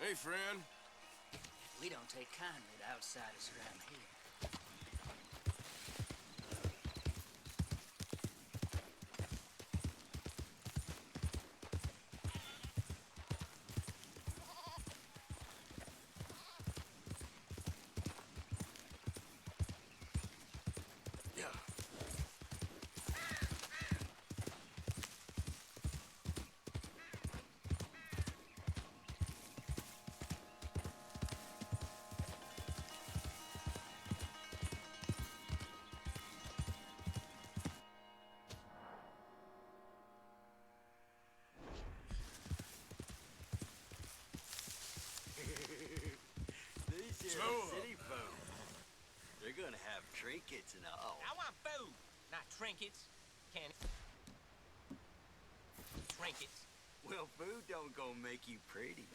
Hey, friend. We don't take kindly to outsiders around here. Yeah. These So, here are city folk. They're gonna have trinkets and all. I want food, not trinkets. Can trinkets. Well, food don't go make you pretty.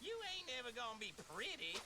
You ain't never gonna be pretty.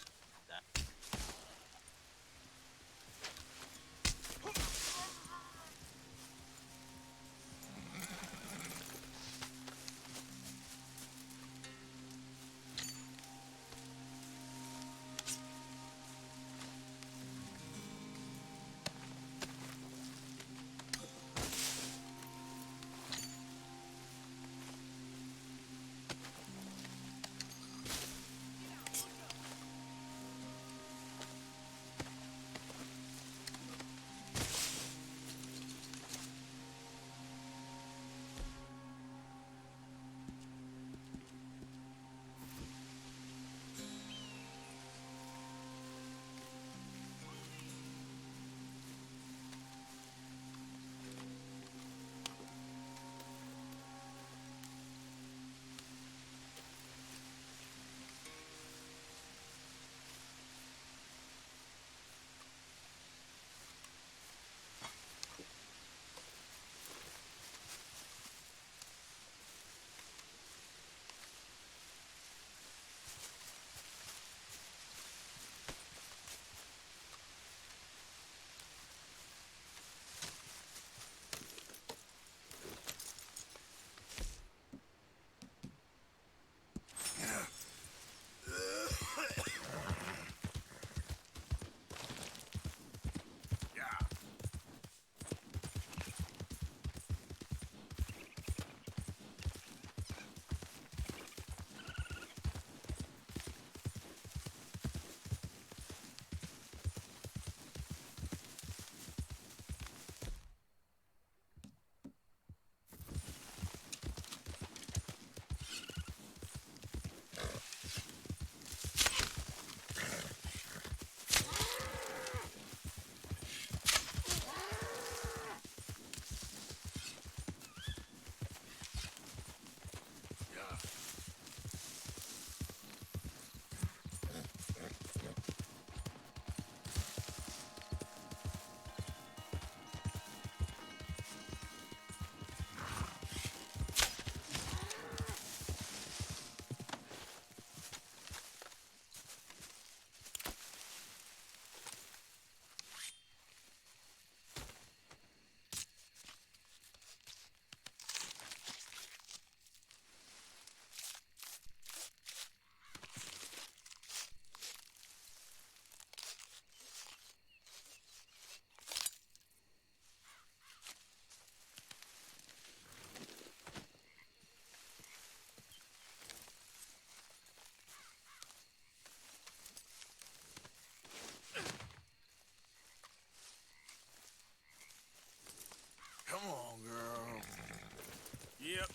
yeah. Yeah. Come on, girl. Yep.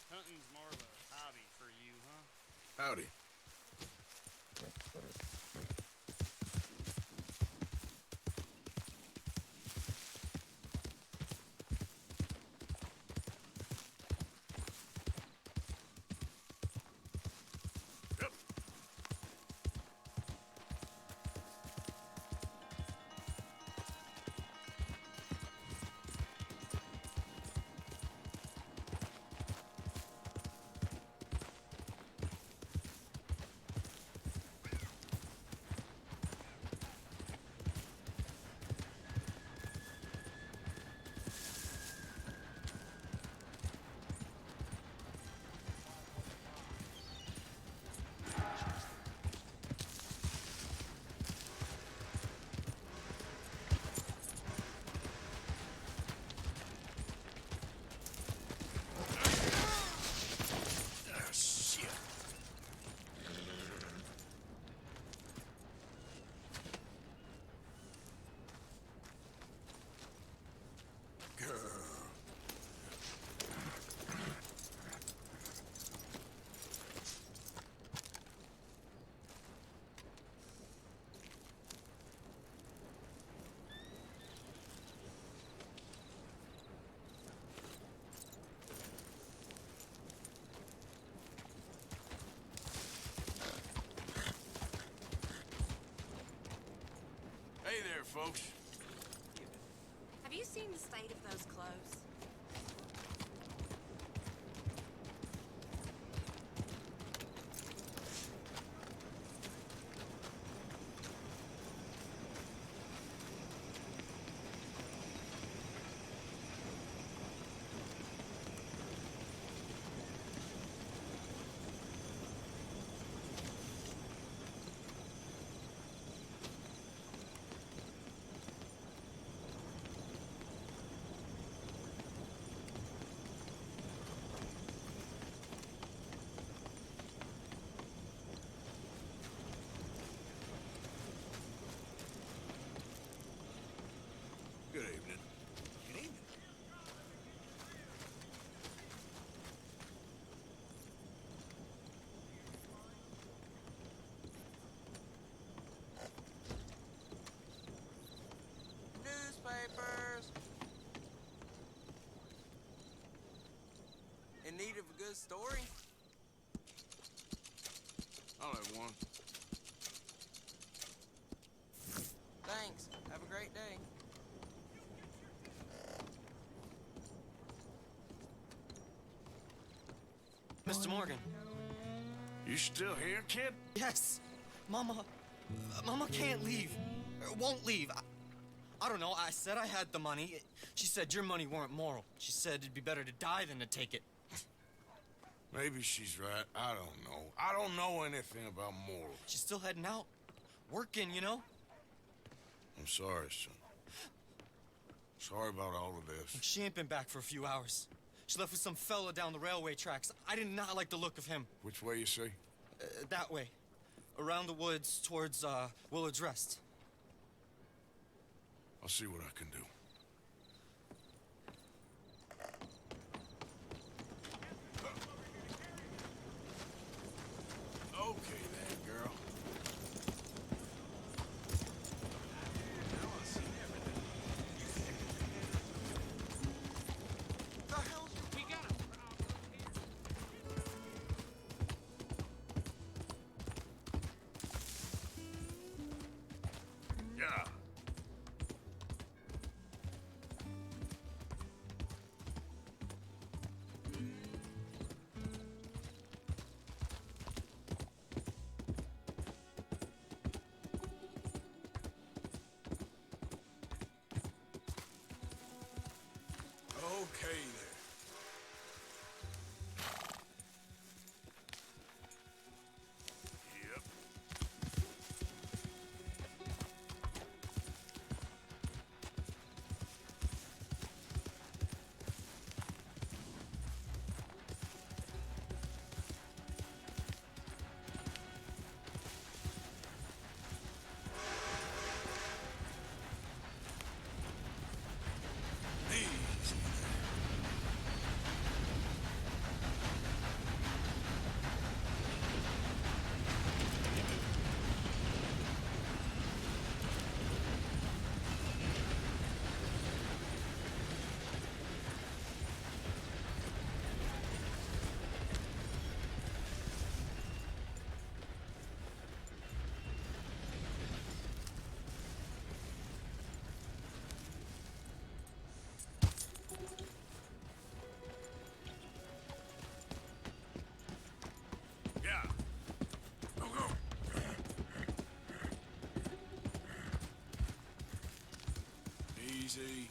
Hunting's more of a hobby for you, huh? Howdy. Yep. folks. Have you seen the state of those clothes? Good evening. Good evening. Newspapers. In need of a good story? I'll have one. Thanks. Have a great day. Mr. Morgan. You still here, kid? Yes. Mama can't leave. Won't leave. I don't know. I said I had the money. She said your money weren't moral. She said it'd be better to die than to take it. Maybe she's right. I don't know. I don't know anything about morals. She's still heading out. Working, you know? I'm sorry, son. Sorry about all of this. She ain't been back for a few hours. She left with some fella down the railway tracks. I did not like the look of him. Which way you say? That way. Around the woods towards, Willard's Rest. I'll see what I can do. Okay then, girl. We got a problem here. Yeah. Okay then. Yep. Easy. Yeah. Go, go. Easy.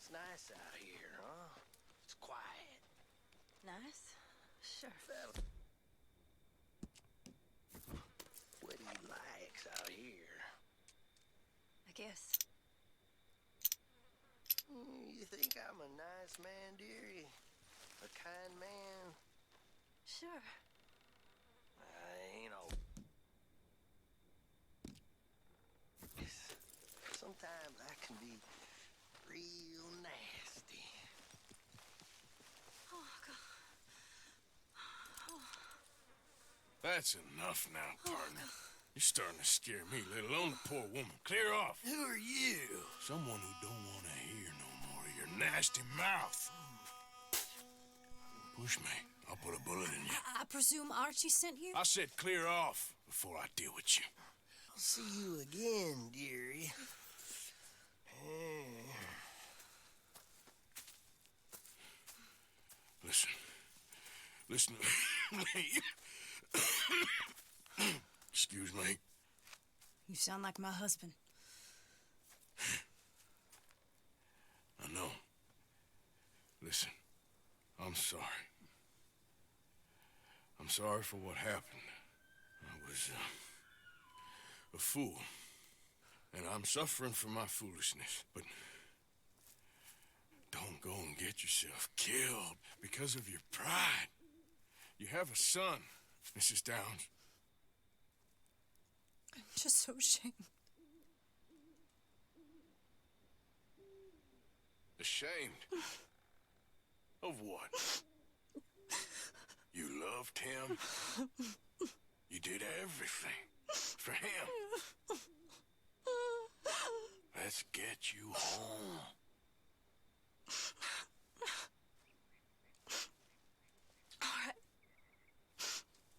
It's nice out here, huh? It's quiet. Nice? Sure. What do you likes out here? I guess. You think I'm a nice man, dearie? A kind man? Sure. I ain't no... Sometimes I can be real nasty. Oh, God. That's enough now, partner. You're starting to scare me, let alone the poor woman. Clear off. Who are you? Someone who don't want to hear no more of your nasty mouth. Push me. I'll put a bullet in you. I presume Archie sent you? I said clear off before I deal with you. I'll see you again, dearie. Listen to me. Excuse me. You sound like my husband. I know. Listen, I'm sorry. I'm sorry for what happened. I was a fool. And I'm suffering for my foolishness. But don't go and get yourself killed because of your pride. You have a son, Mrs. Downs. I'm just so ashamed. Ashamed? Of what? You loved him? You did everything for him. Let's get you home. All right.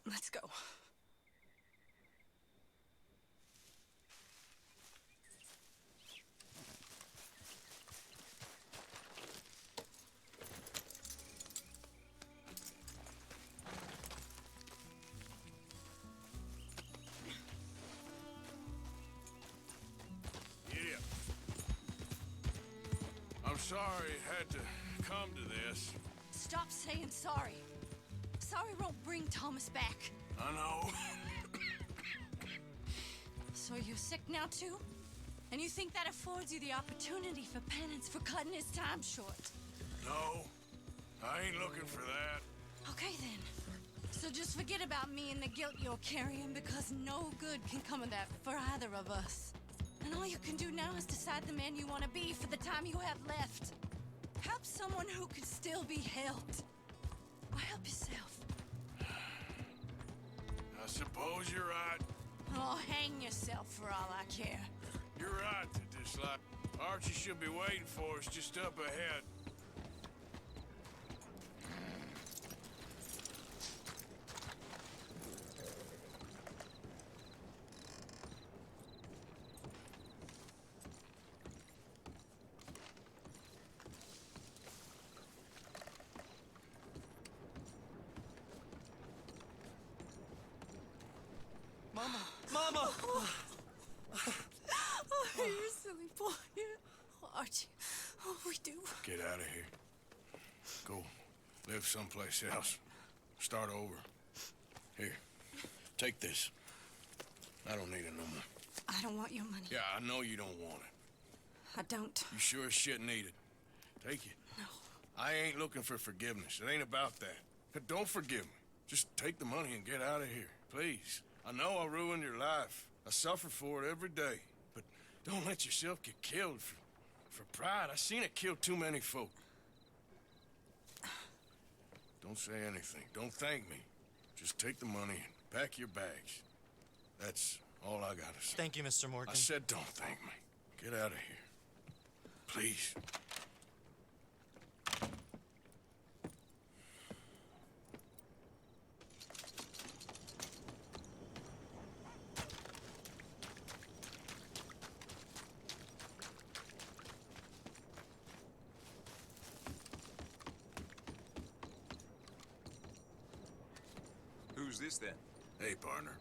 Let's go. I'm sorry it had to come to this. Stop saying sorry. Sorry won't bring Thomas back. I know. So you're sick now too? And you think that affords you the opportunity for penance for cutting his time short? No, I ain't looking for that. Okay then. So just forget about me and the guilt you're carrying, because no good can come of that for either of us. And all you can do now is decide the man you want to be for the time you have left. Help someone who can still be helped. Or help yourself. I suppose you're right. Oh, hang yourself for all I care. You're right to dislike. Archie should be waiting for us just up ahead. Mama! Mama! Oh, you're a silly boy. Oh, Archie, what we do? Get out of here. Go live someplace else. Start over. Here, take this. I don't need it no more. I don't want your money. Yeah, I know you don't want it. I don't. You sure as shit need it. Take it. No. I ain't looking for forgiveness. It ain't about that. But don't forgive me. Just take the money and get out of here, please. I know I ruined your life. I suffer for it every day. But don't let yourself get killed for pride. I seen it kill too many folk. Don't say anything. Don't thank me. Just take the money and pack your bags. That's all I gotta say. Thank you, Mr. Morgan. I said don't thank me. Get out of here. Please. Who's this then? Hey, partner.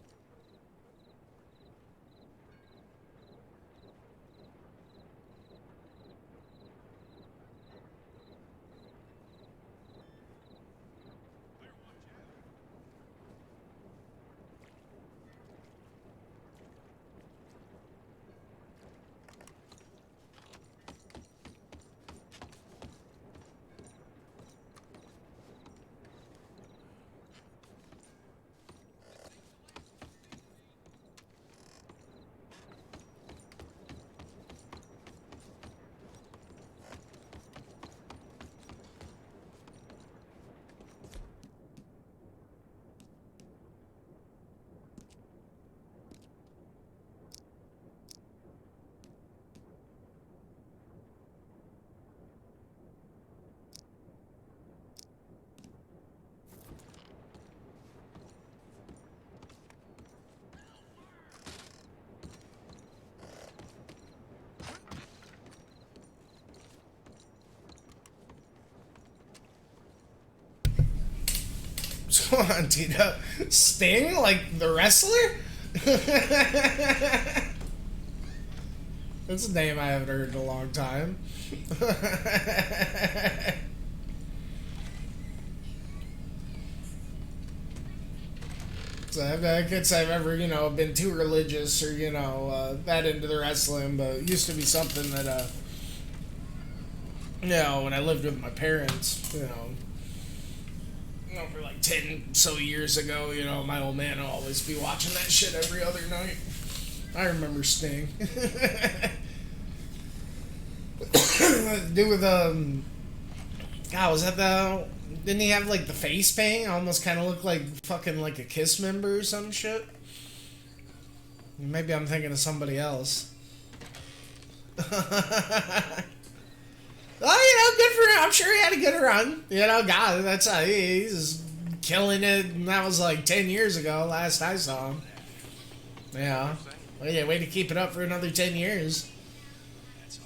Come on, Tito. Sting? Like the wrestler? That's a name I haven't heard in a long time. So I can't say I've ever, been too religious or, that into the wrestling, but it used to be something that, when I lived with my parents, for like 10 so years ago, my old man would always be watching that shit every other night. I remember Sting. Dude with, God, was that didn't he have like the face paint? Almost kind of looked like fucking like a Kiss member or some shit. Maybe I'm thinking of somebody else. Oh, good for him. I'm sure he had a good run. God, that's he's killing it. And that was like 10 years ago, last I saw him. Yeah. Well, yeah, way to keep it up for another 10 years.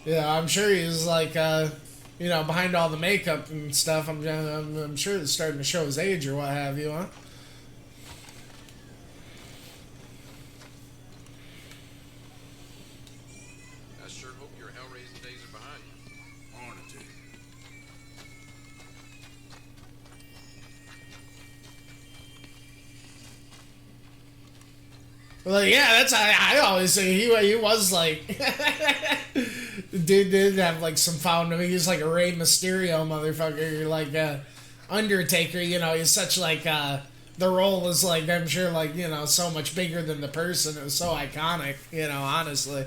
Yeah, I'm sure he's like, behind all the makeup and stuff. I'm sure it's starting to show his age or what have you, huh? I sure hope your hell-raising days are behind you. Morning to you. Well, yeah, that's I always say he was like dude did have like some found. He was like a Rey Mysterio motherfucker, like Undertaker. He's such like the role was like I'm sure like so much bigger than the person. It was so iconic. Honestly,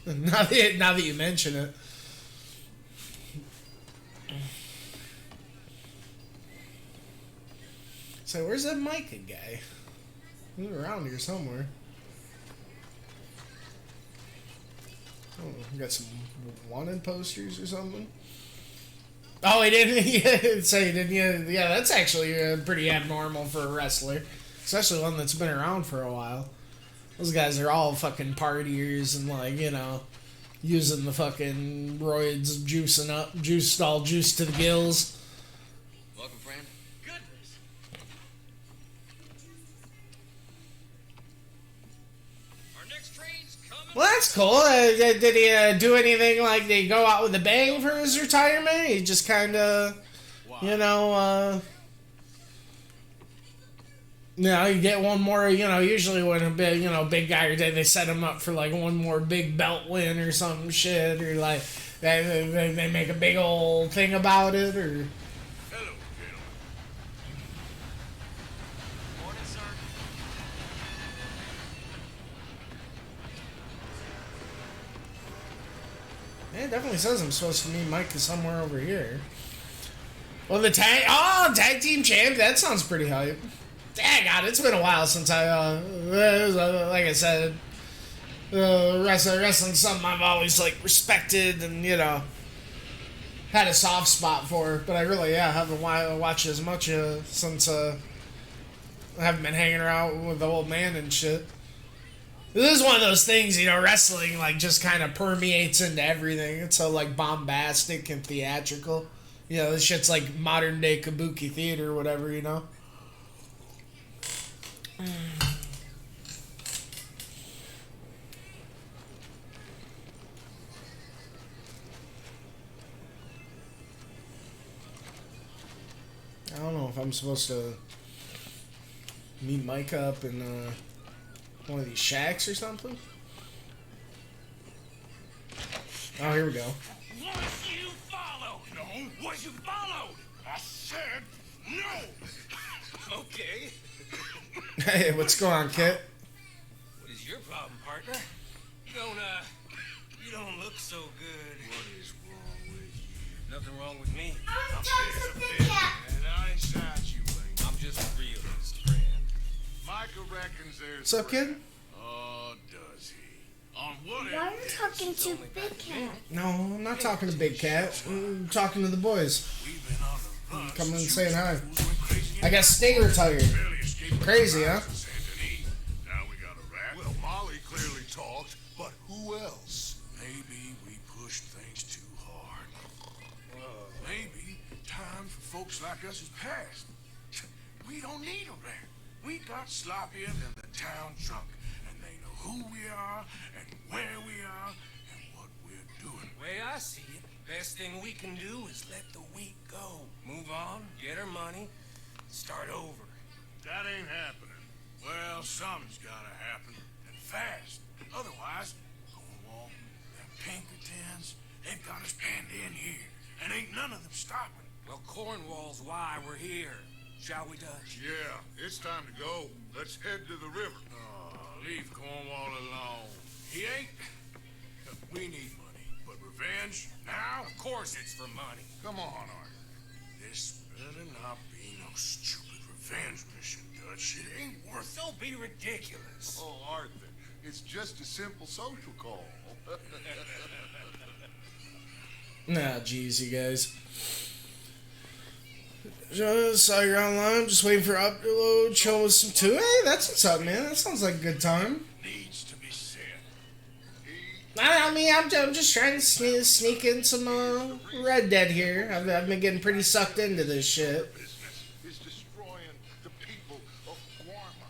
now that you mention it. So where's that Micah guy? He's around here somewhere. Oh, we got some wanted posters or something. Oh, he didn't say he didn't. Yeah, that's actually pretty abnormal for a wrestler, especially one that's been around for a while. Those guys are all fucking partiers and like using the fucking roids, juicing up, juice to the gills. Welcome, friend. Goodness. Our next train's coming. Well, that's cool. Did he do anything like? Did he go out with a bang for his retirement? He just kind of, you get one more. Usually when a big guy, they set him up for like one more big belt win or some shit, or like they make a big old thing about it, or. Hello, gentlemen. Morning, sir. Yeah, it definitely says I'm supposed to meet Micah somewhere over here. Well, the tag team champ. That sounds pretty hype. Dang, God, it's been a while since I, like I said, wrestling's something I've always, like, respected and, had a soft spot for. But I really, haven't watched as much since I haven't been hanging around with the old man and shit. This is one of those things, wrestling, like, just kind of permeates into everything. It's so, like, bombastic and theatrical. This shit's like modern-day kabuki theater or whatever, I don't know if I'm supposed to meet Micah up in one of these shacks or something. Oh, here we go. Was you followed? No. Was you followed? I said no. Okay. Hey, what's going on, Kit? What is your problem, partner? You don't look so good. What is wrong with you? Nothing wrong with me. And I ain't shot you, Lane. I'm just a realist, friend. Micah reckons there's. What's up, kid? Oh, does he? On what Why are you talking to Big Cat? No, I'm not talking to Big Cat. I'm talking to the boys. We've been on the run. Coming and saying hi. Fools went crazy I got Sting retired. barely escaped Crazy, huh? Saint Denis. Now we got a rat. Well, Molly clearly talked, but who else? Maybe we pushed things too hard. Maybe time for folks like us is past. we don't need them there. We got sloppier than the town drunk, and they know who we are, and where we are, and what we're doing. Way I see it, best thing we can do is let the week go. Move on, get our money, start over. That ain't happening. Well, something's gotta happen, and fast. Otherwise, Cornwall, them Pinkertons, they've got us penned in here, and ain't none of them stopping. Well, Cornwall's why we're here. Shall we, Dutch? Yeah, it's time to go. Let's head to the river. Oh, leave Cornwall alone. He ain't... We need money, but revenge, now? Of course it's for money. Come on, Arthur. This better not be no stupid revenge mission, Dutch. It ain't worth it. Don't be ridiculous. Oh, Arthur, it's just a simple social call. Nah, jeez, you guys. Just saw you're online, just waiting for upload, show us some too. Hey, that's what's up, man. That sounds like a good time. Needs to be said. I mean, I'm just trying to sneak in some Red Dead here. I've been getting pretty sucked into this shit. Business is destroying the people of Guarma.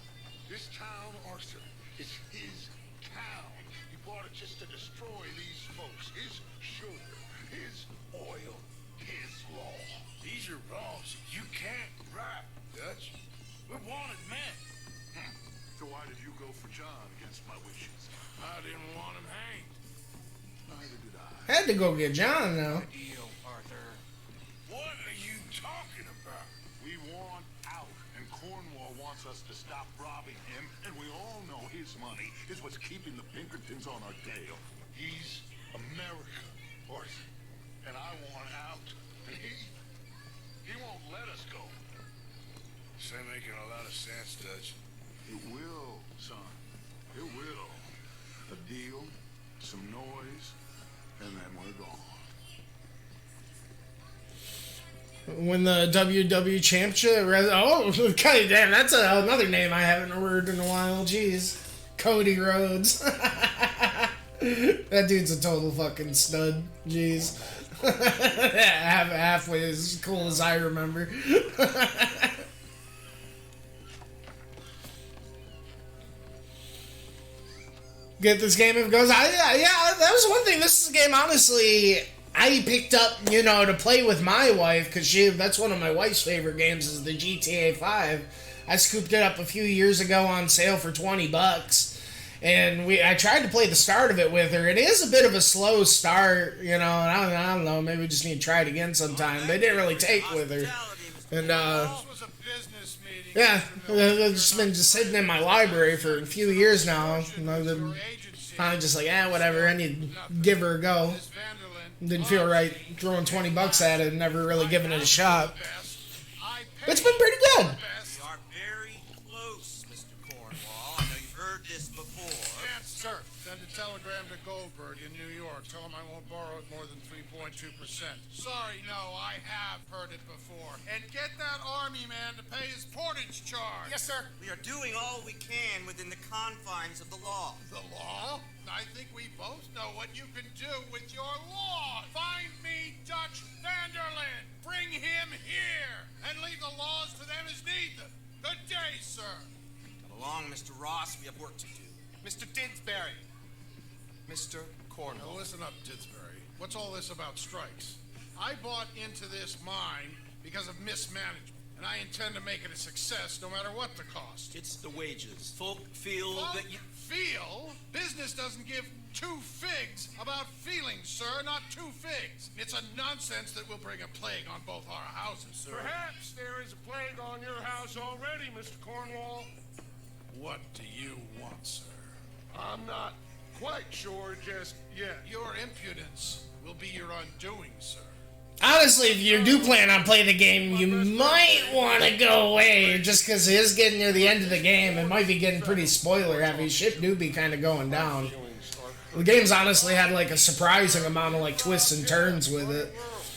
This town, Arthur, is his town. He bought it just to destroy these folks. His sugar, his oil, his law. These are wrongs you can't right, Dutch. We're wanted men. So why did you go for John against my wishes? I didn't want him hanged. Neither did I. Had to go get John now. Deal, Arthur. What are you talking about? We want out, and Cornwall wants us to stop robbing him, and we all know his money is what's keeping the Pinkertons on our tail. He's America, Arthur, and I want out, and he won't let us go. This ain't making a lot of sense, Dutch. It will, son. It will. A deal, some noise, and then we're gone. When the WW Championship, oh, okay, damn, that's another name I haven't heard in a while. Jeez, Cody Rhodes. That dude's a total fucking stud. Jeez, halfway as cool as I remember. Get this game if it goes. Yeah, that was one thing. This is a game, honestly, I picked up, to play with my wife, because that's one of my wife's favorite games is the GTA 5. I scooped it up a few years ago on sale for $20, and I tried to play the start of it with her. It is a bit of a slow start, and I don't know, maybe we just need to try it again sometime. They didn't really take with her. And, yeah, it's been just sitting in my library for a few years now. I'm finally just like, whatever, I need to give her a go. Didn't feel right throwing $20 at it and never really giving it a shot. It's been pretty good. We are very close, Mr. Cornwall. I know you've heard this before. Yes, sir. Send a telegram to Goldberg in New York. Tell him I won't borrow it more than 3.2%. Sorry, no, I have heard it before. And get that army man to pay his portage charge. Yes, sir. We are doing all we can within the confines of the law. The law? I think we both know what you can do with your law. Find me Dutch Vanderlyn. Bring him here. And leave the laws to them as need them. Good day, sir. Come along, Mr. Ross. We have work to do. Mr. Didsbury. Mr. Cornwall. Now listen up, Didsbury. What's all this about strikes? I bought into this mine because of mismanagement, and I intend to make it a success no matter what the cost. It's the wages. Folk feel that you... Feel? Business doesn't give two figs about feelings, sir, not two figs. It's a nonsense that will bring a plague on both our houses, sir. Perhaps there is a plague on your house already, Mr. Cornwall. What do you want, sir? I'm not quite sure just yet. Your impudence will be your undoing, sir. Honestly, if you do plan on playing the game, you might want to go away, just because it is getting near the end of the game. It might be getting pretty spoiler-heavy. Shit do be kind of going down. The game's honestly had, like, a surprising amount of, like, twists and turns with it.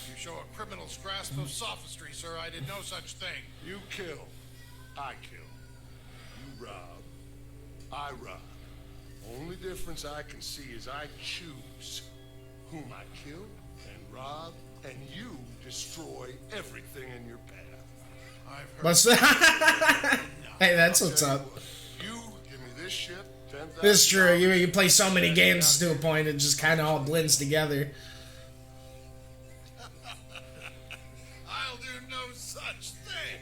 You show a criminal's grasp of sophistry, sir. I did no such thing. You kill. I kill. You rob. I rob. Only difference I can see is I choose whom I kill and rob, and you destroy everything in your path. But hey, that's what's up. You give me this shit, $10,000. It's true. You play so many games to a point, it just kind of all blends together. I'll do no such thing.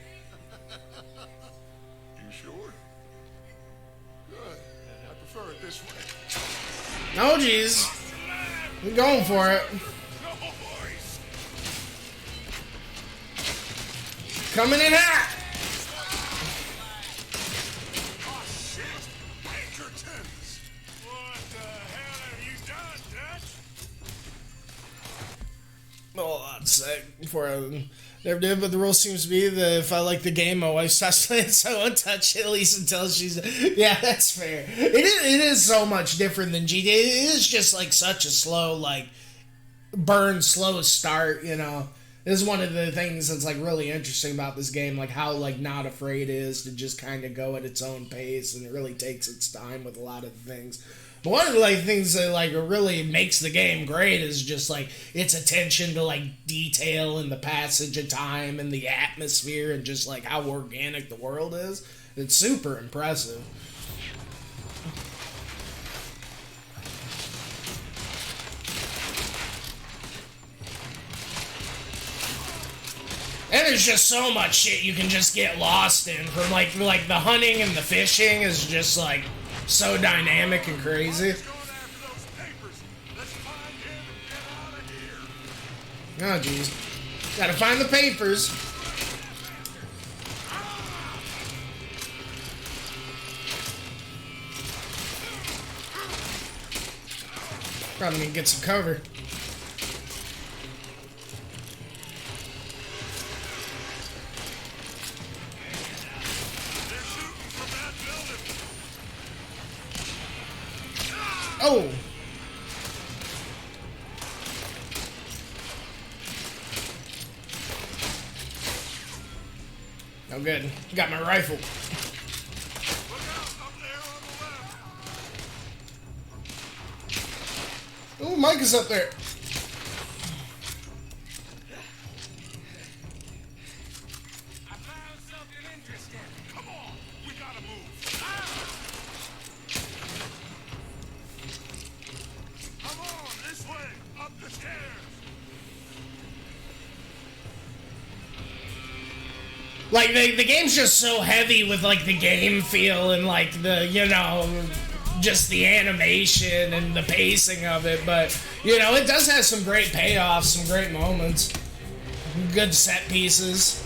You sure? Good. I prefer it this way. Oh, jeez. I'm going for it. Coming in hot. Oh, shit. Pinkertons. What the hell have you done, Dutch? Oh, that's sick. Before I never did, but the rule seems to be that if I like the game, my wife stops playing, so I won't touch it at least until she's. Yeah, that's fair. It is so much different than GTA. It is just like such a slow, like, burn, slow start, you know. This is one of the things that's like really interesting about this game, like how like not afraid it is to just kind of go at its own pace, and it really takes its time with a lot of things. But one of the like things that like really makes the game great is just like its attention to like detail and the passage of time and the atmosphere and just like how organic the world is. It's super impressive. And there's just so much shit you can just get lost in from like the hunting and the fishing is just like so dynamic and crazy. Oh jeez. Gotta find the papers. Probably gonna get some cover. Oh! Oh good. Got my rifle. Oh, Mike is up there. Like, the game's just so heavy with, like, the game feel and, like, the, you know, just the animation and the pacing of it. But, you know, it does have some great payoffs, some great moments. Good set pieces.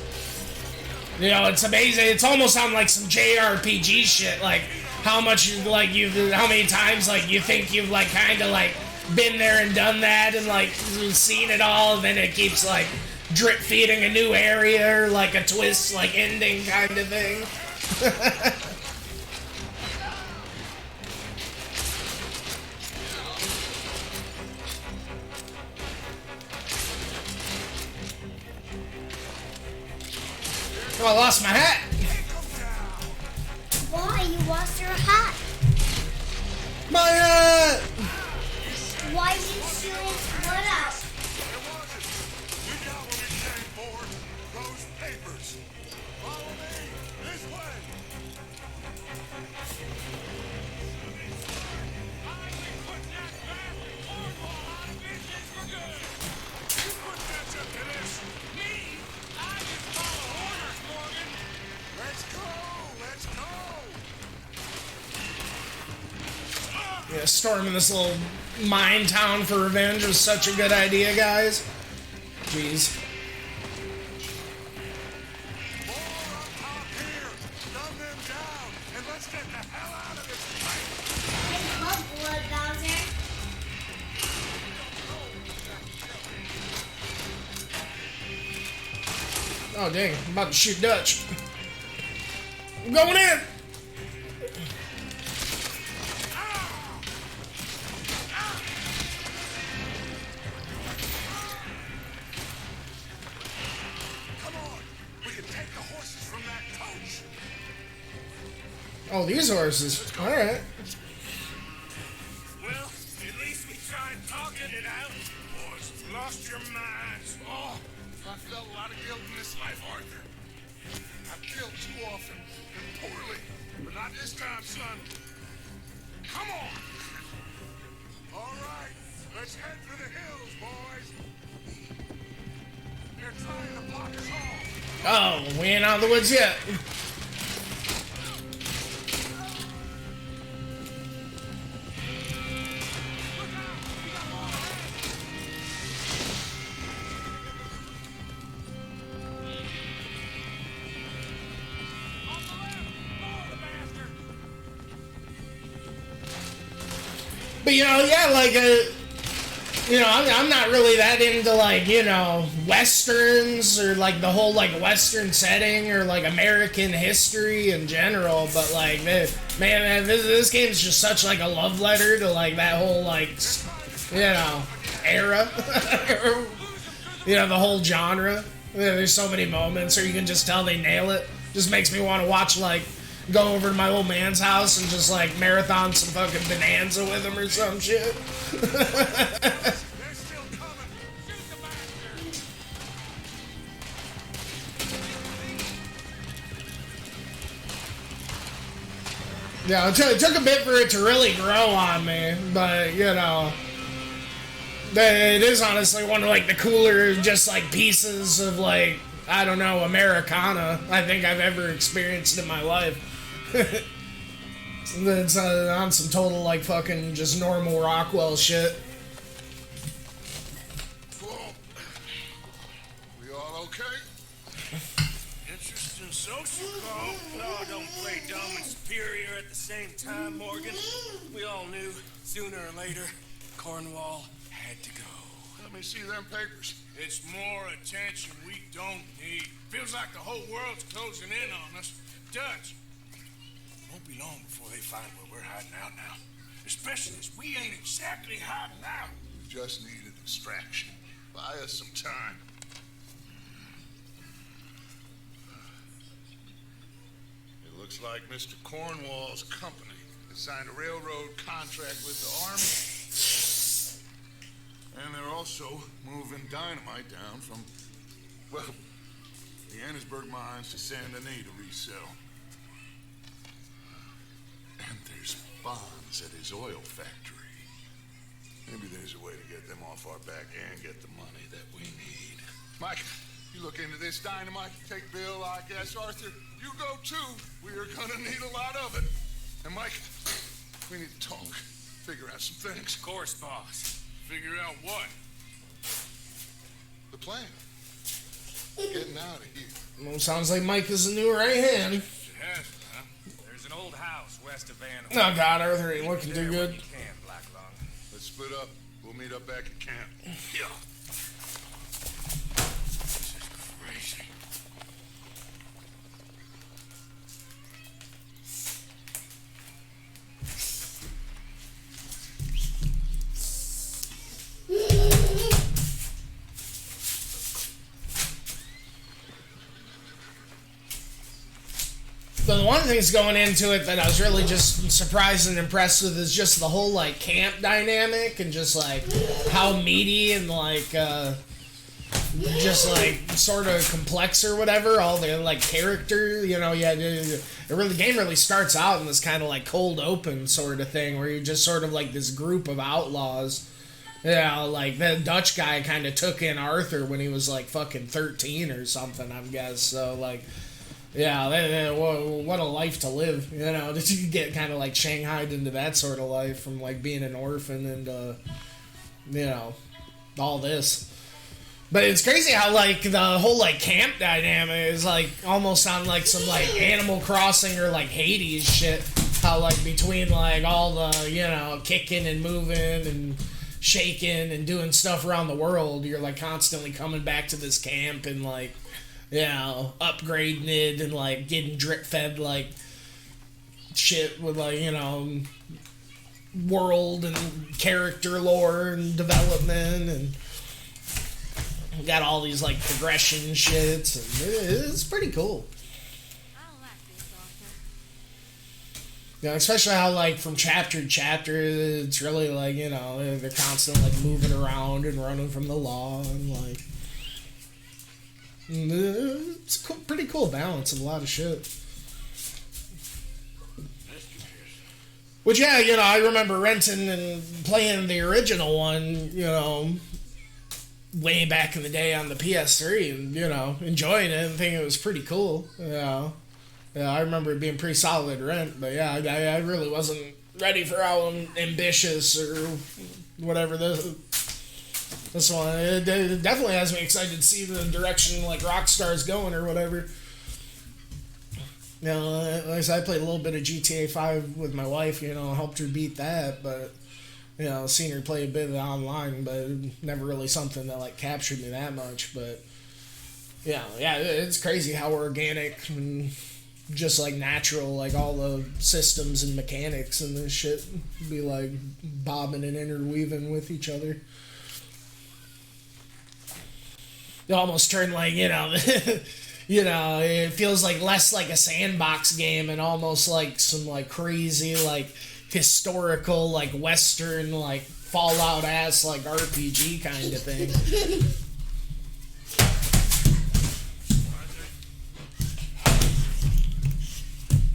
You know, it's amazing. It's almost on, like, some JRPG shit. Like, how much, like, how many times, like, you think you've, like, kind of, like, been there and done that and, like, seen it all, and then it keeps, like, drip feeding a new area or like a twist, like ending kind of thing. Oh, I lost my hat. Why? You lost your hat. My hat. Why did you split up? Yeah, storming this little mine town for revenge was such a good idea, guys. Jeez. Oh dang, I'm about to shoot Dutch. I'm going in! Oh, these horses. Alright. Well, at least we tried talking it out. Boys, lost your minds. Oh, I felt a lot of guilt in this life, Arthur. I've killed too often, and poorly, but not this time, son. Come on! All right, let's head for the hills, boys. They're trying to block us off. Oh, we ain't out of the woods yet. But you know, yeah, like you know, I'm not really that into like, you know, westerns or like the whole like western setting or like American history in general. But like, man, this game is just such like a love letter to like that whole like, you know, era. You know, the whole genre. There's so many moments, or you can just tell they nail it. Just makes me want to watch like. Go over to my old man's house and just like marathon some fucking Bonanza with him or some shit. Yeah, it took a bit for it to really grow on me, but you know, it is honestly one of like the cooler just like pieces of like, I don't know, Americana I think I've ever experienced in my life. It's on some total like fucking just normal Rockwell shit. Cool. We all okay? Interesting social call. No, don't play dumb and superior at the same time, Morgan. We all knew sooner or later Cornwall had to go. Let me see them papers. It's more attention we don't need. Feels like the whole world's closing in on us. Dutch. Won't be long before they find where we're hiding out now. Especially as we ain't exactly hiding out. We just need a distraction. Buy us some time. It looks like Mr. Cornwall's company has signed a railroad contract with the Army. And they're also moving dynamite down from, well, the Annesburg mines to Saint Denis to resell. And there's bonds at his oil factory. Maybe there's a way to get them off our back and get the money that we need. Mike, you look into this dynamite. Take Bill, I guess. Arthur, you go too. We are gonna need a lot of it. And Mike, we need to talk. Figure out some things. Of course, boss. Figure out what? The plan. Getting out of here. Well, sounds like Mike is the new right hand. It has, huh? There's an old house west of Van. Oh God, Arthur ain't looking too good. Let's split up. We'll meet up back at camp. Yeah. This is crazy. So the one of the things going into it that I was really just surprised and impressed with is just the whole like camp dynamic and just like how meaty and like just like sort of complex or whatever all the like character, you know. Yeah, the game really starts out in this kind of like cold open sort of thing where you're just sort of like this group of outlaws. Yeah, like the Dutch guy kind of took in Arthur when he was like fucking 13 or something, I guess. So like, yeah, what a life to live, you know. Did you get kind of like shanghaied into that sort of life from like being an orphan and you know, all this. But it's crazy how like the whole like camp dynamic is like almost on like some like Animal Crossing or like Hades shit. How like between like all the, you know, kicking and moving and shaking and doing stuff around the world, you're like constantly coming back to this camp and like, you know, upgrading it and like getting drip fed like shit with like, you know, world and character lore and development, and got all these like progression shits, and it's pretty cool. Yeah, especially how like from chapter to chapter, it's really like, you know, they're constantly like moving around and running from the law and like. It's a cool, pretty cool balance of a lot of shit. Which, yeah, you know, I remember renting and playing the original one, you know, way back in the day on the PS3, and, you know, enjoying it and thinking it was pretty cool, you know. Yeah, I remember it being pretty solid rent, but yeah, I really wasn't ready for how ambitious or whatever this one. It definitely has me excited to see the direction like Rockstar's going or whatever. You know, like I said, I played a little bit of GTA 5 with my wife, you know, helped her beat that, but, you know, seen her play a bit of it online, but never really something that, like, captured me that much, but, yeah, it's crazy how organic and just, like, natural, like, all the systems and mechanics and this shit be, like, bobbing and interweaving with each other. You almost turn, like, you know... You know, it feels like less like a sandbox game and almost like some like crazy like historical like Western like Fallout ass like RPG kind of thing.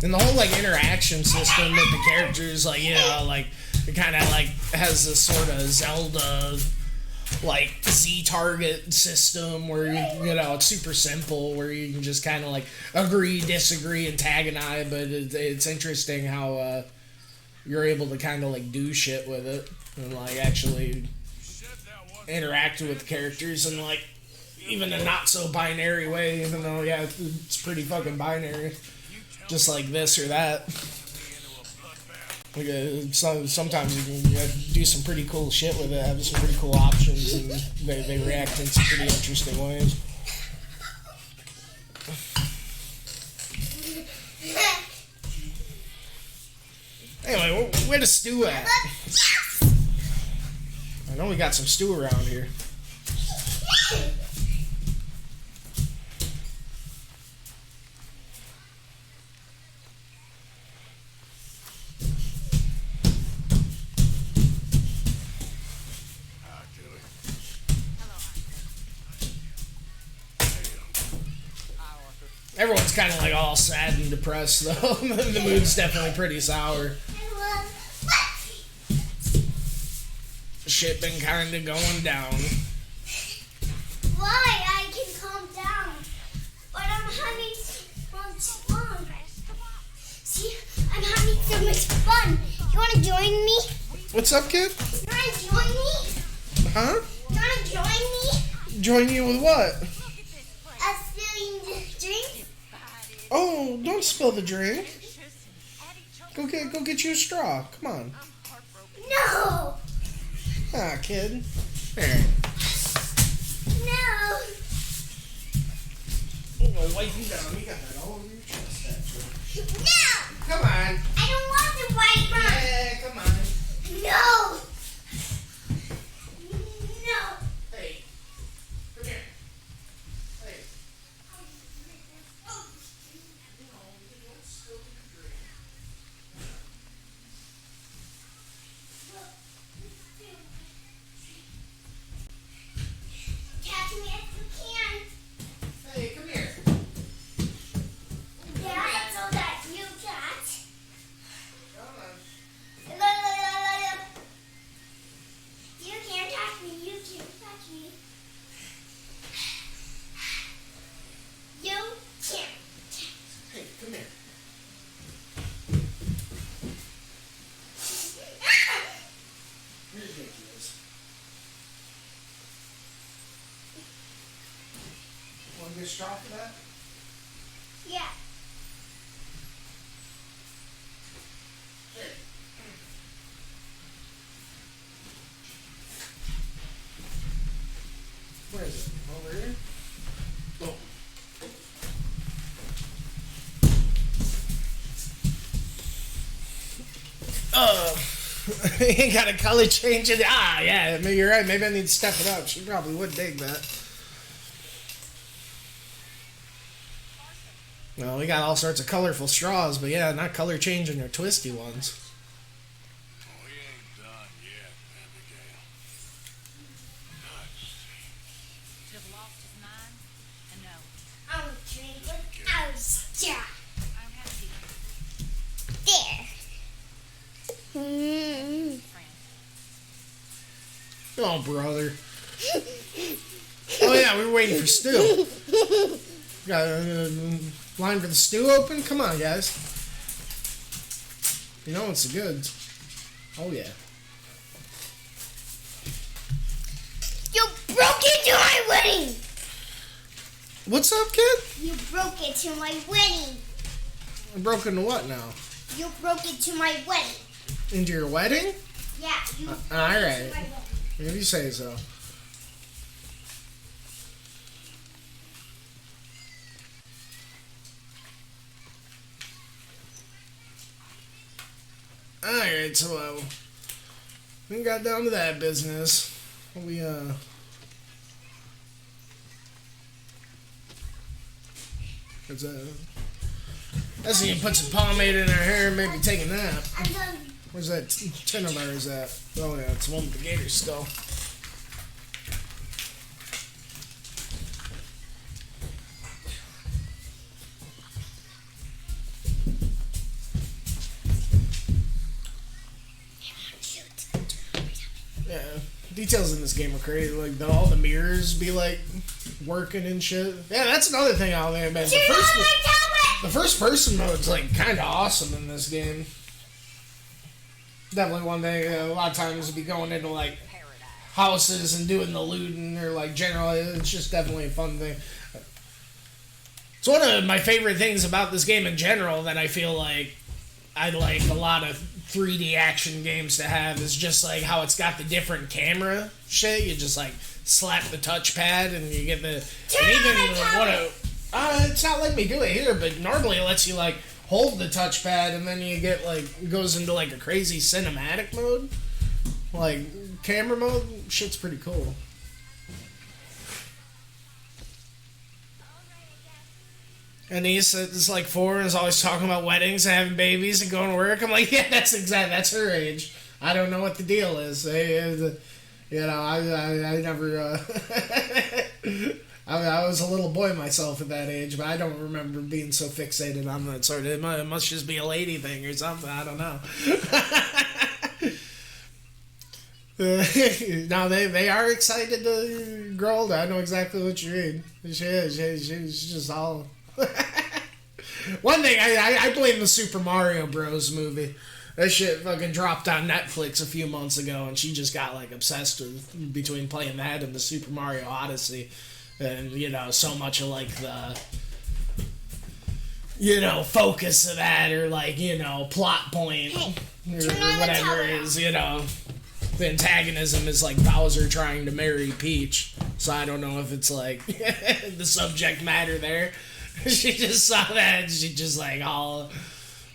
And the whole like interaction system with the characters, like, you know, like it kind of like has this sort of Zelda like Z-target system where you know it's super simple, where you can just kind of like agree, disagree, antagonize, but it's interesting how you're able to kind of like do shit with it and like actually interact with characters in like even a not so binary way, even though yeah it's pretty fucking binary, just like this or that. Like, sometimes you can do some pretty cool shit with it, have some pretty cool options, and they react in some pretty interesting ways. Anyway, where the stew at? I know we got some stew around here. Everyone's kind of like all sad and depressed, though. The mood's definitely pretty sour. Shit been kind of going down. Why? I can calm down. But I'm having so much fun. See, I'm having so much fun. You want to join me? What's up, kid? You want to join me? Huh? You want to join me? Join you with what? Spilling the drink? Oh, don't spill the drink. Go get you a straw. Come on. No! Ah, kid. There. No! I'm gonna wipe you down. You got that all over your chest, actually. No! Come on. I don't want the white one. Yeah, come on. No! No! Hey. Come here. Hey. Catch me if you can. Hey, come here. Yeah, so that you catch. Come on. You can't catch me. You can't catch me. You can't. Hey, come here. Ridiculous. Want to get a straw for that? Yeah. Here. Where is it? Over here? Oh. Ain't got a color change in it. Ah, yeah, maybe you're right. Maybe I need to step it up. She probably would dig that. Well, we got all sorts of colorful straws, but yeah, not color changing or twisty ones. We ain't done yet, Abigail. To have lost his mind? And no, Oh, brother. Oh, yeah, we were waiting for Stu. Got a line for the stew open? Come on, guys. You know it's the goods. Oh, yeah. You broke into my wedding! What's up, kid? You broke into my wedding! I broke into what now? You broke into my wedding! Into your wedding? Yeah, you broke Alright. into my wedding. If you say so. Alright, so we got down to that business. We It's I see you put some pomade in her hair and maybe take a nap. I'm done. Where's that tin of ours at? Oh yeah, it's the one with the gator skull. Yeah, details in this game are crazy. Like all the mirrors be like working and shit. Yeah, that's another thing out there, man. The first person mode's like kind of awesome in this game. Definitely one thing. A lot of times be going into like houses and doing the looting or like generally, it's just definitely a fun thing. It's one of my favorite things about this game in general that I feel like I like a lot of 3D action games to have is just like how it's got the different camera shit. You just like slap the touchpad and you get the and even it's not letting me do it here, but normally it lets you like hold the touchpad and then you get like it goes into like a crazy cinematic mode, like camera mode. Shit's pretty cool. And is like 4 and is always talking about weddings and having babies and going to work. I'm like, yeah, that's her age. I don't know what the deal is. You know, I never. I was a little boy myself at that age, but I don't remember being so fixated on that sort of. It must just be a lady thing or something. I don't know. Now they are excited to grow older. I know exactly what you mean. She's just all. One thing I blame the Super Mario Bros. Movie. That shit fucking dropped on Netflix a few months ago, and she just got like obsessed with between playing that and the Super Mario Odyssey, and you know so much of like the focus of that or like plot point or whatever it is. The antagonism is like Bowser trying to marry Peach, so I don't know if it's like the subject matter there. She just saw that and she just like all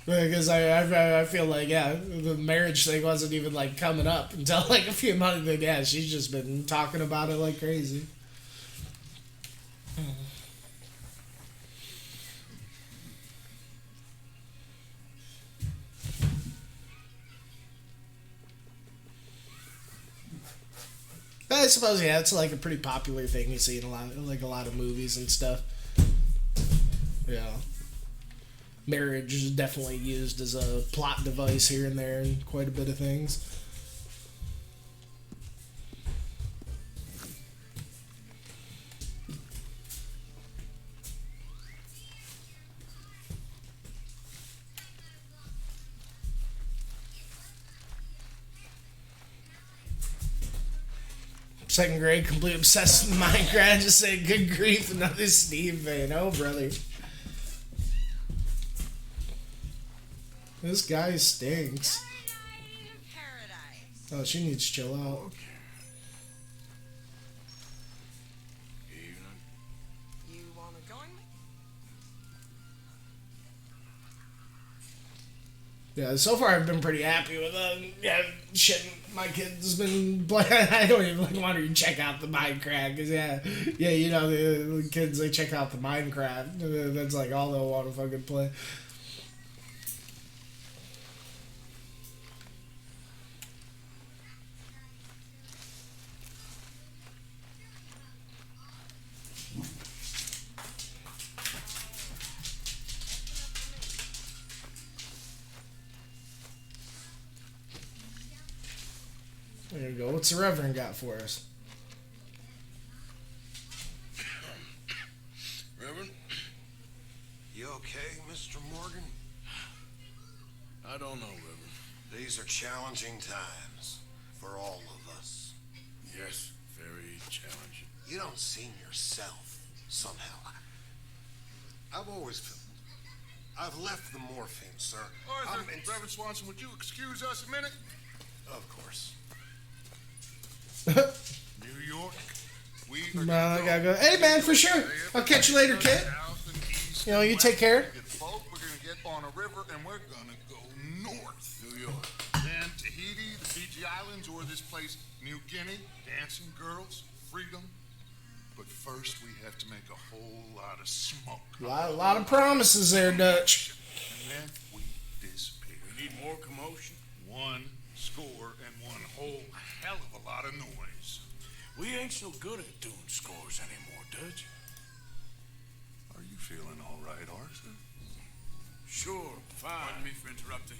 because I feel like the marriage thing wasn't even like coming up until like a few months ago. Yeah, she's just been talking about it like crazy. I suppose it's like a pretty popular thing you see in a lot of movies and stuff. Yeah. Marriage is definitely used as a plot device here and there in quite a bit of things. Second grade, completely obsessed with Minecraft. Just say, good grief, another Steve fan. Oh, brother. This guy stinks. Oh, she needs to chill out. You wanna join me? Yeah, so far I've been pretty happy with shit. My kids been playing. I don't even want to check out the Minecraft because the kids they check out the Minecraft. That's like all they'll want to fucking play. There you go. What's the Reverend got for us? Reverend? You okay, Mr. Morgan? I don't know, Reverend. These are challenging times for all of us. Yes, very challenging. You don't seem yourself, somehow. I've always felt... I've left the morphine, sir. Arthur, Reverend Swanson, would you excuse us a minute? Of course. New York, we are I gotta go. Hey, man, for sure. I'll catch you later, kid. You know, you take care. We're gonna get on a river and we're gonna go north. New York. Then Tahiti, the Fiji Islands, or this place, New Guinea, dancing girls, freedom. But first we have to make a whole lot of smoke. A lot of promises there, Dutch. And then we disappear. We need more commotion. 1 score and 1 whole hell of a lot of noise. We ain't so good at doing scores anymore, Dutch. Are you feeling all right, Arthur? Sure, fine. Pardon me for interrupting.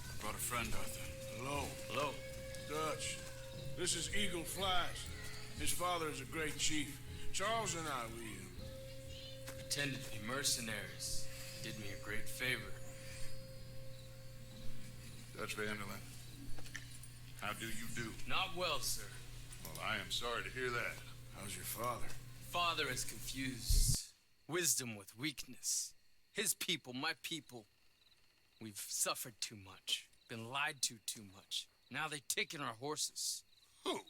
I brought a friend, Arthur. Hello. Hello. Dutch, this is Eagle Flash. His father is a great chief. Charles and I, we Pretended to be mercenaries. Did me a great favor. Dutch Vanderlyn, how do you do? Not well, sir. Well, I am sorry to hear that. How's your father? Father has confused wisdom with weakness. His people, my people. We've suffered too much. Been lied to too much. Now they've taken our horses. Who?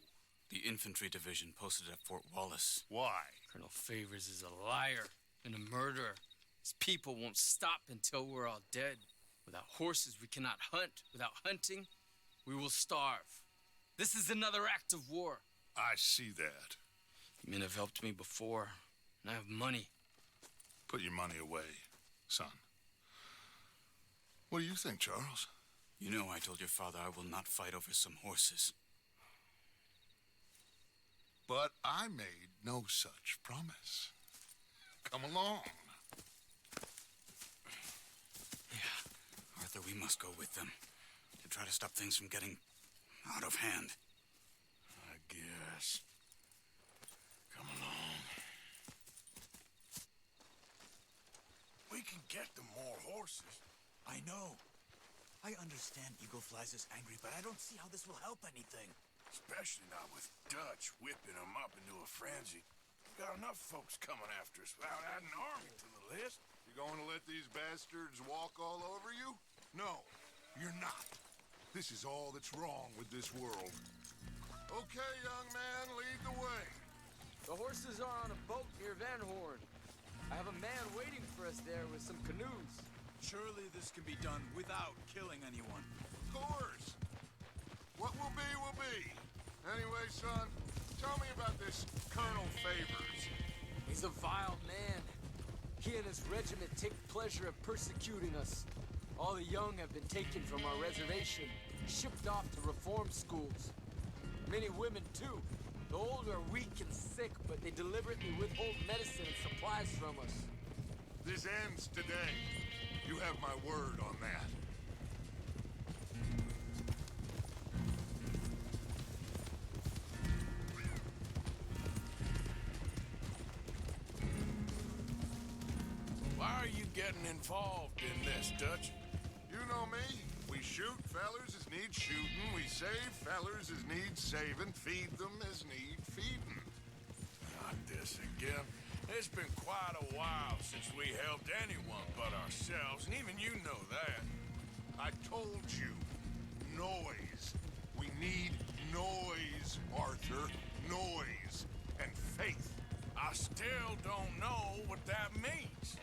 The infantry division posted at Fort Wallace. Why? Colonel Favors is a liar and a murderer. His people won't stop until we're all dead. Without horses, we cannot hunt. Without hunting, we will starve. This is another act of war. I see that. Men have helped me before, and I have money. Put your money away, son. What do you think, Charles? You know I told your father I will not fight over some horses. But I made no such promise. Come along. Yeah, Arthur, we must go with them to try to stop things from getting out of hand. I guess. Come along. We can get them more horses. I know. I understand Eagle Flies is angry, but I don't see how this will help anything. Especially not with Dutch whipping them up into a frenzy. We've got enough folks coming after us without adding an army to the list. You going to let these bastards walk all over you? No, you're not. This is all that's wrong with this world. Okay, young man, lead the way. The horses are on a boat near Van Horn. I have a man waiting for us there with some canoes. Surely this can be done without killing anyone. Of course. What will be. Anyway, son, tell me about this Colonel Favors. He's a vile man. He and his regiment take pleasure in persecuting us. All the young have been taken from our reservation, shipped off to reform schools. Many women, too. The old are weak and sick, but they deliberately withhold medicine and supplies from us. This ends today. You have my word on that. Why are you getting involved in this, Dutch? You know me. We shoot fellers as need shooting. We save fellers as need saving. Feed them as need feeding. Not this again. It's been quite a while since we helped anyone but ourselves, and even you know that. I told you. Noise. We need noise, Arthur. Noise. And faith. I still don't know what that means.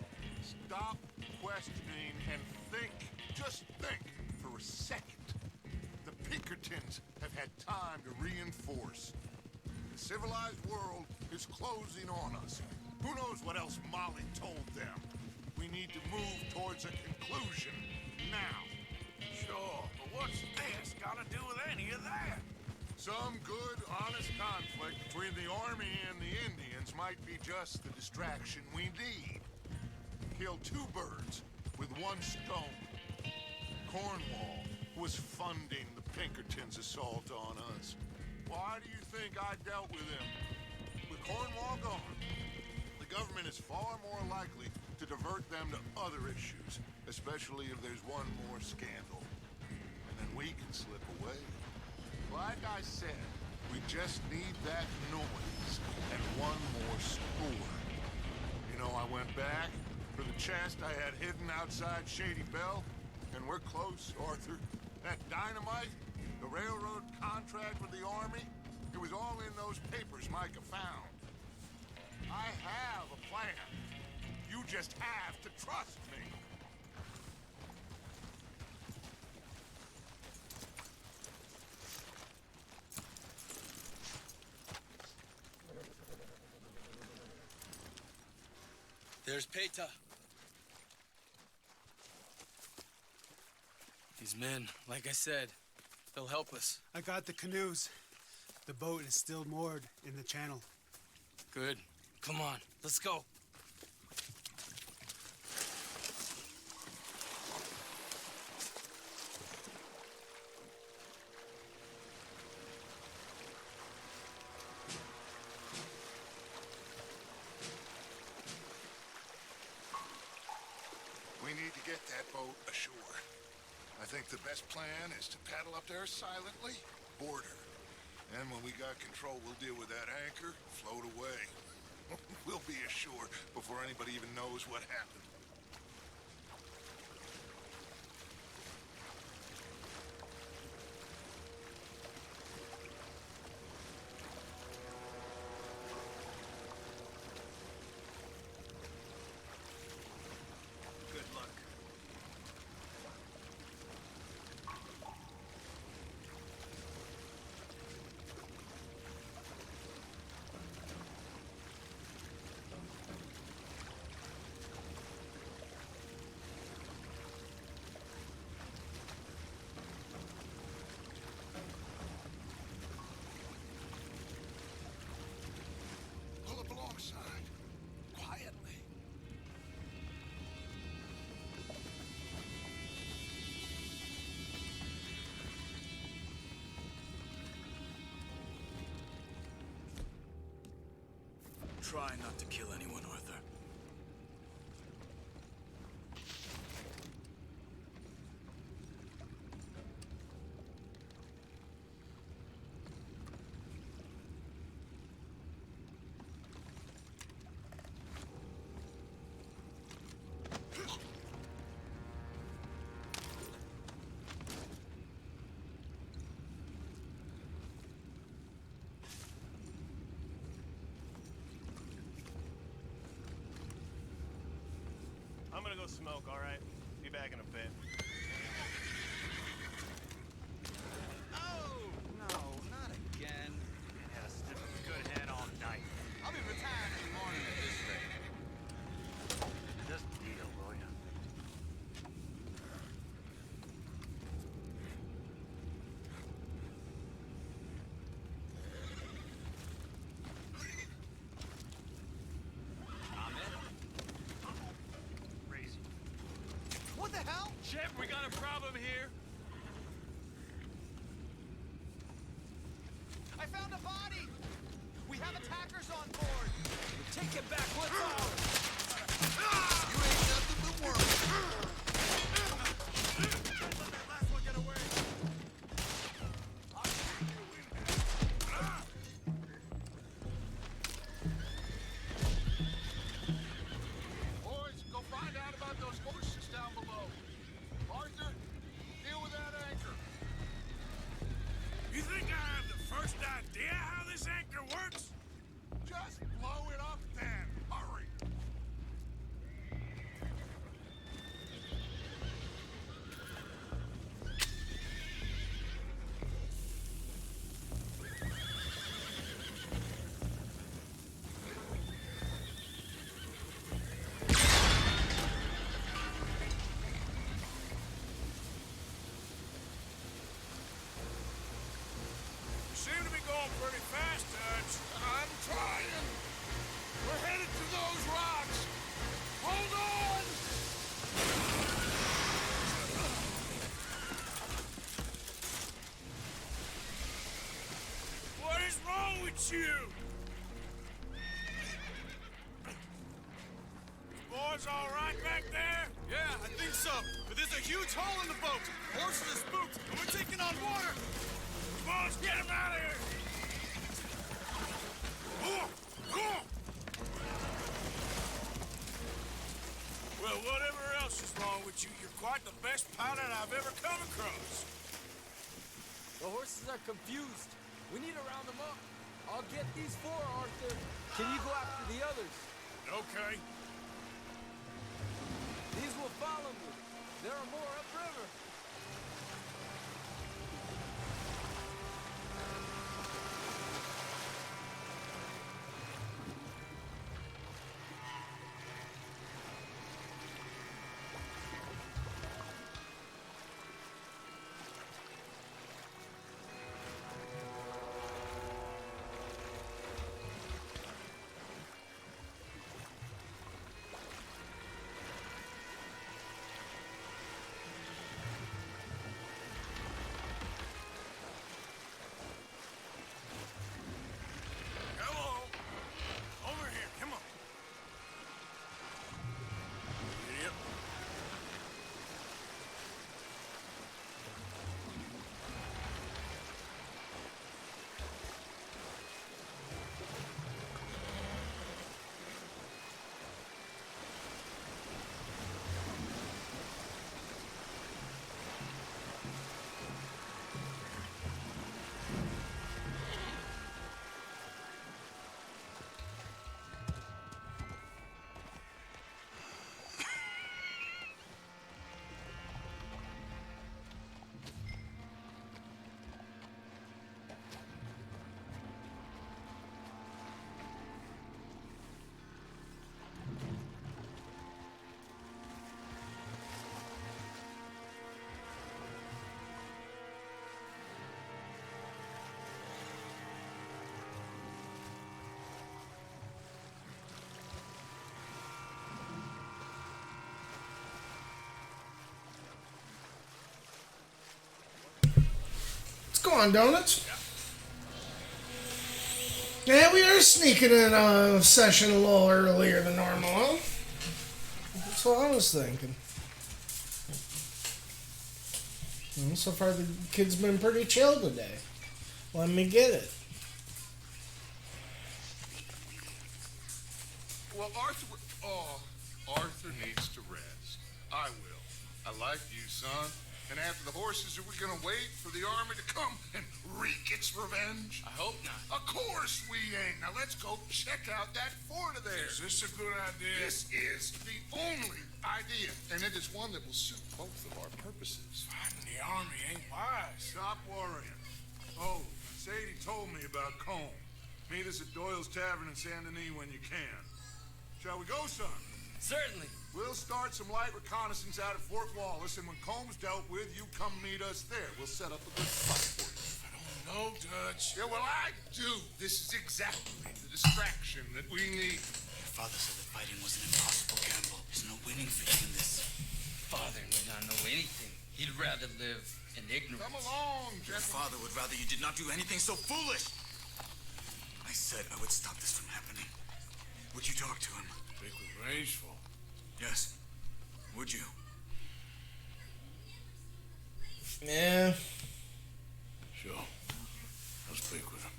Stop questioning and think. Just think for a second. The Pinkertons have had time to reinforce. The civilized world is closing on us. Who knows what else Molly told them? We need to move towards a conclusion now. Sure, but what's this got to do with any of that? Some good, honest conflict between the army and the Indians might be just the distraction we need. Kill two birds with one stone. Cornwall was funding the Pinkertons' assault on us. Why do you think I dealt with him? With Cornwall gone, the government is far more likely to divert them to other issues, especially if there's one more scandal. And then we can slip away. Like I said, we just need that noise and one more score. You know, I went back for the chest I had hidden outside Shady Belle, and we're close, Arthur. That dynamite, the railroad contract with the Army, it was all in those papers Micah found. I have a plan. You just have to trust me. There's Peta. These men, like I said, they'll help us. I got the canoes. The boat is still moored in the channel. Good. Come on, let's go. We need to get that boat ashore. I think the best plan is to paddle up there silently, board her. And when we got control, we'll deal with that anchor, float away. We'll be ashore before anybody even knows what happened. Good luck. Pull up alongside, quietly. Try not to kill anyone, Arthur. I'm gonna go smoke, all right? Be back in a bit. Oh! No, not again. Had a stiff good head all night. I'll be retired in the morning at this rate. Just deal, will ya? I'm in. Crazy. What the hell? Shep, we got a problem here. I found a body! We have attackers on board! Take it back, what's ours? You ain't nothing but work. Let that last one get away! Boys, go find out about those horses down below. Arthur, deal with that anchor. You think I have the first idea how this anchor works? Just blow it up then. Hurry. It's you! Boys all right back there? Yeah, I think so. But there's a huge hole in the boat. Horses are spooked, and we're taking on water. Come on, let's get him out of here! Well, whatever else is wrong with you, you're quite the best pilot I've ever come across. The horses are confused. We need to round them up. I'll get these four, Arthur. Can you go after the others? Okay. These will follow me. There are more upriver. Come on. Over here, come on. Yep. Go on, Donuts. Yeah, we are sneaking in a session a little earlier than normal, huh? That's what I was thinking. Well, so far, the kid's been pretty chill today. Let me get it. Well, Arthur needs to rest. I will. I like you, son. And after the horses, are we gonna wait for the army to come and wreak its revenge? I hope not. Of course we ain't. Now let's go check out that fort of theirs. Is this a good idea? This is the only idea, and it is one that will suit both of our purposes. Fighting the army ain't wise. Stop worrying. Oh, Sadie told me about Combe. Meet us at Doyle's Tavern in Saint Denis when you can. Shall we go, son? Certainly. We'll start some light reconnaissance out at Fort Wallace, and when Combs dealt with, you come meet us there. We'll set up a good fight for you. I don't know, Dutch. Yeah, well, I do. This is exactly the distraction that we need. Your father said that fighting was an impossible gamble. There's no winning for you in this. Father did not know anything. He'd rather live in ignorance. Come along, Your gentlemen. father would rather you did not do anything so foolish. I said I would stop this from happening. Would you talk to him? Speak with Rangeful. Yes. Would you? Yeah. Sure. I'll speak with him.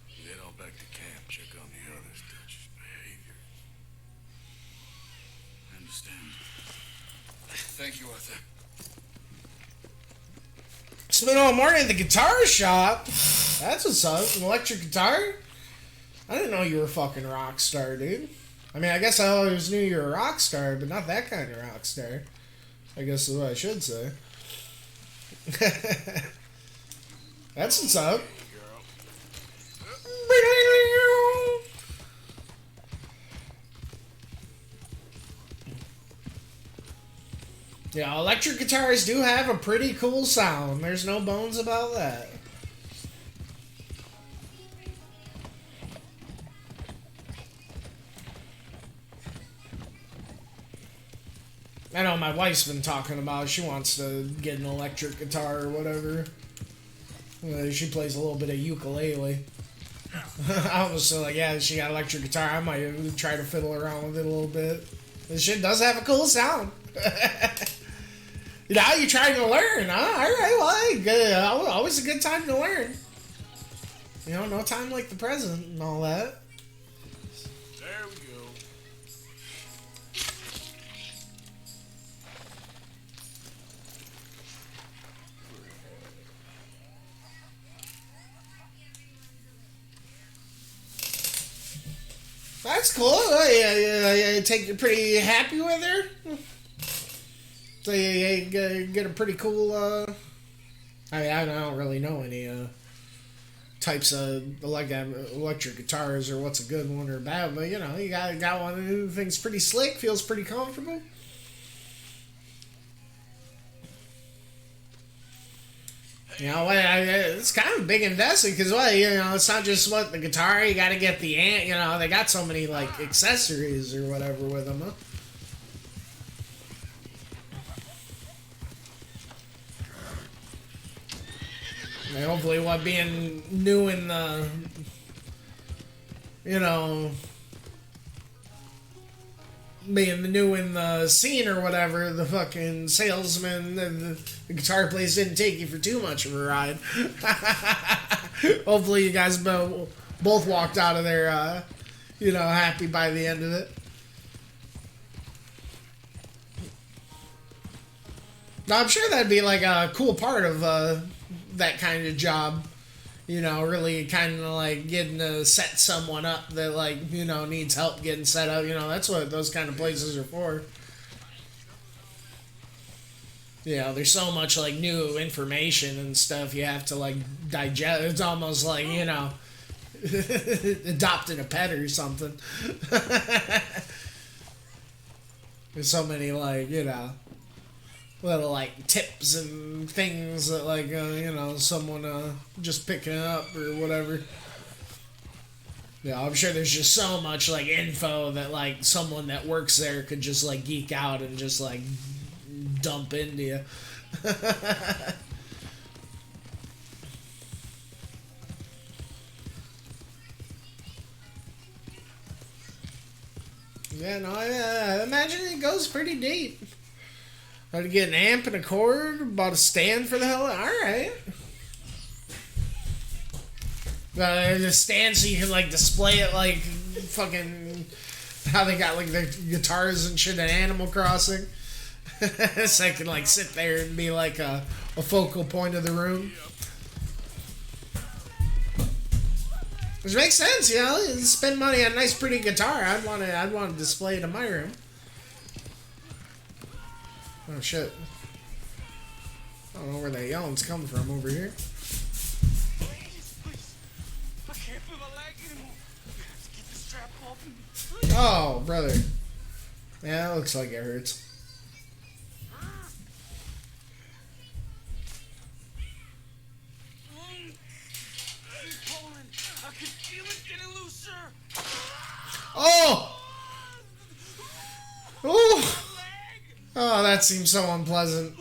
You head on back to camp, check on the others, Dutch's behavior. I understand. Thank you, Arthur. Spent all morning at the guitar shop. That's what's up. An electric guitar? I didn't know you were a fucking rock star, dude. I mean, I guess I always knew you were a rock star, but not that kind of rock star. I guess is what I should say. That's what's up. Yeah, electric guitars do have a pretty cool sound. There's no bones about that. I know my wife's been talking about it. She wants to get an electric guitar or whatever. She plays a little bit of ukulele. I was so like, yeah, she got electric guitar. I might try to fiddle around with it a little bit. This shit does have a cool sound. Now you're trying to learn, huh? All right, well, good. Always a good time to learn. You know, no time like the present and all that. There we go. That's cool. You're pretty happy with her. So you get a pretty cool. I mean, I don't really know any types of electric guitars or what's a good one or bad, but you know, you got one who thinks pretty slick, feels pretty comfortable. You know, it's kind of a big investment because, well, you know, it's not just the guitar. You got to get the amp. You know, they got so many like accessories or whatever with them. Huh? And hopefully, being new in the, you know, being new in the scene or whatever, the fucking salesman, the guitar place didn't take you for too much of a ride. Hopefully you guys both walked out of there, you know, happy by the end of it. Now, I'm sure that'd be like a cool part of that kind of job. You know, really kind of like getting to set someone up that, like, you know, needs help getting set up. You know, that's what those kind of places are for. You know, there's so much, like, new information and stuff you have to, like, digest. It's almost like, you know, adopting a pet or something. There's so many, like, you know, little like tips and things that like you know, someone just picking up or whatever. Yeah, I'm sure there's just so much like info that like someone that works there could just like geek out and just like dump into you. Yeah, no, I imagine it goes pretty deep. How to get an amp and a cord, bought a stand for the hell. Alright. The stand so you can like display it like fucking how they got like the guitars and shit in Animal Crossing. So I can like sit there and be like a focal point of the room. Which makes sense, you know. You spend money on a nice pretty guitar. I'd want to display it in my room. Oh shit. I don't know where that yelling's coming from over here. I can't feel my leg anymore. You have to get the strap off me. Oh, brother. Yeah, it looks like it hurts. I can feel it getting looser. Oh! Oh! Oh, that seems so unpleasant.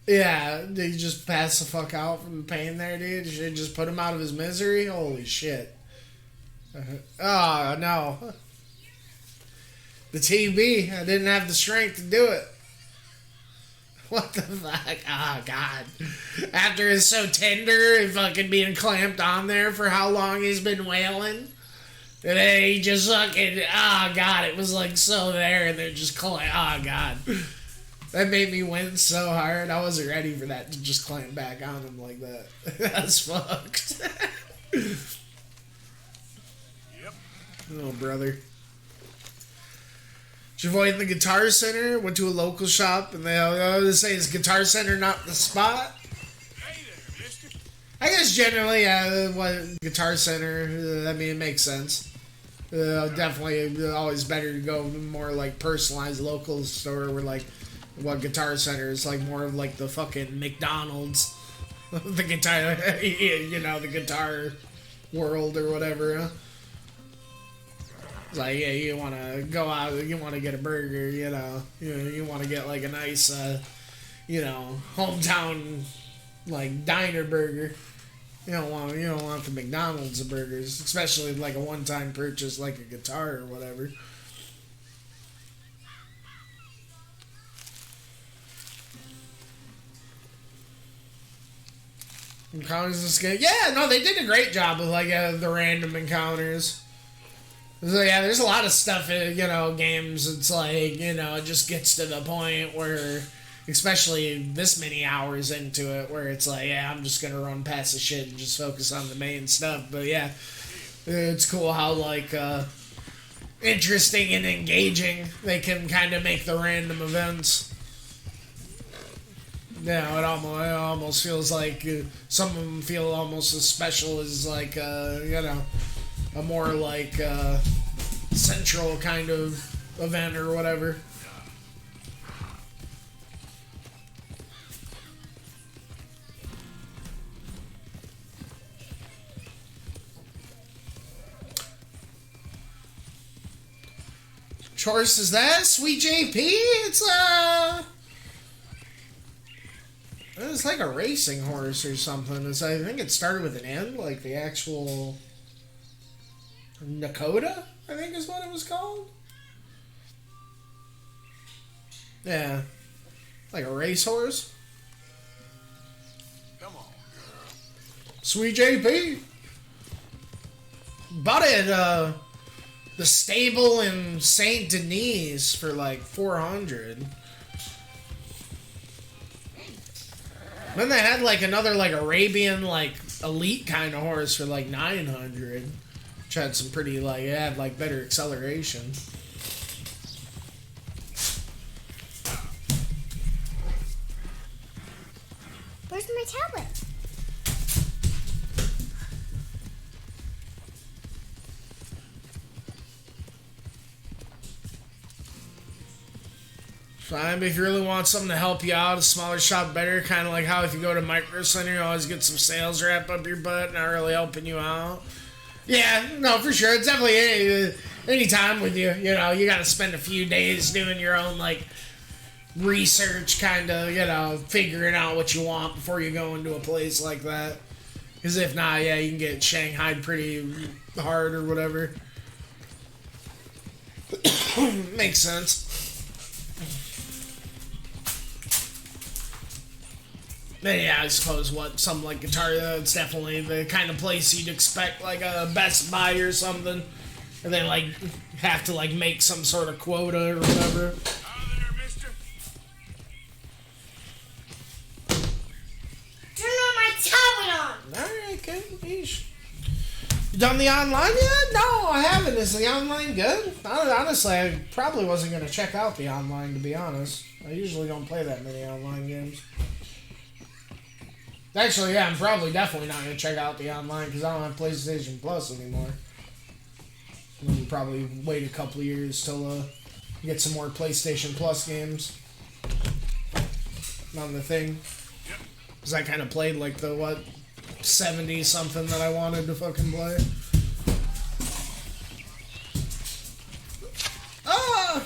Yeah, did you just pass the fuck out from the pain there, dude? You should just put him out of his misery? Holy shit. Oh, no. The TB. I didn't have the strength to do it. What the fuck? Oh, God. After it's so tender and fucking being clamped on there for how long he's been wailing. And then he just fucking, oh God, it was like so there and then just oh God. That made me wince so hard. I wasn't ready for that to just clamp back on him like that. That's fucked. Yep. Oh, brother. Did you avoid the Guitar Center? Went to a local shop and they say is Guitar Center not the spot? Hey there, mister. I guess generally, Guitar Center, I mean, it makes sense. Definitely always better to go more like personalized local store where like what Guitar Center is like more of like the fucking McDonald's, the guitar, you know, the guitar world or whatever. Huh? It's like, yeah, you want to go out, you want to get a burger, you know, you want to get like a nice, you know, hometown like diner burger. You don't want the McDonald's of burgers, especially like a one-time purchase, like a guitar or whatever. Encounters this game. Yeah, no, they did a great job with like the random encounters. So, yeah, there's a lot of stuff in, games. It's like, it just gets to the point where, especially this many hours into it, where it's like, yeah, I'm just gonna run past the shit and just focus on the main stuff. But yeah, it's cool how like interesting and engaging they can kind of make the random events. Yeah, it almost feels like some of them feel almost as special as like a more like central kind of event or whatever. Which horse is that? Sweet JP? It's like a racing horse or something. I think it started with an N, like the actual Nakota, I think is what it was called. Yeah. Like a racehorse. Come on, girl. Sweet JP. Bought it the stable in Saint Denis for like $400. Then they had like another like Arabian like elite kind of horse for like $900, which had some pretty like had like better acceleration. Where's my tablet? Fine, but if you really want something to help you out, a smaller shop better. Kind of like how if you go to Micro Center, you always get some sales rep up your butt, not really helping you out. Yeah, no, for sure. It's definitely any time with you. You got to spend a few days doing your own like research, kind of, figuring out what you want before you go into a place like that. Because if not, yeah, you can get shanghaied pretty hard or whatever. Makes sense. But yeah, I suppose something like Guitar, it's definitely the kind of place you'd expect like a Best Buy or something. And they like have to like make some sort of quota or whatever. Turn on my tablet on! Alright, good. Yeesh. You done the online yet? No, I haven't. Is the online good? Honestly, I probably wasn't going to check out the online, to be honest. I usually don't play that many online games. Actually, yeah, I'm probably definitely not going to check out the online because I don't have PlayStation Plus anymore. We'll probably wait a couple of years till get some more PlayStation Plus games on the thing. Because I kind of played like the, 70 something that I wanted to fucking play. Ah!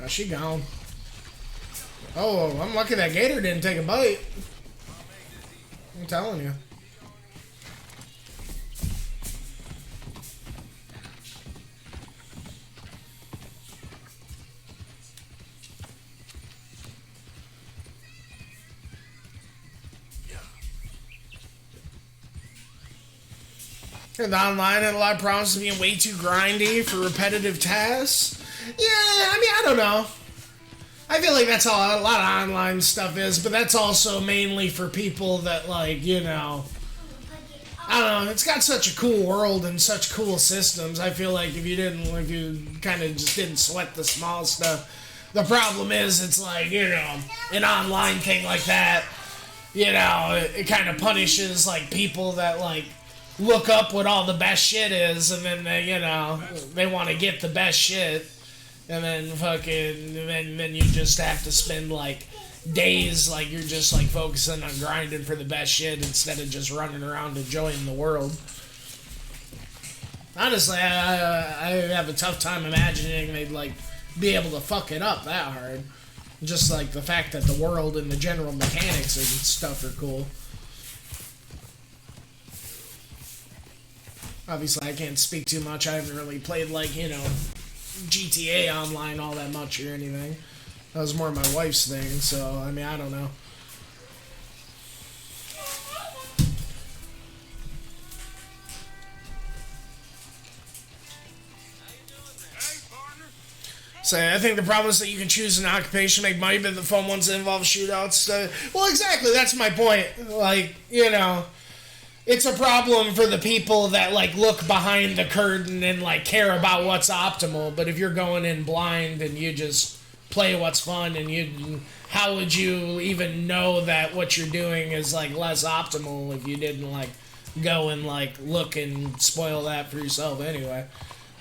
Oh, she gone. Oh, I'm lucky that gator didn't take a bite. I'm telling you. And the online had a lot of problems being way too grindy for repetitive tasks. Yeah, I don't know. I feel like that's all a lot of online stuff is, but that's also mainly for people that, like, I don't know, it's got such a cool world and such cool systems. I feel like if you kind of just didn't sweat the small stuff, the problem is it's like, an online thing like that, it kind of punishes, like, people that, like, look up what all the best shit is, and then they want to get the best shit. And then you just have to spend like days like you're just like focusing on grinding for the best shit instead of just running around enjoying the world. Honestly, I have a tough time imagining they'd like be able to fuck it up that hard. Just like the fact that the world and the general mechanics and stuff are cool. Obviously, I can't speak too much. I haven't really played, like, you know, GTA Online all that much or anything. That was more my wife's thing, so, I mean, I don't know. So I think the problem is that you can choose an occupation, make money, but the fun ones that involve shootouts. Well, exactly, that's my point. Like, you know, it's a problem for the people that, like, look behind the curtain and, like, care about what's optimal. But if you're going in blind and you just play what's fun, and how would you even know that what you're doing is, like, less optimal if you didn't, like, go and, like, look and spoil that for yourself anyway?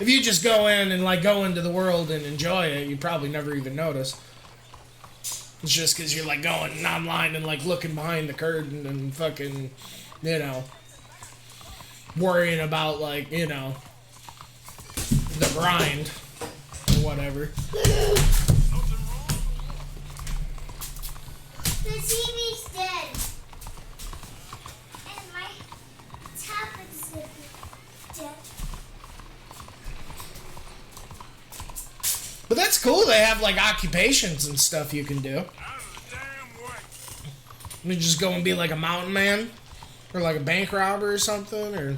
If you just go in and, like, go into the world and enjoy it, you probably never even notice. It's just because you're, like, going online and, like, looking behind the curtain and fucking, you know, worrying about, like, you know, the grind or whatever. The TV's dead. And my tablet's dead. But that's cool. They have, like, occupations and stuff you can do. You just go and be like a mountain man, or like a bank robber or something, or.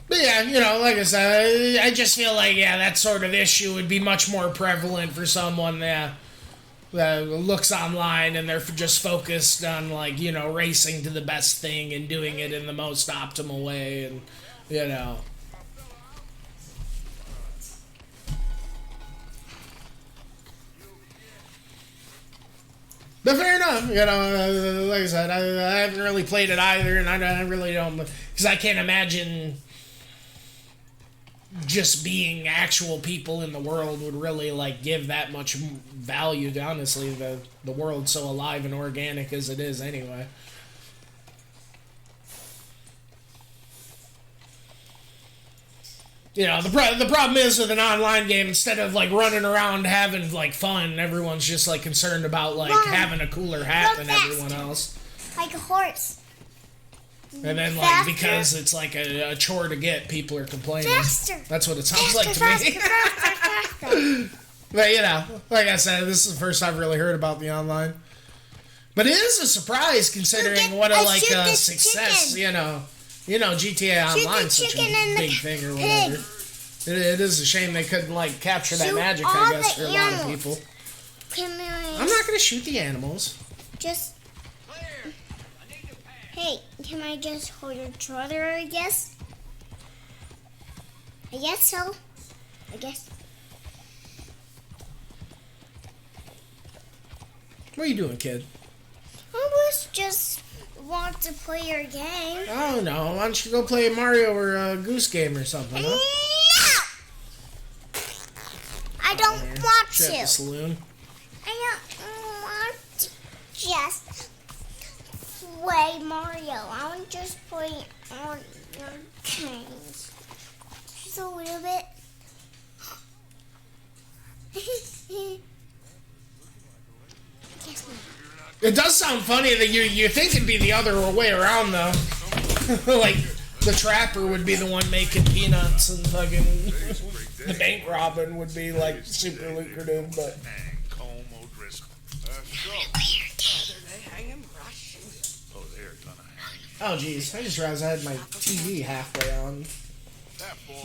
But yeah, you know, like I said, I just feel like, yeah, that sort of issue would be much more prevalent for someone that looks online and they're just focused on, like, you know, racing to the best thing and doing it in the most optimal way, and, you know. But fair enough, you know, like I said, I haven't really played it either, and I really don't, because I can't imagine just being actual people in the world would really, like, give that much value to, honestly, the world's so alive and organic as it is anyway. You know, the problem is with an online game, instead of, like, running around having, like, fun, everyone's just, like, concerned about, like, having a cooler hat than everyone else. Like a horse. And then, like, because it's, like, a chore to get, people are complaining. Faster. That's what it sounds like to me. But, you know, like I said, this is the first I've really heard about the online. But it is a surprise, considering what a, like, success, you know, GTA Online's such a big thing or whatever. It is a shame they couldn't, like, capture that magic, I guess, for a lot of people. I'm not going to shoot the animals. Just... Hey, can I just hold your shoulder, I guess? I guess so. I guess. What are you doing, kid? I was just want to play your game. Oh, no. Why don't you go play a Mario or a Goose Game or something, huh? No! I don't want Shut to. the saloon. I don't want to just play Mario. I want to just play on your games. Just a little bit. It does sound funny that you think it'd be the other way around, though. Like, the trapper would be the one making peanuts and fucking the bank robbing would be, like, super lucrative, but... Oh, jeez. I just realized I had my TV halfway on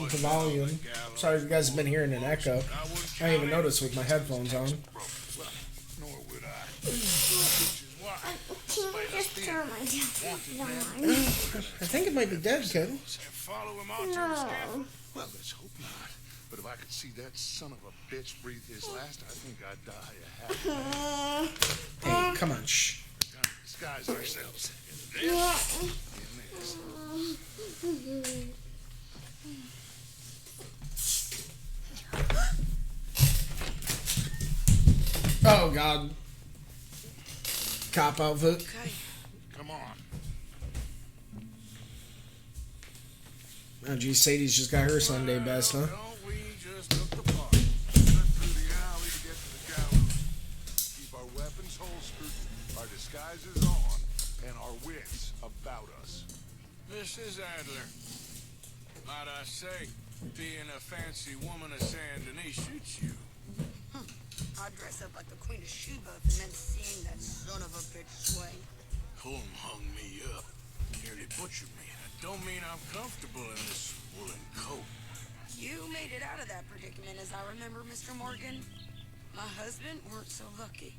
with the volume. Sorry if you guys have been hearing an echo. I didn't even notice with my headphones on. Can you just turn my television on? I think it might be dead, kid. No. Well, let's hope not. But if I could see that son of a bitch breathe his last, I think I'd die a happy. Hey, come on, shh. Disguise ourselves. Oh God. Cop outfit. Okay. Come on. Oh geez, Sadie's just got her Sunday best, huh? Don't we just look the part? Slip through the alley to get to the gallows. Keep our weapons holstered, our disguises on, and our wits about us. Mrs. Adler, might I say, being a fancy woman of Saint Denis shoots you. I'd dress up like the Queen of Sheba and then seeing that son of a bitch swing. Colm hung me up, nearly butchered me, and I don't mean I'm comfortable in this woolen coat. You made it out of that predicament, as I remember, Mr. Morgan. My husband weren't so lucky.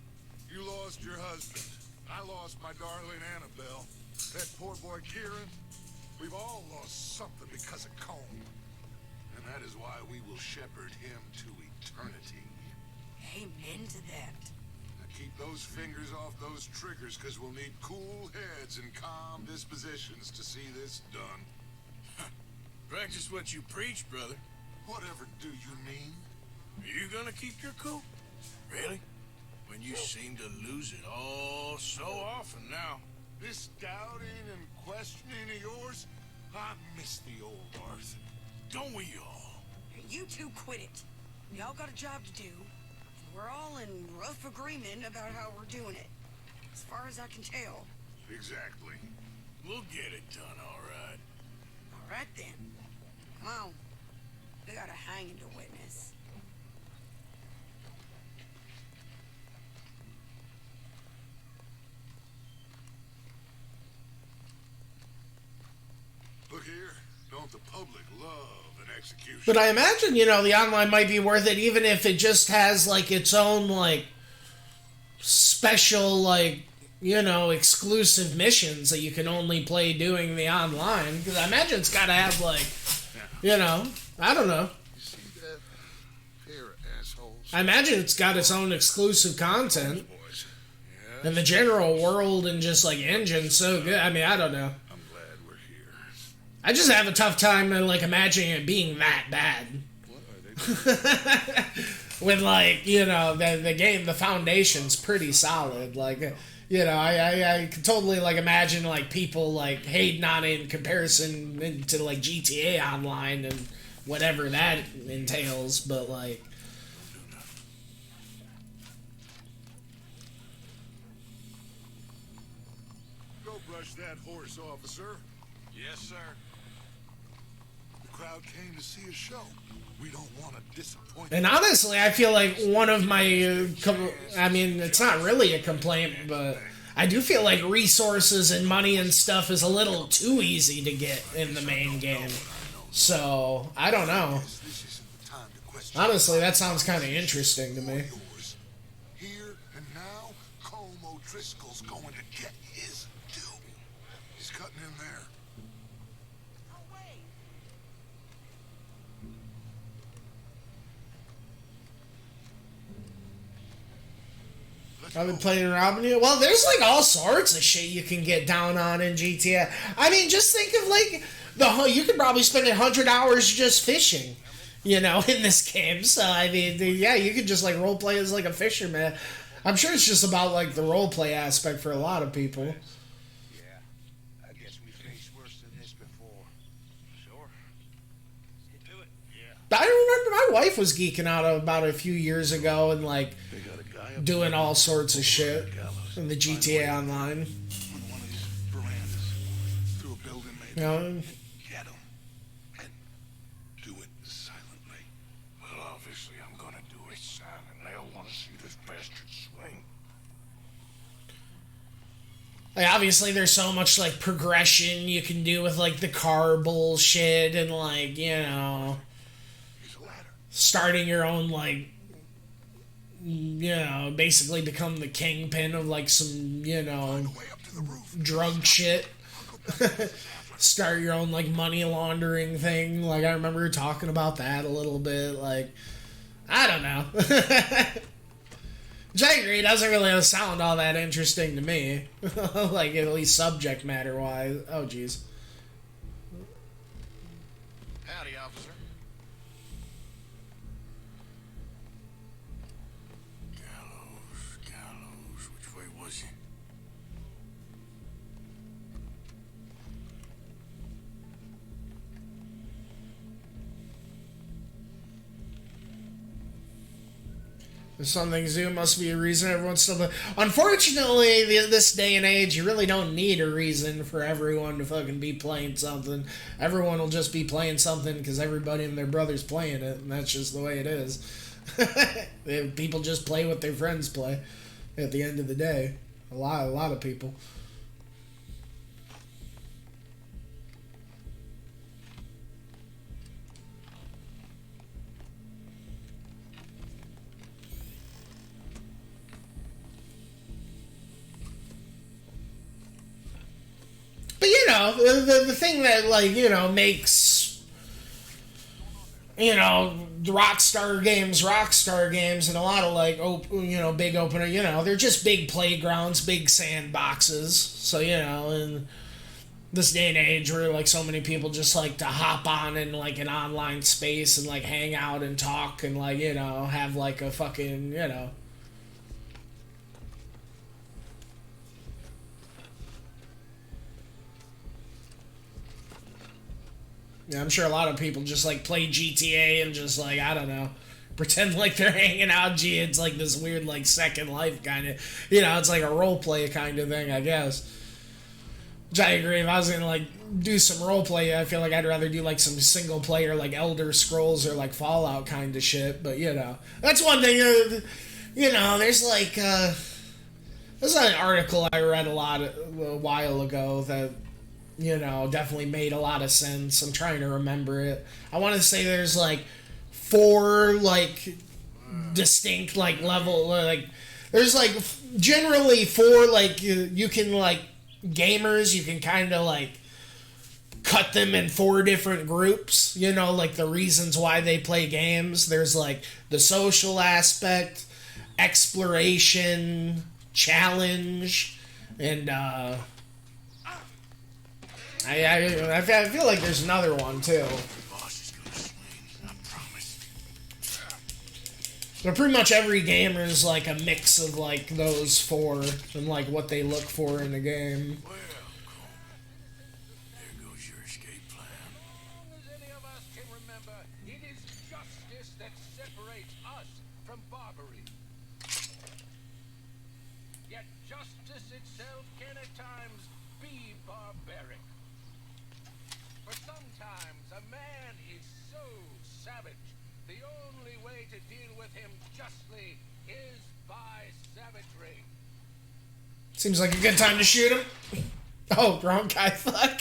You lost your husband. I lost my darling Annabelle. That poor boy Kieran. We've all lost something because of Colm. And that is why we will shepherd him to eternity. Amen to that. Now keep those fingers off those triggers, because we'll need cool heads and calm dispositions to see this done. Practice what you preach, brother. Whatever do you mean? Are you gonna keep your cool? Really? When you seem to lose it all so often now. This doubting and questioning of yours, I miss the old Arthur. Don't we all? You two quit it. We all got a job to do. We're all in rough agreement about how we're doing it. As far as I can tell. Exactly. We'll get it done, all right. All right, then. Come on. We got a hanging to witness. Look here. Don't the public love an execution? But I imagine, the online might be worth it even if it just has, like, its own, like, special, like, exclusive missions that you can only play doing the online. Because I imagine it's got to have, like, I don't know. You see that? Pair of assholes. I imagine it's got its own exclusive content. And the general world and just, like, engine's so good. I mean, I don't know. I'm glad we're here. I just have a tough time, like, imagining it being that bad. What are they doing? With, like, the game, the foundation's pretty solid. Like, I can totally, like, imagine, like, people, like, hating on it in comparison to, like, GTA Online and whatever that entails, but, like... Go brush that horse, officer. Yes, sir. The crowd came to see a show. We don't want to disappoint And them. honestly, I feel like one of my... it's not really a complaint, but... I do feel like resources and money and stuff is a little too easy to get in the main game. So, I don't know. Honestly, that sounds kind of interesting to me. Here and now, Colm O'Driscoll's going to get his due. He's cutting in there. I've been playing around with you. Well, there's like all sorts of shit you can get down on in GTA. I mean, just think of like you could probably spend 100 hours just fishing, in this game. So I mean, yeah, you could just like role play as like a fisherman. I'm sure it's just about like the role play aspect for a lot of people. Yeah, I guess we faced worse than this before. Sure. Let's get to it. Yeah. I remember my wife was geeking out about a few years ago and like doing all sorts of shit in the GTA Online. One of these verandas through a building maybe. Get him. And do it silently. Well, obviously, I'm gonna do it silently. I want to see this bastard swing. Like, obviously, there's so much, like, progression you can do with, like, the car bullshit and, like, starting your own, like, basically become the kingpin of, like, some, drug shit. Start your own, like, money laundering thing. Like, I remember talking about that a little bit. Like, I don't know. Which I agree, doesn't really sound all that interesting to me. Like, at least subject matter-wise. Oh, jeez. Howdy, officer. Gallows. If something's new, must be a reason everyone's still. Unfortunately, this day and age, you really don't need a reason for everyone to fucking be playing something. Everyone will just be playing something because everybody and their brother's playing it, and that's just the way it is. People just play what their friends play. At the end of the day, a lot of people. But, you know, the thing that, like, you know, makes, you know, Rockstar games, and a lot of, like, big opener, you know, they're just big playgrounds, big sandboxes. So, you know, in this day and age where, like, so many people just like to hop on in, like, an online space and, like, hang out and talk and, like, you know, have, like, a fucking, you know... Yeah, I'm sure a lot of people just, like, play GTA and just, like, I don't know, pretend like they're hanging out. Gee, it's, like, this weird, like, Second Life kind of, you know, it's like a role play kind of thing, I guess. Which I agree, if I was gonna, like, do some role play, I feel like I'd rather do, like, some single player, like, Elder Scrolls or, like, Fallout kind of shit, but, you know. That's one thing, you know, there's, like, there's an article I read a while ago that, you know, definitely made a lot of sense. I'm trying to remember it. I want to say there's, like, 4, like, distinct, like, level, like, there's, like, generally 4, like, you can, like, gamers, you can kind of, like, cut them in 4 different groups, you know, like, the reasons why they play games. There's, like, the social aspect, exploration, challenge, and, I feel like there's another one, too. But pretty much every gamer is, like, a mix of, like, those 4 and, like, what they look for in a game. There goes your escape plan. As long as any of us can remember, it is justice that separates us from Barbary. Yet justice itself can at times be barbaric. For sometimes a man is so savage, the only way to deal with him justly is by savagery. Seems like a good time to shoot him. Oh, wrong guy, fuck.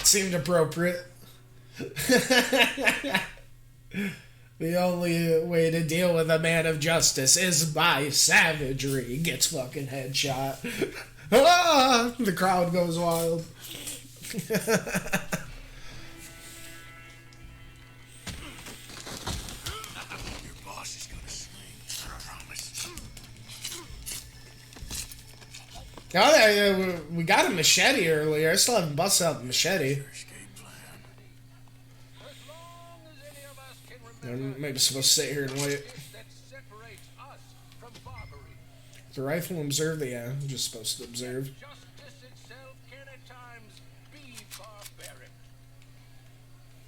Seemed appropriate. The only way to deal with a man of justice is by savagery. Gets fucking headshot. Ah! The crowd goes wild. Your boss is gonna swing, I promise. Oh, we got a machete earlier. I still haven't busted out the machete. Maybe supposed to sit here and wait. The rifle observe? Yeah, I'm just supposed to observe. Justice itself can at times be barbaric.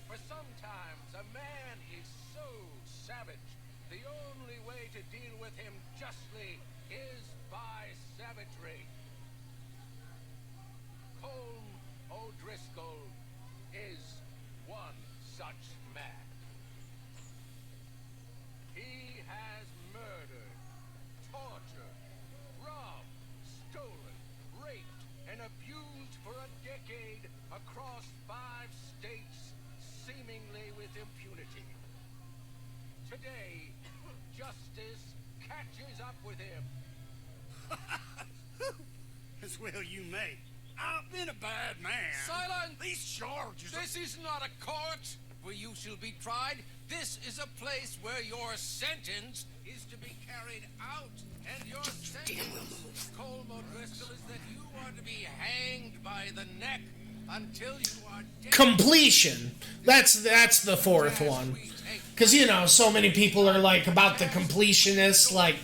For sometimes a man is so savage, the only way to deal with him justly is by savagery. Colm O'Driscoll is one such man. He has murdered, tortured, robbed, stolen, raped, and abused for a decade across 5 states, seemingly with impunity. Today, justice catches up with him. As well you may. I've been a bad man. Silence! These charges This is not a court where you shall be tried. This is a place where your sentence is to be carried out. And your sentence, Colm O'Driscoll, is that you are to be hanged by the neck until you are dead. Completion. That's the 4th one. Because, you know, so many people are, like, about the completionist, like,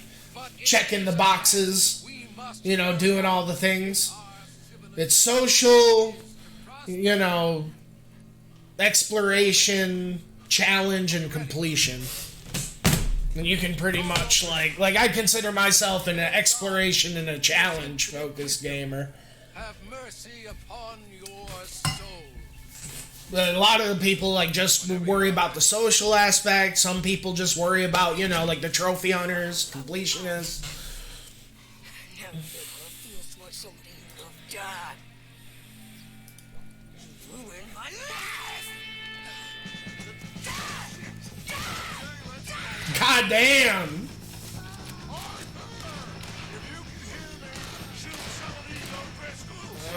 checking the boxes, you know, doing all the things. It's social, you know, exploration, challenge, and completion. And you can pretty much like I consider myself an exploration and a challenge focused gamer. Have mercy upon your soul. But a lot of the people like just worry about the social aspect. Some people just worry about, you know, like the trophy hunters, completionists. Never feels like somebody who died. You ruined my life. God damn.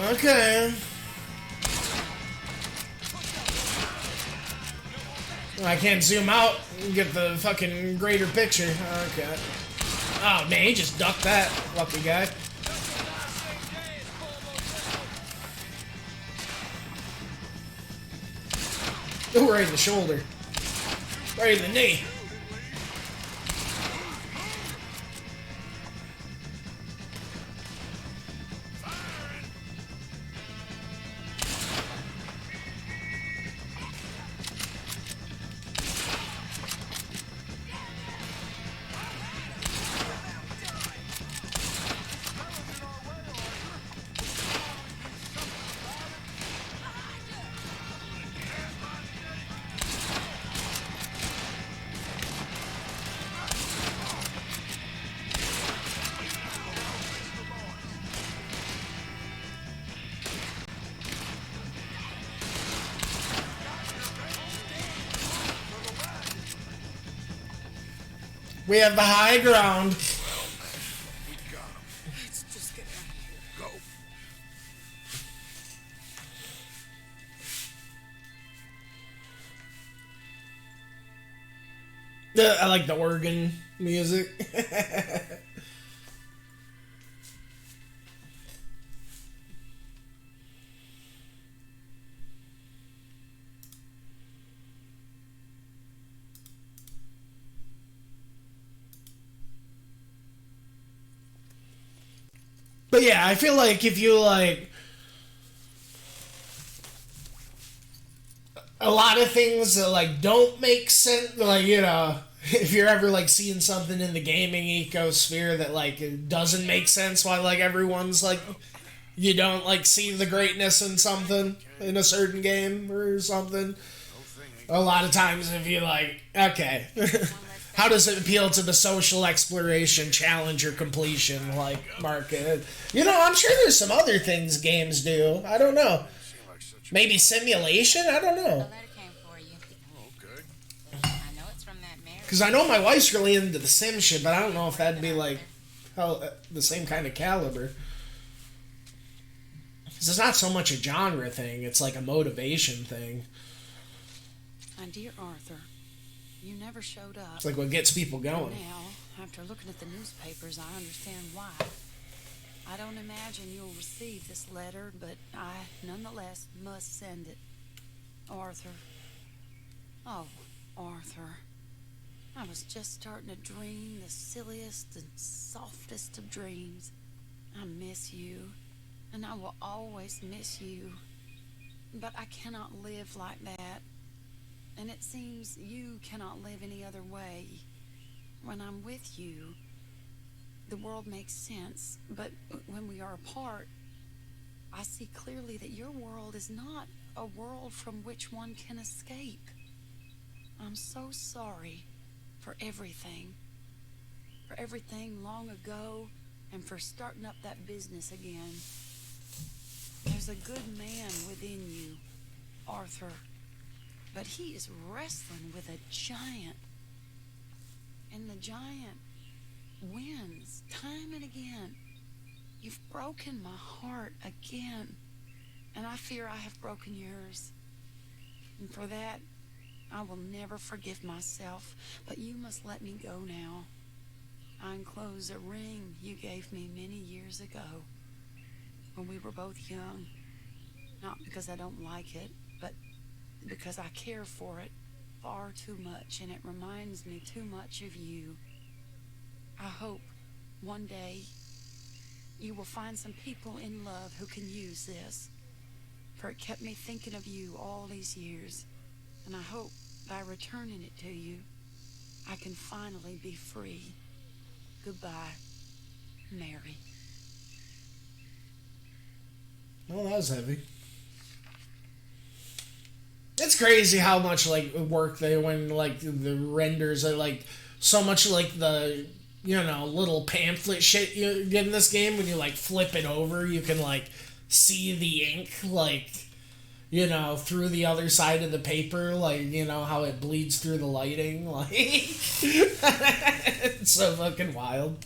Okay. I can't zoom out and get the fucking greater picture. Okay. Oh man, he just ducked that lucky guy. Oh, right in the shoulder. Right in the knee. We have the high ground. Let's just get out of here. Go. I like the organ music. But yeah, I feel like if you like a lot of things that like don't make sense, like, you know, if you're ever like seeing something in the gaming ecosphere that like it doesn't make sense, why like everyone's like you don't like see the greatness in something in a certain game or something. A lot of times if you like, okay, how does it appeal to the social exploration, challenge, or completion like market? You know, I'm sure there's some other things games do. I don't know. Maybe simulation? I don't know. Because I know my wife's really into the sim shit, but I don't know if that'd be like the same kind of caliber. Because it's not so much a genre thing, it's like a motivation thing. My dear Arthur, you never showed up. It's like what gets people going. Now, after looking at the newspapers, I understand why. I don't imagine you'll receive this letter, but I nonetheless must send it. Arthur. Oh, Arthur. I was just starting to dream the silliest and softest of dreams. I miss you, and I will always miss you. But I cannot live like that. And it seems you cannot live any other way. When I'm with you, the world makes sense. But when we are apart, I see clearly that your world is not a world from which one can escape. I'm so sorry for everything. For everything long ago, and for starting up that business again. There's a good man within you, Arthur. But he is wrestling with a giant. And the giant wins time and again. You've broken my heart again. And I fear I have broken yours. And for that, I will never forgive myself. But you must let me go now. I enclose a ring you gave me many years ago when we were both young. Not because I don't like it, but because I care for it far too much, and it reminds me too much of you. I hope one day you will find some people in love who can use this, for it kept me thinking of you all these years, and I hope by returning it to you, I can finally be free. Goodbye, Mary. Well, that was heavy. It's crazy how much like work they went like the renders are like so much like the little pamphlet shit you get in this game when you like flip it over you can like see the ink like through the other side of the paper like how it bleeds through the lighting like it's so fucking wild.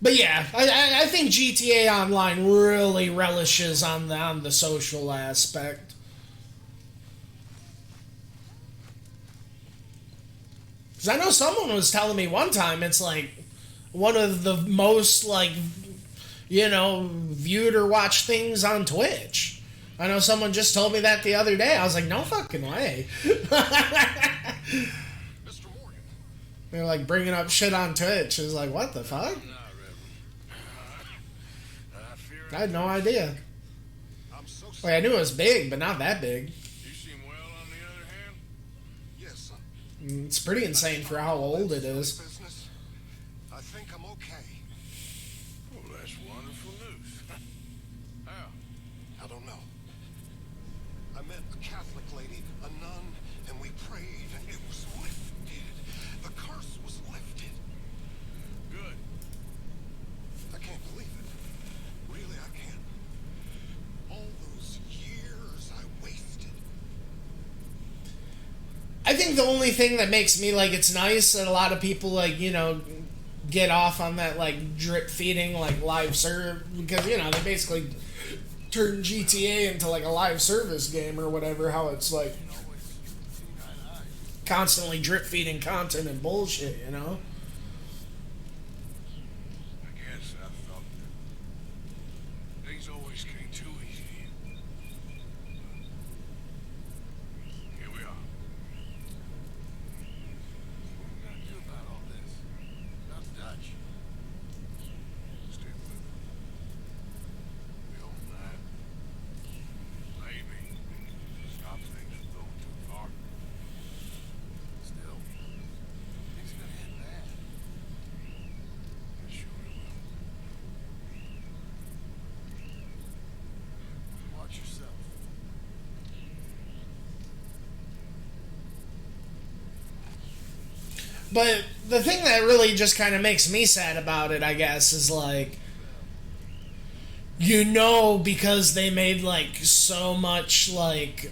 But yeah, I think GTA Online really relishes on the social aspect. Because I know someone was telling me one time it's like one of the most like viewed or watched things on Twitch. I know someone just told me that the other day. I was like, no fucking way. They're like bringing up shit on Twitch. It's like, what the fuck? I had no idea. Like, I knew it was big, but not that big. You seem well on the other hand? Yes, son. It's pretty insane for how old it is. I think I'm okay. Well, that's wonderful news. How? I don't know. I met a Catholic lady, a nun, and we prayed, and it was lifted. The curse was lifted. Good. I can't believe it. Really, I can't. All those years I wasted. I think the only thing that makes me like it's nice that a lot of people like get off on that like drip feeding like live serve because they basically turn GTA into like a live service game or whatever. How it's like constantly drip feeding content and bullshit. I guess I thought that things always came too easy. Here we are. What are we gonna do about all this? About Dutch? Stay with it. We own that. Maybe stop things from going too far. Still, things are gonna end bad. Sure it will. Watch yourself. But the thing that really just kind of makes me sad about it, I guess, is like, because they made like so much like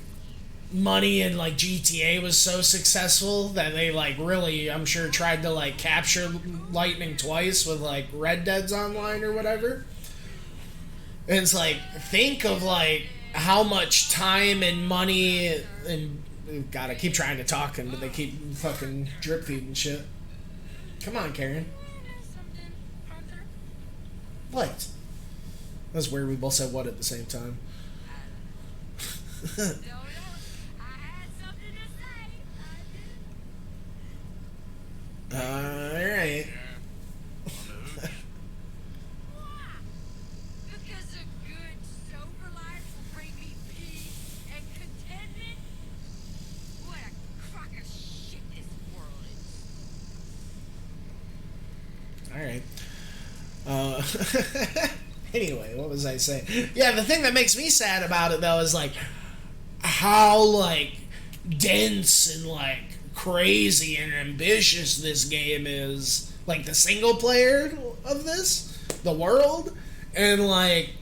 money and like GTA was so successful that they like really, I'm sure, tried to like capture Lightning twice with like Red Dead's Online or whatever. And it's like, think of like how much time and money and God, I keep trying to talk and but they keep fucking drip feeding shit. Come on, Karen. What? That's weird. We both said what at the same time. Alright. Because a good, sober life will bring me peace and contentment. What a crock of shit this world is. Alright. Anyway, what was I saying? Yeah, the thing that makes me sad about it, though, is, like, how, like, dense and, like, crazy and ambitious this game is. Like, the single player of this, the world, and, like,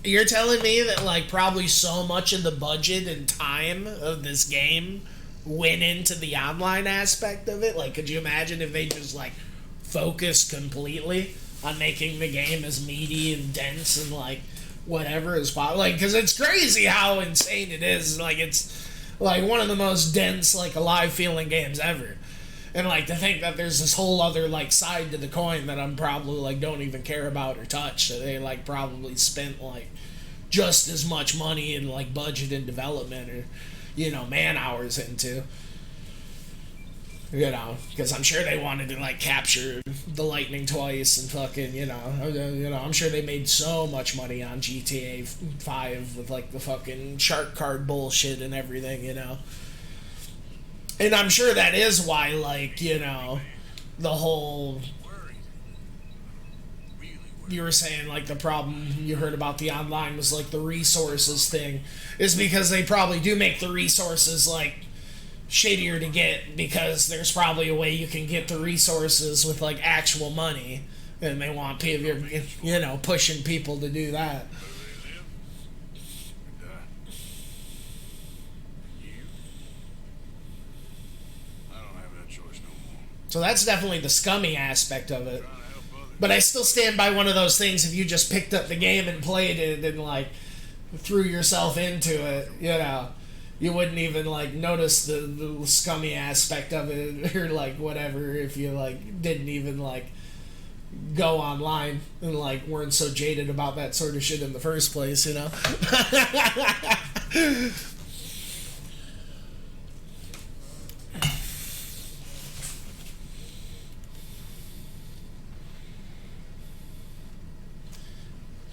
you're telling me that, like, probably so much of the budget and time of this game went into the online aspect of it? Like, could you imagine if they just, like, focused completely on making the game as meaty and dense and, like, whatever as possible? Like, because it's crazy how insane it is. Like, it's, like, one of the most dense, like, alive-feeling games ever. And, like, to think that there's this whole other, like, side to the coin that I'm probably, like, don't even care about or touch. That they, like, probably spent, like, just as much money and, like, budget and development or, you know, man hours into. You know, because I'm sure they wanted to like capture the lightning twice and fucking, I'm sure they made so much money on GTA 5 with like the fucking shark card bullshit and everything, you know. And I'm sure that is why, like, the whole, you were saying like the problem you heard about the online was like the resources thing, is because they probably do make the resources like shittier to get, because there's probably a way you can get the resources with like actual money, and they want people, pushing people to do that. So that's definitely the scummy aspect of it. But I still stand by one of those things, if you just picked up the game and played it and like threw yourself into it, you wouldn't even like notice the scummy aspect of it or like whatever, if you like didn't even like go online and like weren't so jaded about that sort of shit in the first place,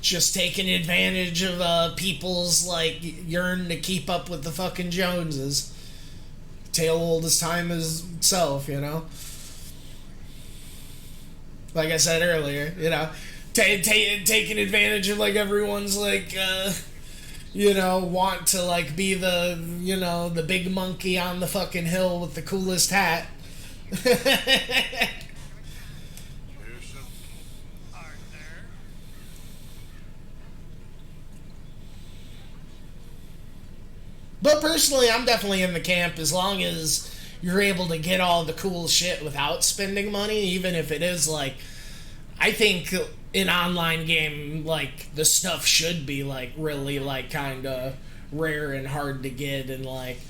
Just taking advantage of people's like yearn to keep up with the fucking Joneses. Tale old as time is itself, Like I said earlier, taking advantage of like everyone's like, want to like be the, the big monkey on the fucking hill with the coolest hat. But personally, I'm definitely in the camp as long as you're able to get all the cool shit without spending money, even if it is like, I think an online game, like, the stuff should be like really like kind of rare and hard to get, and like,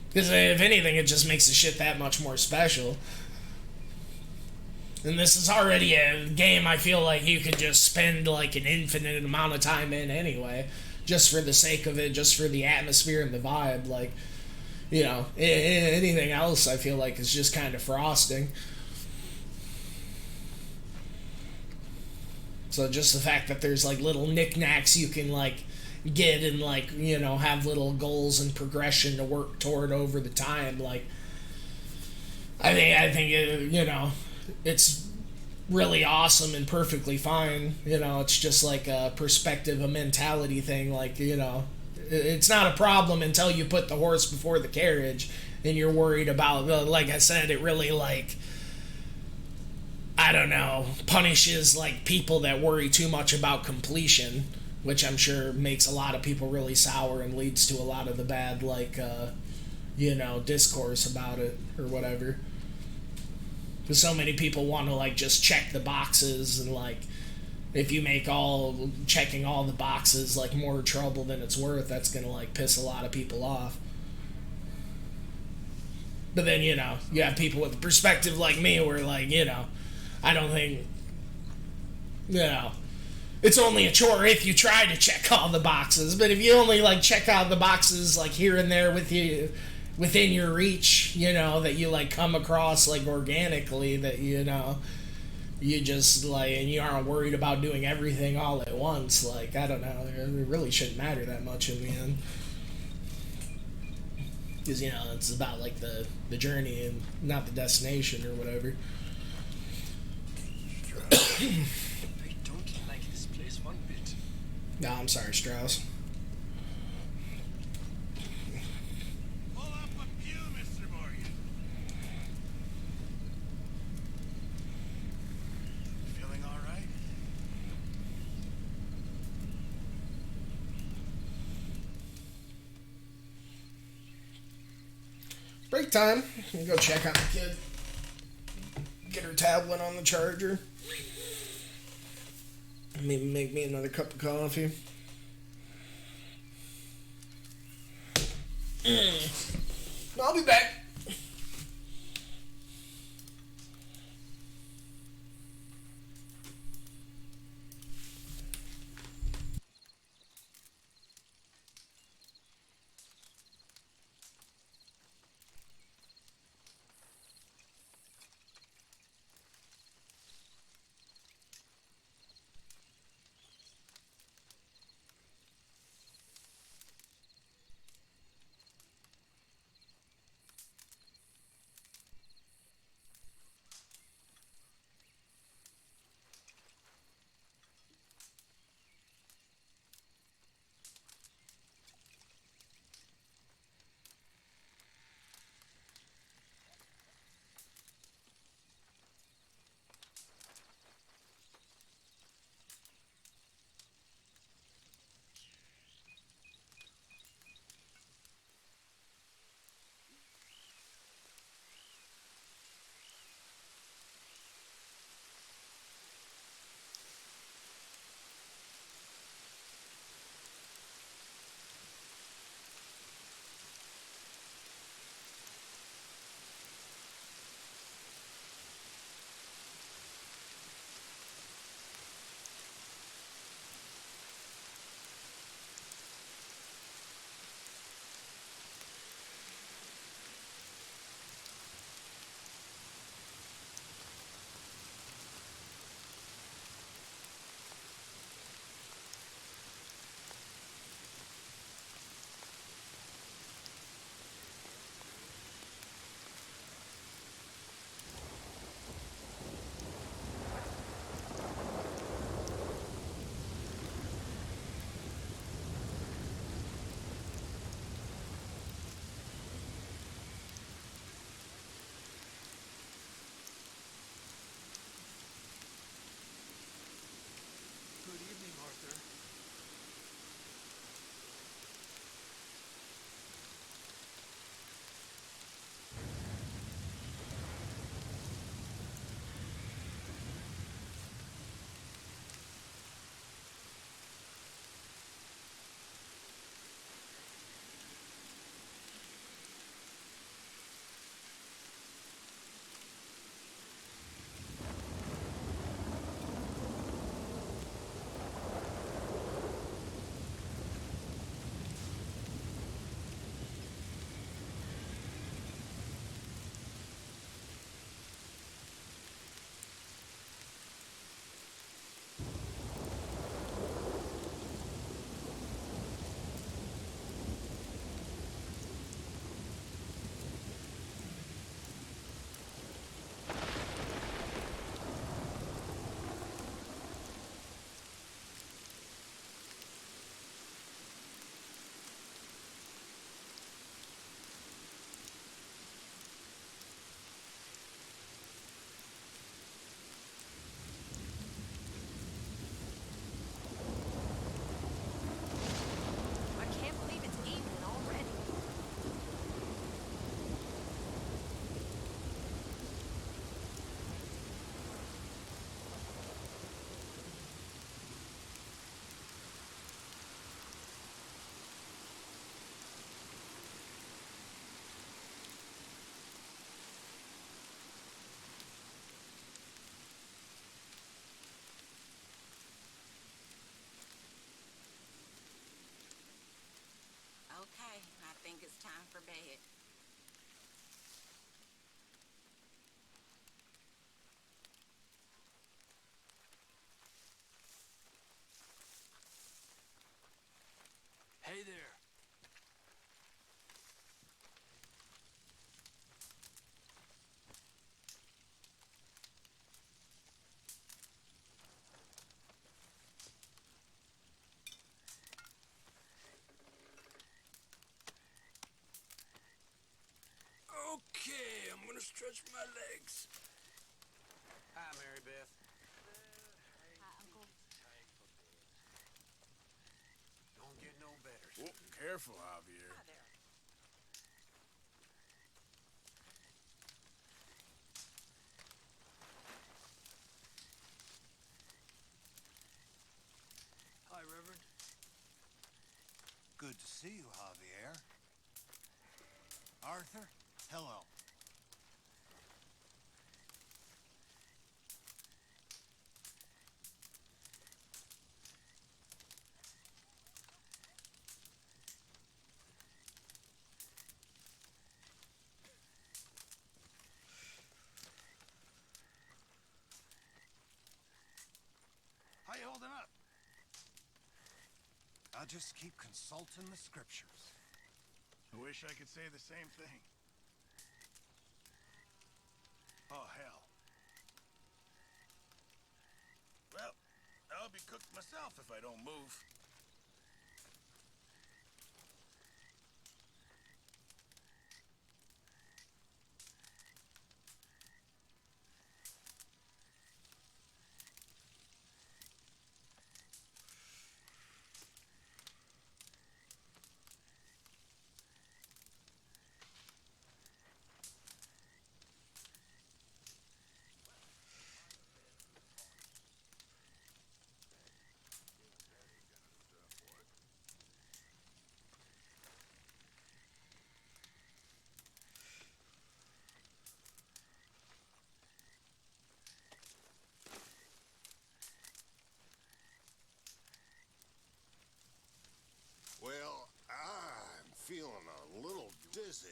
because if anything, it just makes the shit that much more special. And this is already a game I feel like you could just spend like an infinite amount of time in anyway, just for the sake of it, just for the atmosphere and the vibe. Like, anything else I feel like is just kind of frosting. So just the fact that there's like little knickknacks you can like get and like, have little goals and progression to work toward over the time. Like, I think it's really awesome and perfectly fine. It's just like a perspective, a mentality thing. Like, it's not a problem until you put the horse before the carriage and you're worried about, like I said, it really like, I don't know, punishes like people that worry too much about completion, which I'm sure makes a lot of people really sour and leads to a lot of the bad like discourse about it or whatever. Because so many people want to like just check the boxes, and like if you make checking all the boxes like more trouble than it's worth, that's gonna like piss a lot of people off. But then you have people with a perspective like me where like I don't think it's only a chore if you try to check all the boxes. But if you only like check out the boxes like here and there within your reach, that you like come across like organically, that you just like, and you aren't worried about doing everything all at once, like, I don't know, it really shouldn't matter that much in the end, because it's about like the journey and not the destination or whatever. I don't like this place one bit. No, I'm sorry, Strauss. Break time. Go check on the kid. Get her tablet on the charger. Maybe make me another cup of coffee. I'll be back. ahead. Hey there. Okay, I'm gonna stretch my legs. Hi, Mary Beth. Hi, Uncle. Don't get no better. Whoa, careful, Javier. Hi there. Hi, Reverend. Good to see you, Javier. Arthur, hello. How you holding up? I just keep consulting the scriptures. I wish I could say the same thing. Oh, hell. Well, I'll be cooked myself if I don't move. Well, I'm feeling a little dizzy.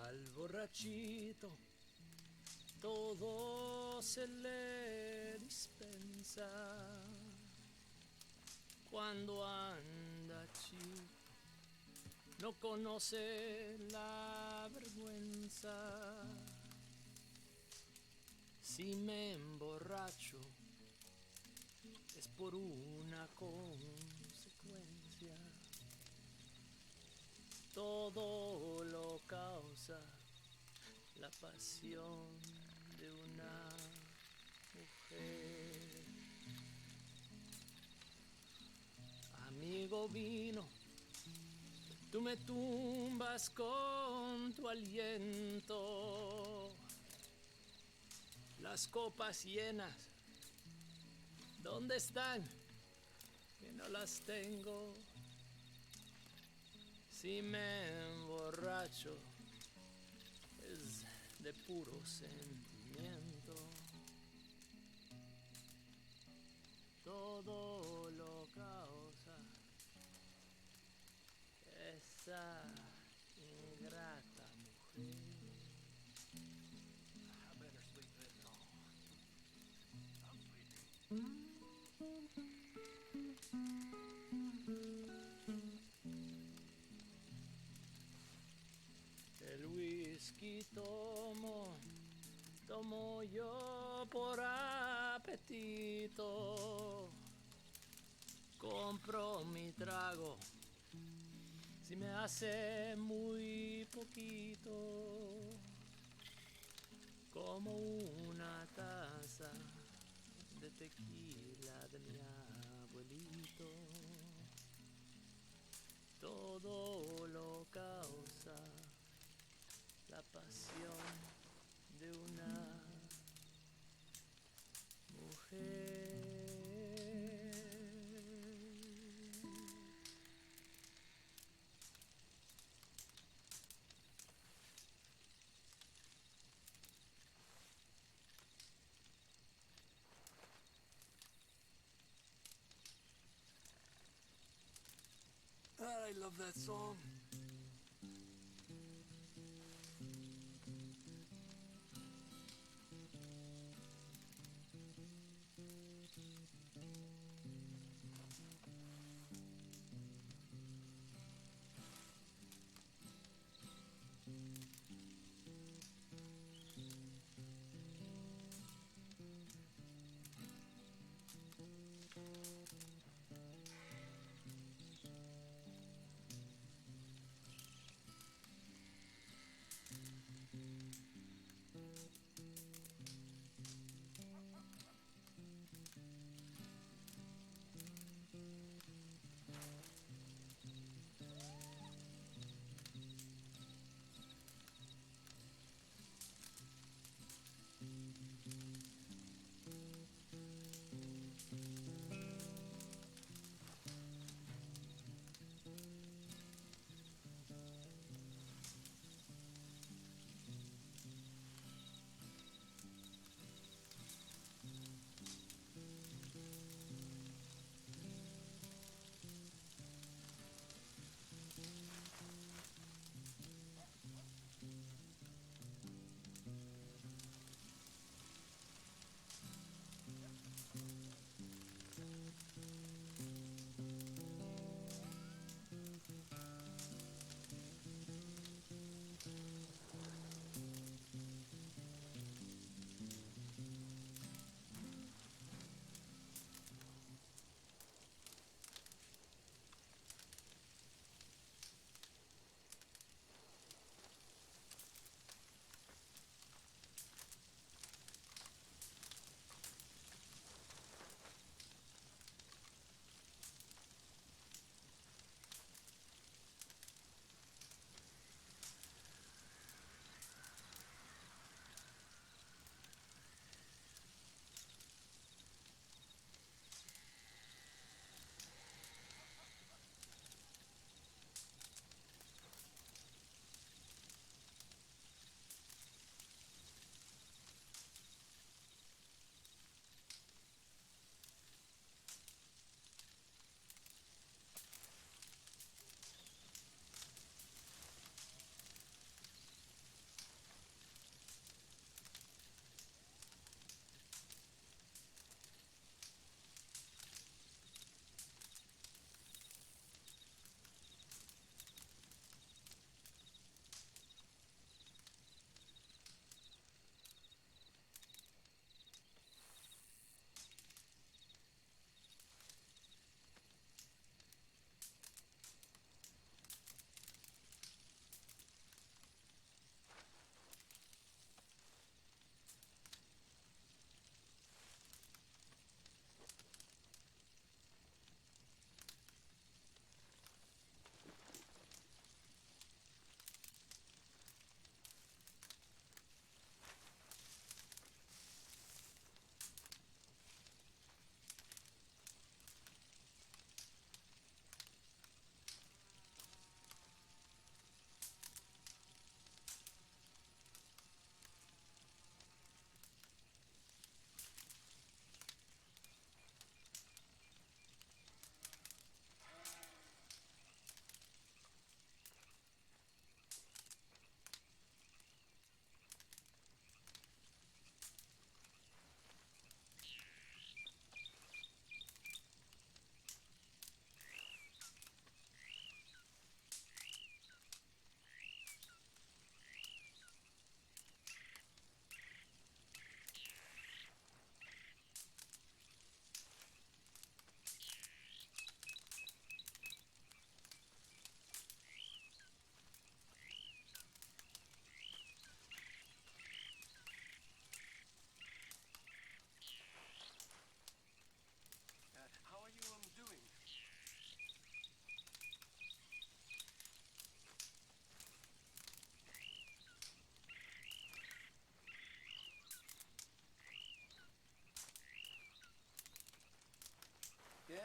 Al borrachito todo se le dispensa cuando anda chico, no conoce la vergüenza. Si me emborracho es por una consecuencia. Todo lo causa la pasión de una mujer. Amigo vino Tú me tumbas con tu aliento. Las copas llenas, ¿dónde están? Que no las tengo. Si me emborracho, es de puro sentimiento. Todo lo causa esa ingrata mujer. I better sleep it all. I'm sleepy. El whisky tomo yo por apetito. Compro mi trago si me hace muy poquito, como una taza de tequila de mi abuelito. Todo lo causa la pasión de una mujer. I love that song.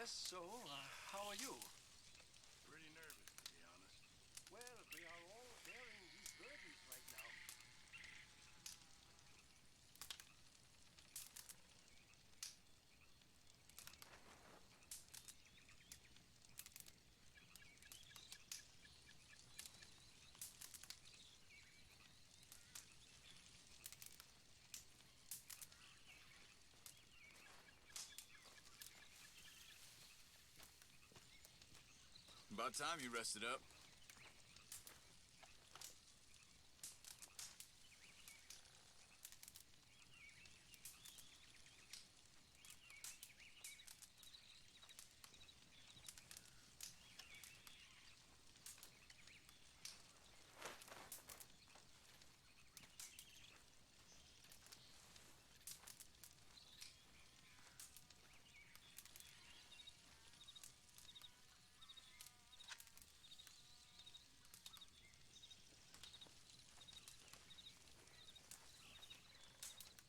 Yes, so, how are you? Pretty nervous, to be honest. Well, we are all bearing these burdens right now. About time you rested up.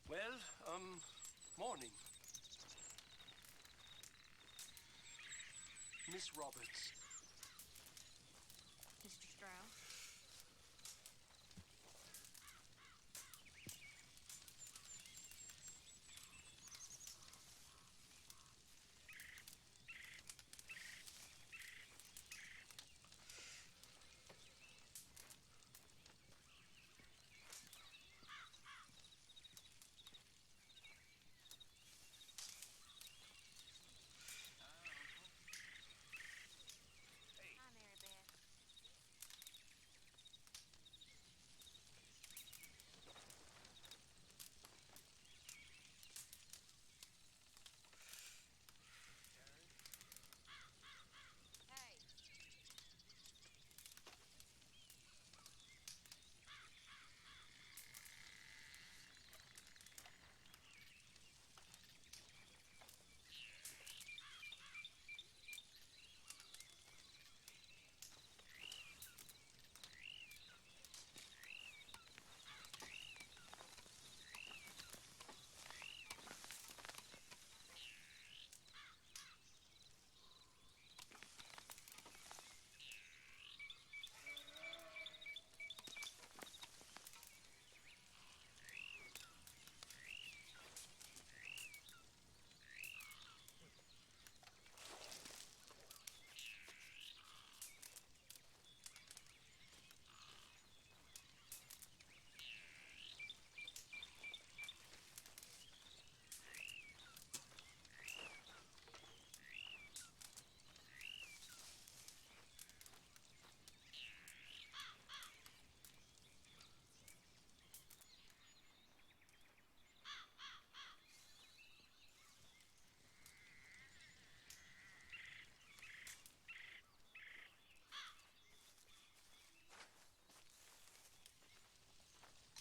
Well, morning. Miss Roberts. Mr. Strauss? Hi, Mary Beth. Hey.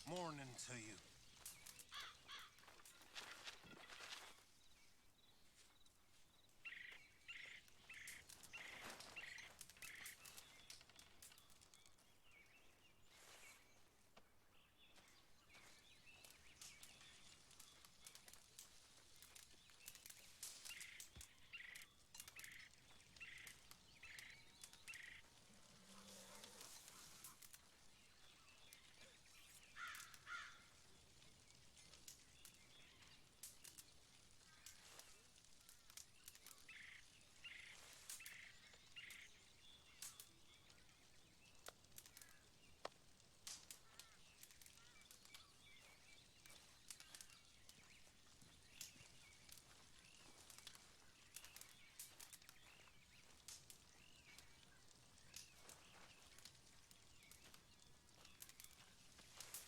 Morning to you.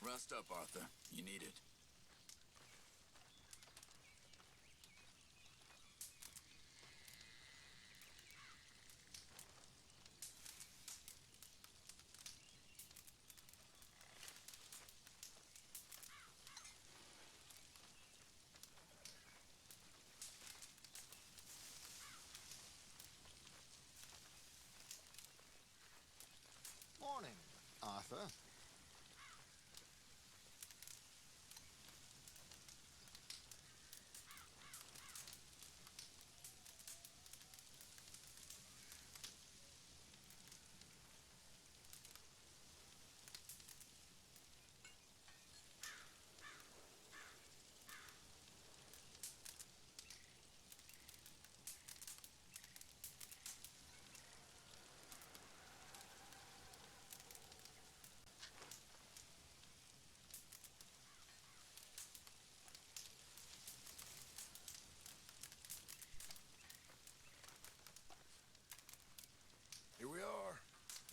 Rest up, Arthur. You need it. Morning, Arthur.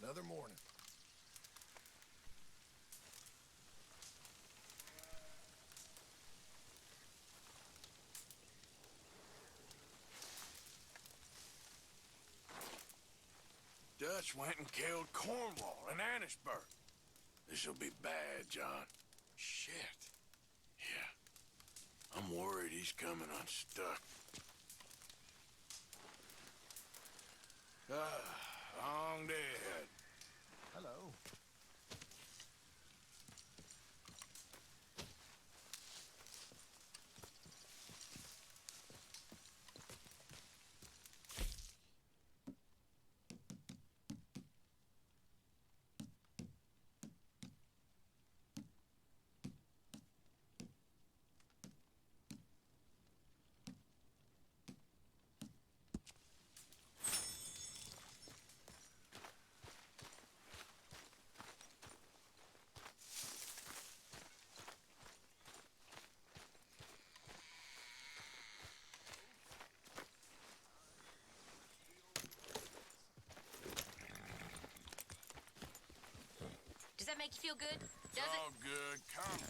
Another morning. Dutch went and killed Cornwall in Annisburg. This'll be bad, John. Shit. Yeah. I'm worried he's coming unstuck. Long dead. Hello. Does that make you feel good? It's all good. Calm down.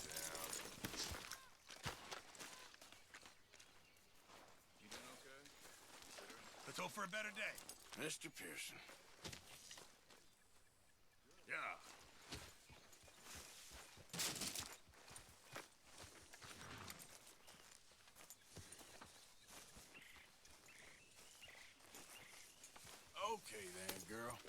You doing okay? Let's hope for a better day. Mr. Pearson. Yeah. Okay then, girl.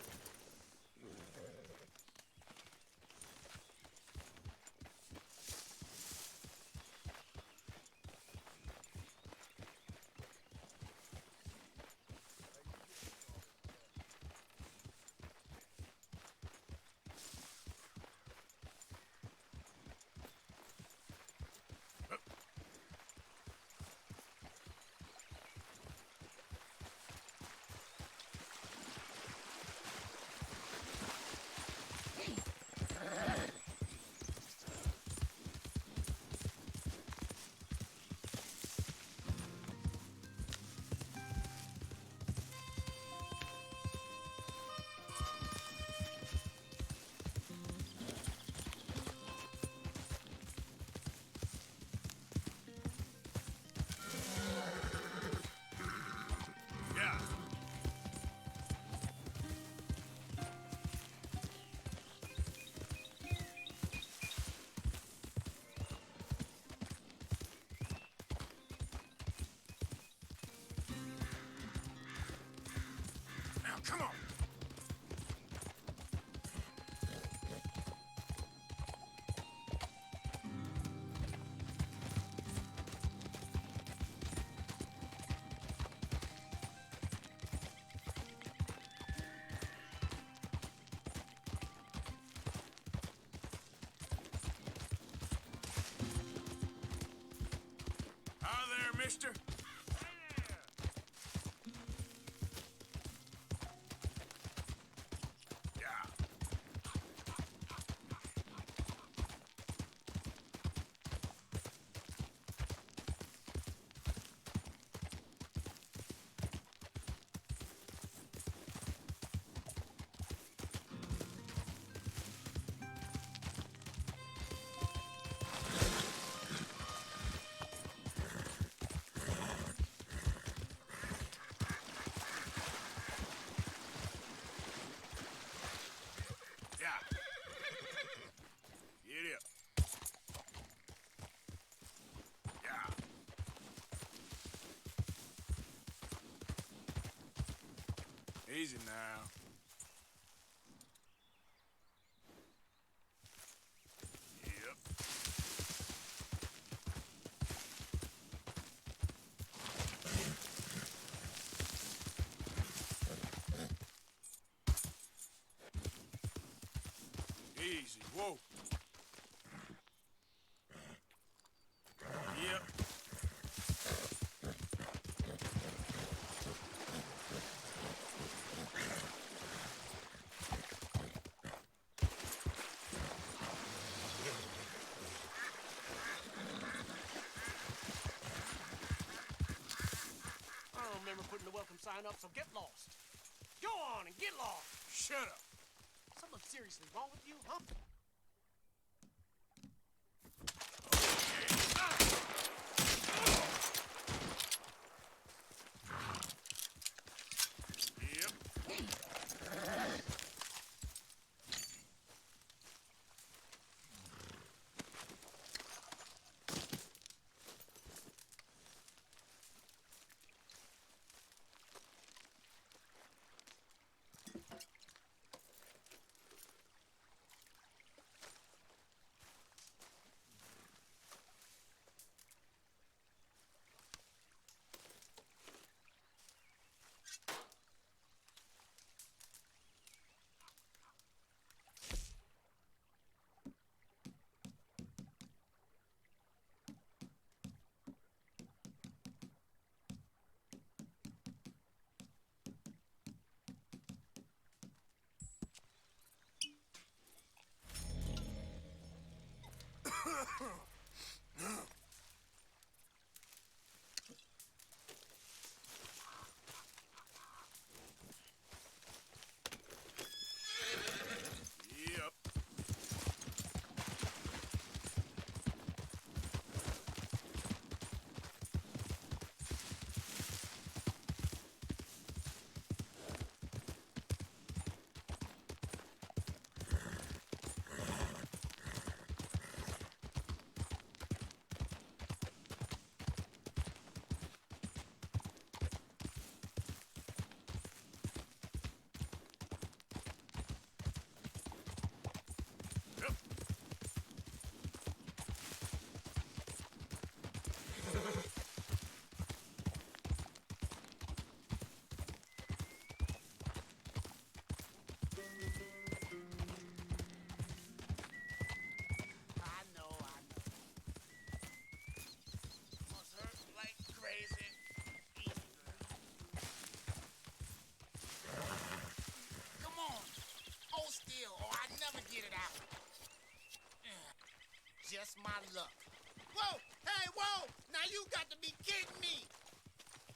Come on. Hi there, mister. Easy now. Yep. Easy. Whoa. Yep. I don't remember putting the welcome sign up, so get lost. Go on and get lost. Shut up. seriously wrong with you, huh? Just my luck. Whoa! Hey, whoa! Now you got to be kidding me!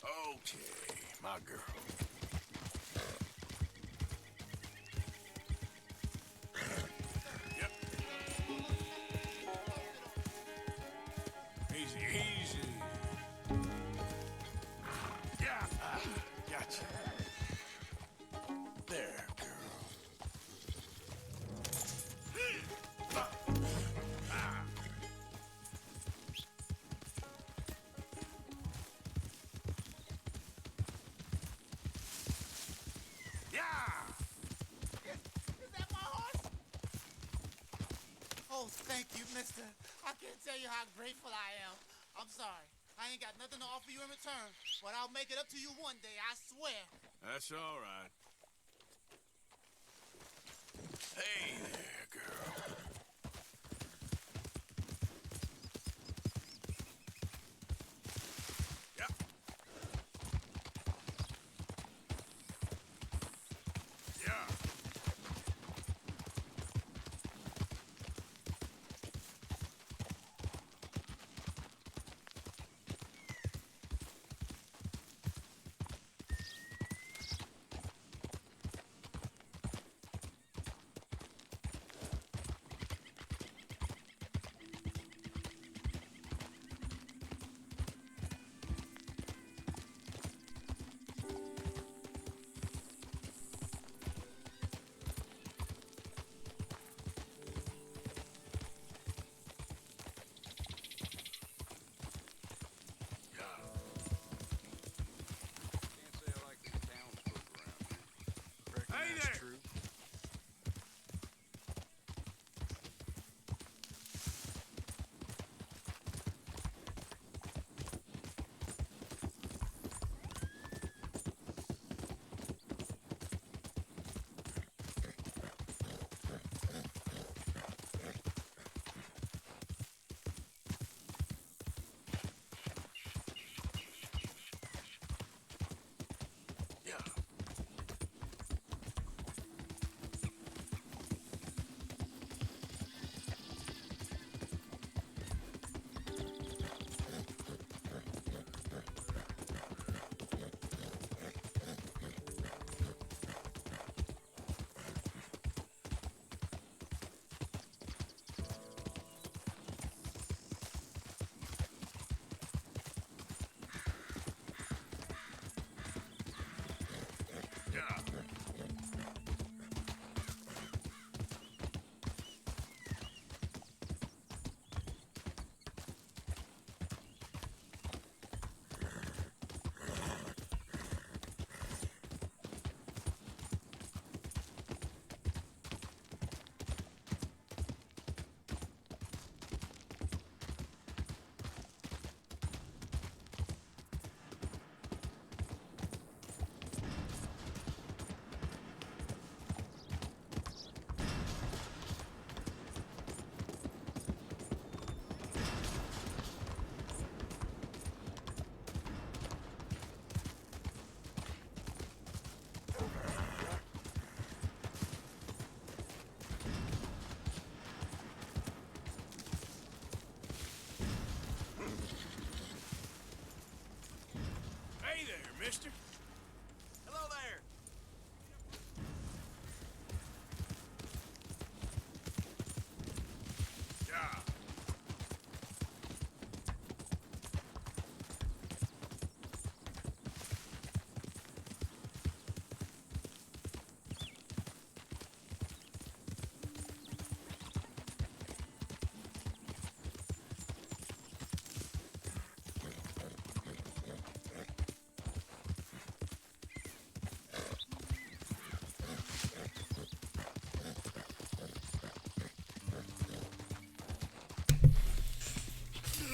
Okay, my girl. Yep. Easy, easy. Yeah, gotcha. There, girl. Oh, thank you, mister. I can't tell you how grateful I am. I'm sorry. I ain't got nothing to offer you in return, but I'll make it up to you one day, I swear. That's all right. Hey there, girl. Yep. Yeah. Hey there! True. Yeah. mister? Hello there. Yeah.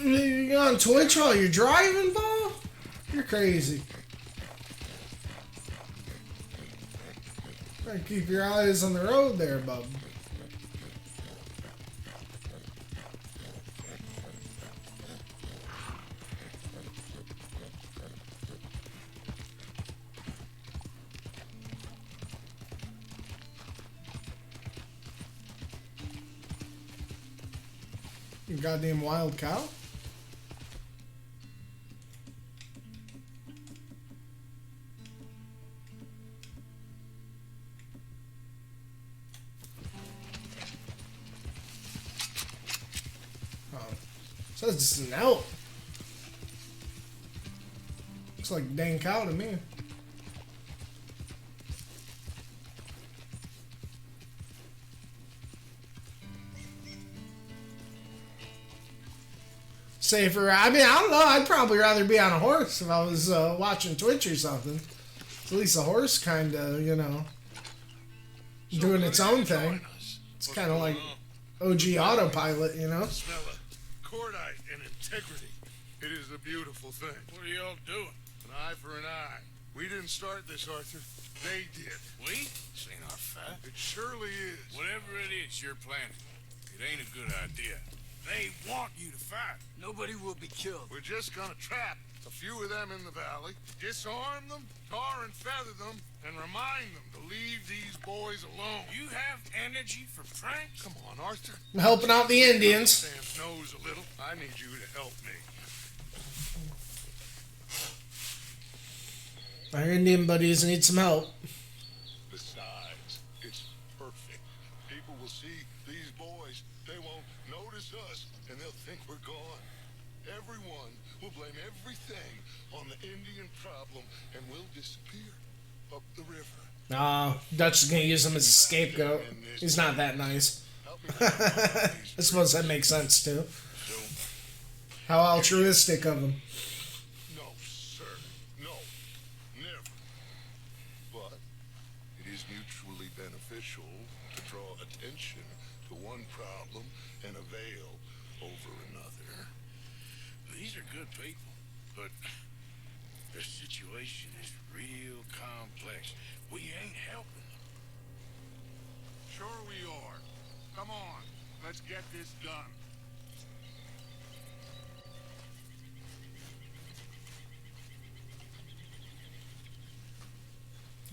You on Twitch while you're driving, Bob? You're crazy. Gotta keep your eyes on the road there, bub. You goddamn wild cow. Oh, says it's an elk. Looks like a dang cow to me. Safer. I mean, I don't know. I'd probably rather be on a horse if I was watching Twitch or something. At least a horse kind of, you know, doing its own thing. It's kind of like OG autopilot, you know? Smell of cordite and integrity. It is a beautiful thing. What are y'all doing? An eye for an eye. We didn't start this, Arthur. They did. We? This ain't our fight. It surely is. Whatever it is you're planning, it ain't a good idea. They want you to fight. Nobody will be killed. We're just gonna trap a few of them in the valley, disarm them, tar and feather them, and remind them to leave these boys alone. You have energy for pranks? Come on, Arthur. I'm helping out the Indians. Sam knows a little. I need you to help me. Our Indian buddies need some help. Besides, it's perfect. People will see these boys. They won't notice us, and they'll think we're gone. Everyone will blame everything on the Indian problem, and we'll disappear up the river. Nah, Dutch is gonna use him as a scapegoat. He's not that nice. I suppose that makes sense too. How altruistic of him. No, sir. No. Never. But it is mutually beneficial to draw attention to one problem and avail over another. These are good people, but their situation is real complex. We ain't helping them. Sure we are. Come on. Let's get this done.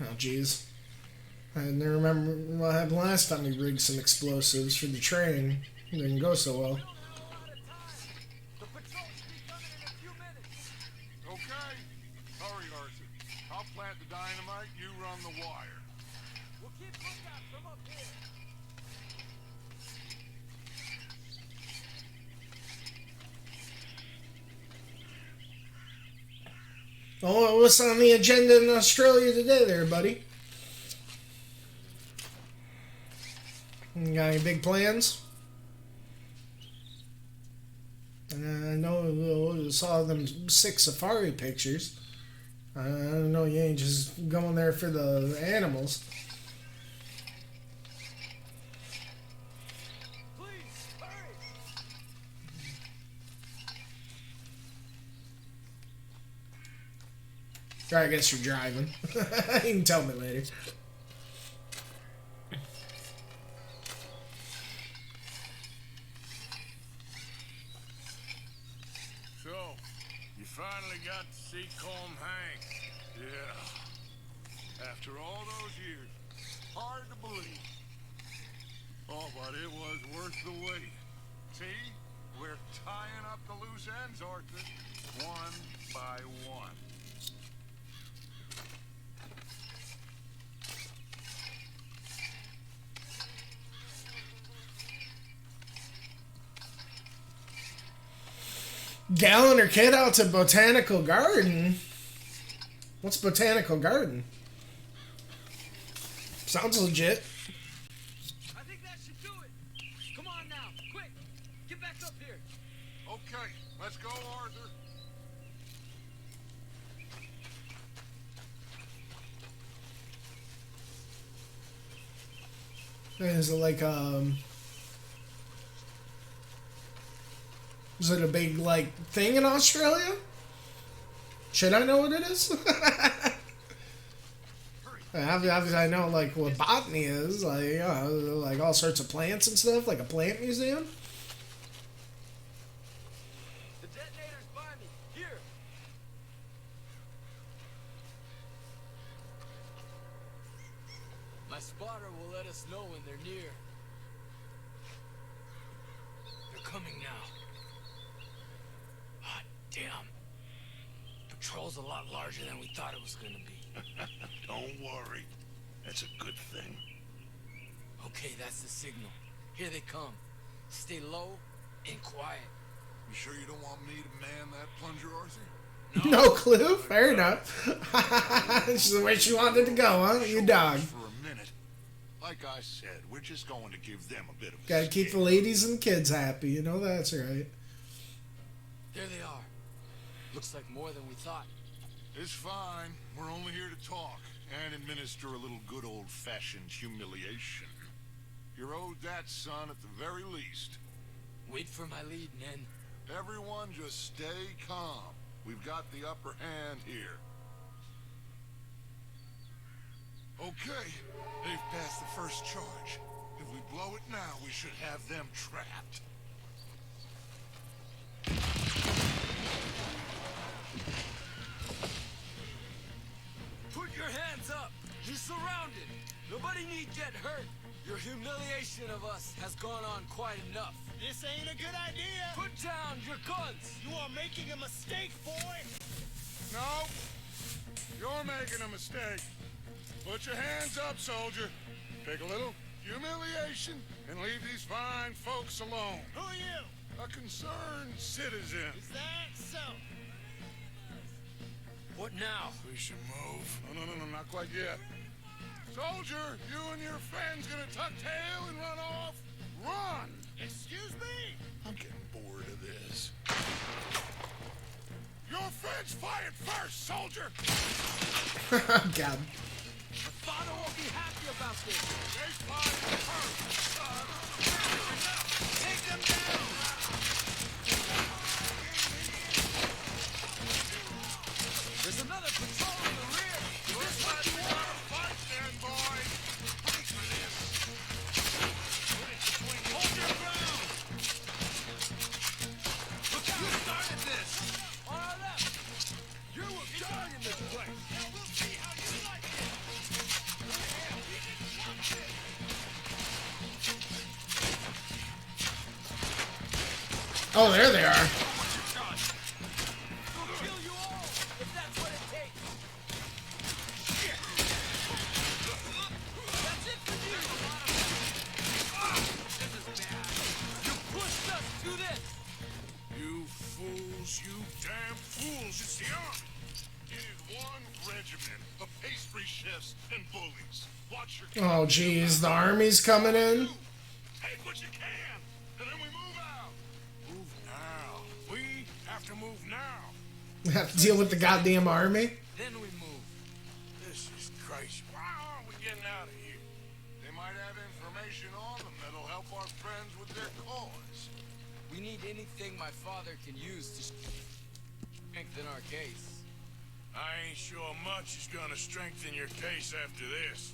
Oh, jeez. I didn't remember what happened last time he rigged some explosives for the train. It didn't go so well. Okay. Hurry, Arthur. I'll plant the dynamite, you run the wire. We'll keep lookout from up here. Oh, what's on the agenda in Australia today there, buddy? You got any big plans? I know I saw them 6 safari pictures. I know you ain't just going there for the animals. I guess you're driving. You can tell me later. So, you finally got to see Colm Hank. Yeah. After all those years. Hard to believe. Oh, but it was worth the wait. See? We're tying up the loose ends, Arthur. One by one. Gallon her kid out to Botanical Garden. What's Botanical Garden? Sounds legit. I think that should do it. Come on now, quick. Get back up here. Okay, let's go, Arthur. Is it like is it a big like thing in Australia? Should I know what it is? Obviously, I know like what botany is, like all sorts of plants and stuff, like a plant museum. The detonator's by me. Here. My spotter will let us know when they're near. They're coming now. Hot damn. Patrol's a lot larger than we thought it was gonna be. Don't worry. That's a good thing. Okay, that's the signal. Here they come. Stay low and quiet. You sure you don't want me to man that plunger, Arthur? No clue. Fair enough. This is the way she wanted to go, huh? You dog. For a minute. Like I said, we're just going to give them a bit of a Gotta keep the ladies and kids happy. You know that's right. There they are. Looks like more than we thought. It's fine. We're only here to talk and administer a little good old-fashioned humiliation. You're owed that, son, at the very least. Wait for my lead, Nen. Everyone just stay calm. We've got the upper hand here. Okay, they've passed the first charge. If we blow it now, we should have them trapped. Put your hands up! You're surrounded! Nobody need get hurt! Your humiliation of us has gone on quite enough. This ain't a good idea. Put down your guns! You are making a mistake, boy. No, you're making a mistake. Put your hands up, soldier. Take a little humiliation and leave these fine folks alone. Who are you? A concerned citizen. Is that so? What now? We should move. No, not quite yet. Soldier, you and your friends gonna tuck tail and run off? Run! Excuse me? I'm getting bored of this. Your friends fired first, soldier! God. My father won't be happy about this. They fired first! Take them down! There's another patrol in the rear. Is this what you want? Fight then, boy! Wait for this! Hold your ground! Look out! You started this! On our left! You were guarding this place! We'll see how you like it! We didn't want this! Oh, there they are. We'll kill you all, if that's what it takes! That's it for you! This is bad. You pushed us to this! You fools, you damn fools! It's the army! It is one regiment of pastry chefs and bullies. Watch your Oh, jeez, the army's coming in. Take what you can, and then we move out. Move now. We have to move now. Have to deal with the goddamn army. Then we move. This is crazy. Why aren't we getting out of here? They might have information on them that'll help our friends with their cause. We need anything my father can use to strengthen our case. I ain't sure much is gonna strengthen your case after this.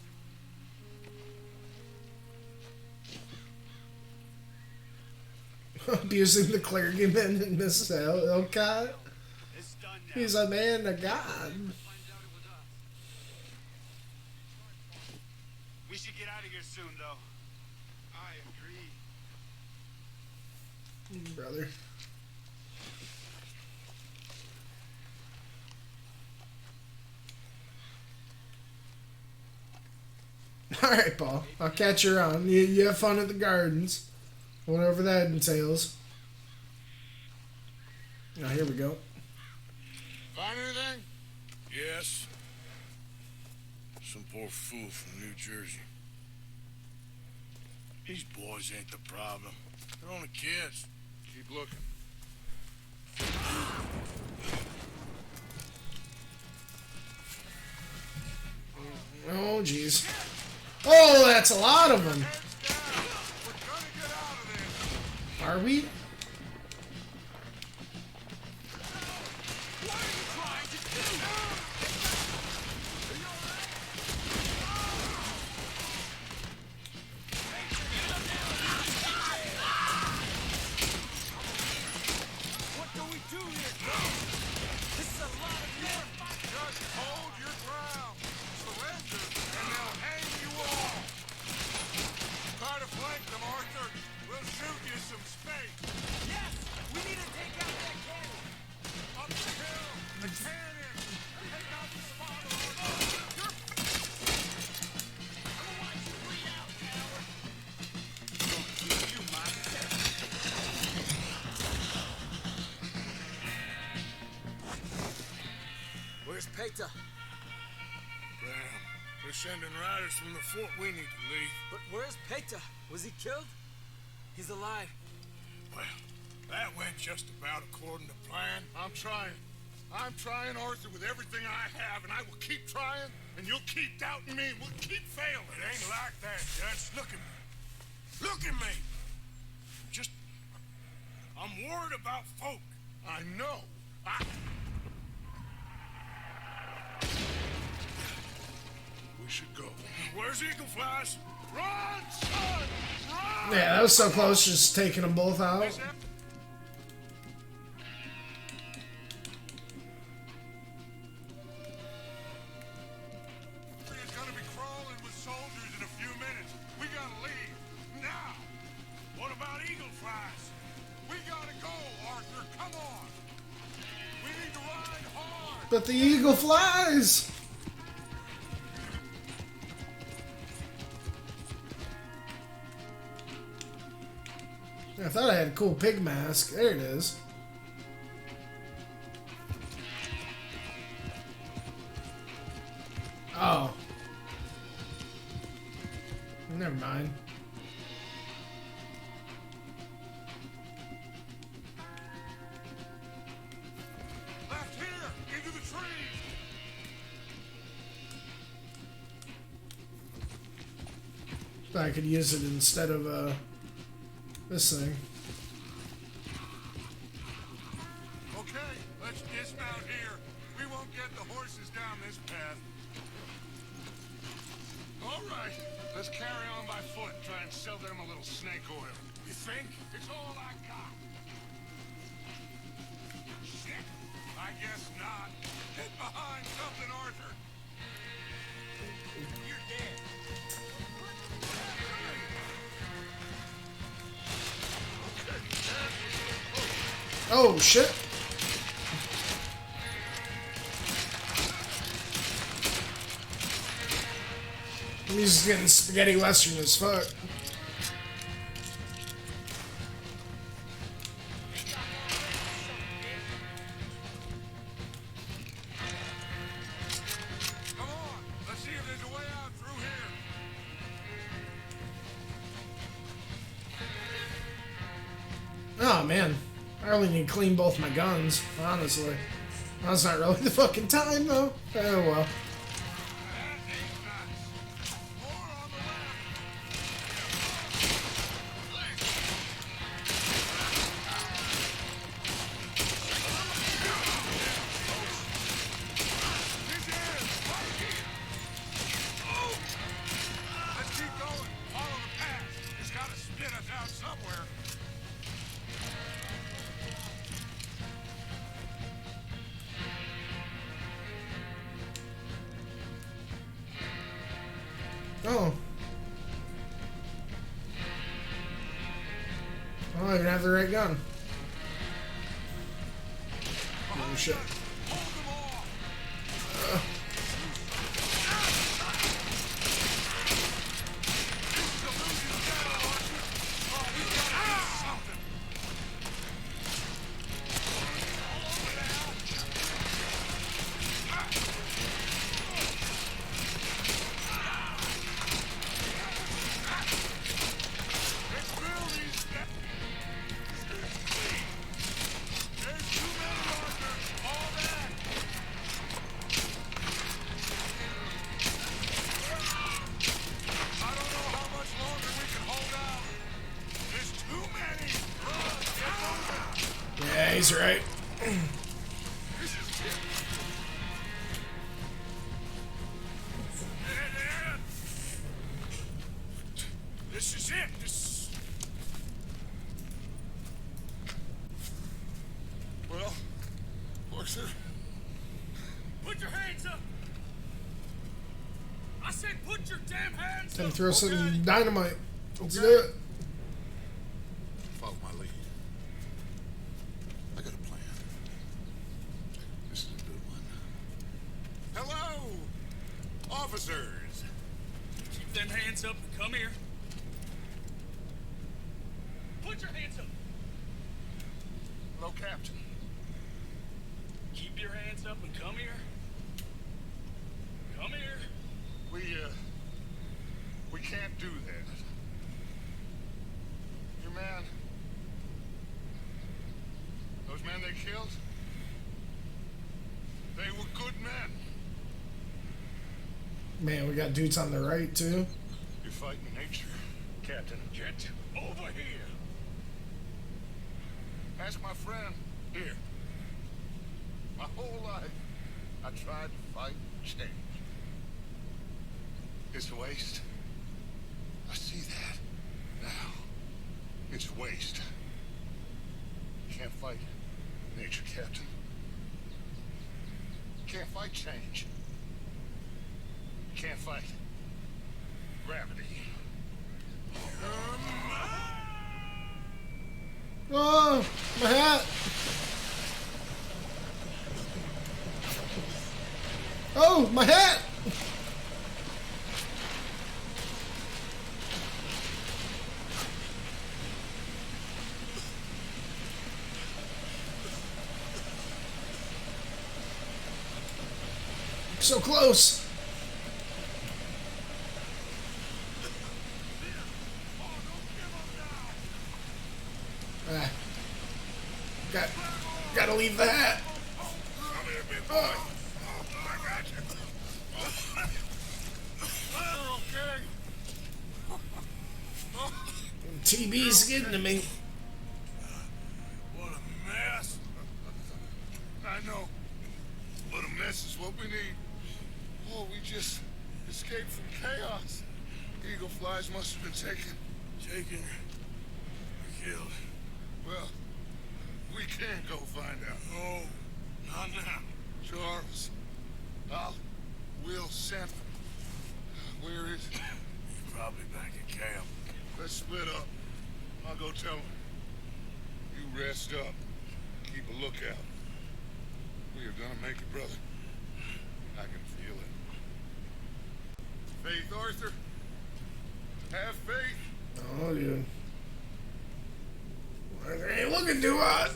Abusing the clergyman and Miss Elcott. It's done now. He's a man of God. We should get out of here soon, though. I agree. Brother. Alright, Paul. I'll catch you around. You have fun at the gardens. Whatever that entails. Now here we go. Find anything? Yes. Some poor fool from New Jersey. These boys ain't the problem. They're only kids. Keep looking. Oh, jeez. Oh, that's a lot of them. Are we? What do we do here? This is a lot of men. Just hold your ground. Surrender, and they'll hang you all. Try to flank them, Arthur. We'll shoot you some space. Yes! We need to take out that cannon! Up the hill! The cannon! Take out the spotter, Arthur! Otherwise you bleed out, coward! You mindset. Where's Peta? Damn. They're sending riders from the fort. We need to leave. But where's Peta? Was he killed? He's alive. Well, that went just about according to plan. I'm trying. I'm trying, Arthur, with everything I have, and I will keep trying, and you'll keep doubting me, and we'll keep failing. It ain't like that, Judge. Look at me. Look at me. Just... I'm worried about folk. I know. We should go. Where's Eagle Flies? Run, son! Run! Yeah, that was so close, just taking them both out. He's gonna be crawling with soldiers in a few minutes. We gotta leave. Now! What about Eagle Flies? We gotta go, Arthur. Come on! We need to ride hard! But the eagle flies! I thought I had a cool pig mask. There it is. Oh. Never mind. Left here! Into the trees! Thought I could use it instead of this thing. Okay, let's dismount here. We won't get the horses down this path. All right, let's carry on by foot and try and sell them a little snake oil. You think? It's all I got. Shit, I guess not. Get behind something, Arthur. You're dead. Oh, shit. He's getting spaghetti western as fuck. Come on, let's see if there's a way out through here. Oh, man. I really need to clean both my guns, honestly. That's not really the fucking time, though. Oh, well. Let's keep going. Follow the path. It's got to spit us out somewhere. Oh. I don't even have the right gun. Oh, shit. he's right. This is it. Well, Arthur. Put your hands up! I said put your damn hands Time up! to throw some Okay. dynamite. Let's Okay. do it. Follow my lead. I got a plan. This is a good one. Hello, officers. Keep them hands up and come here. Put your hands up! Hello, Captain. Keep your hands up and come here. Come here. We can't do that. Your man, those men they killed, they were good men. Man, we got dudes on the right too. You're fighting nature, Captain. Get over here. Ask my friend here. My whole life, I tried to fight change. It's waste. I see that now. It's waste. You can't fight nature, Captain. You can't fight change. You can't fight gravity. Oh, my hat. Oh, my hat. So close. Ah. Gotta leave the hat. Oh. TB's getting to me. What a mess. I know. But a mess is what we need. Oh, we just escaped from chaos. Eagle flies must have been taken. Taken or killed. Well, we can go find out. No, not now. Charles, Will sent. Where is he? He's probably back at camp. Let's split up. I'll go tell him. You rest up. Keep a lookout. We are gonna make it, brother. I can feel it. Faith, Arthur. Have faith. Oh, dude. Arthur ain't looking too hot.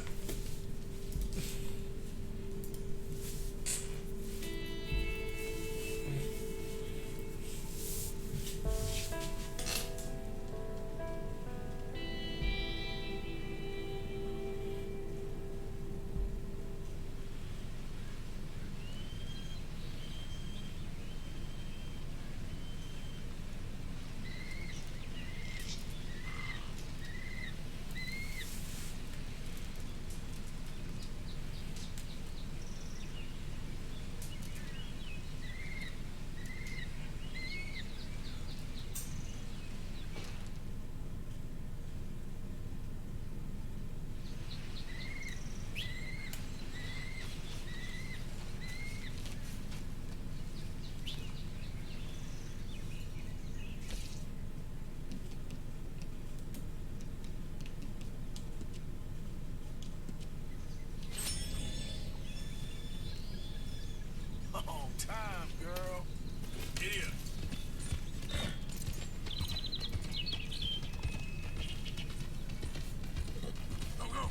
Long time, girl. Idiot. Go, go.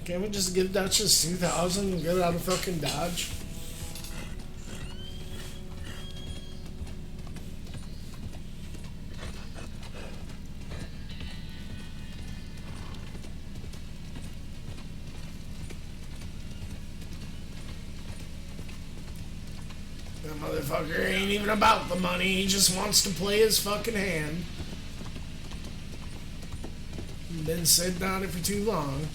Can't we just give Duchess 2,000 and get out of fucking Dodge? That motherfucker ain't even about the money. He just wants to play his fucking hand. Been sitting on it for too long.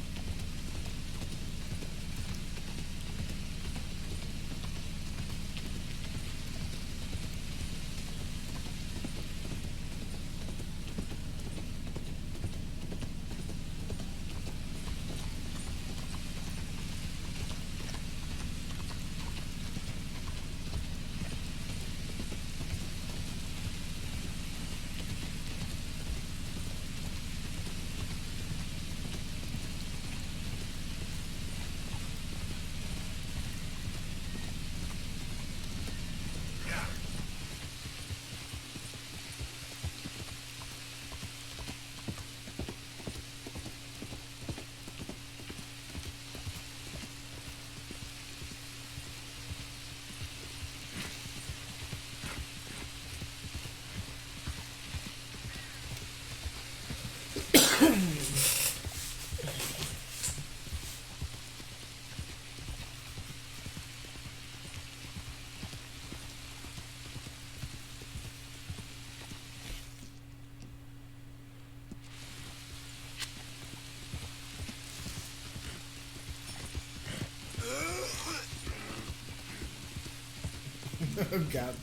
Oh god.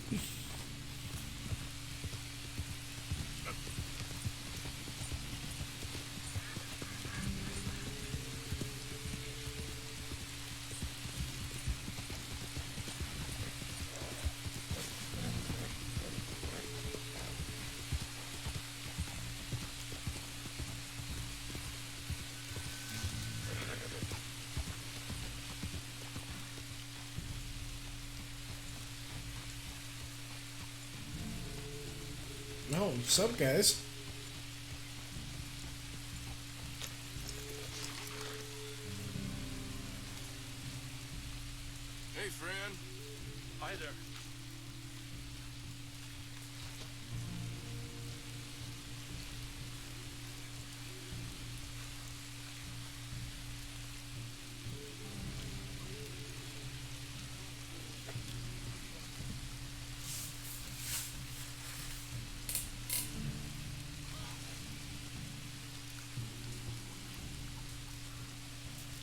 Oh, what's up, guys? Hey, friend. Hi there.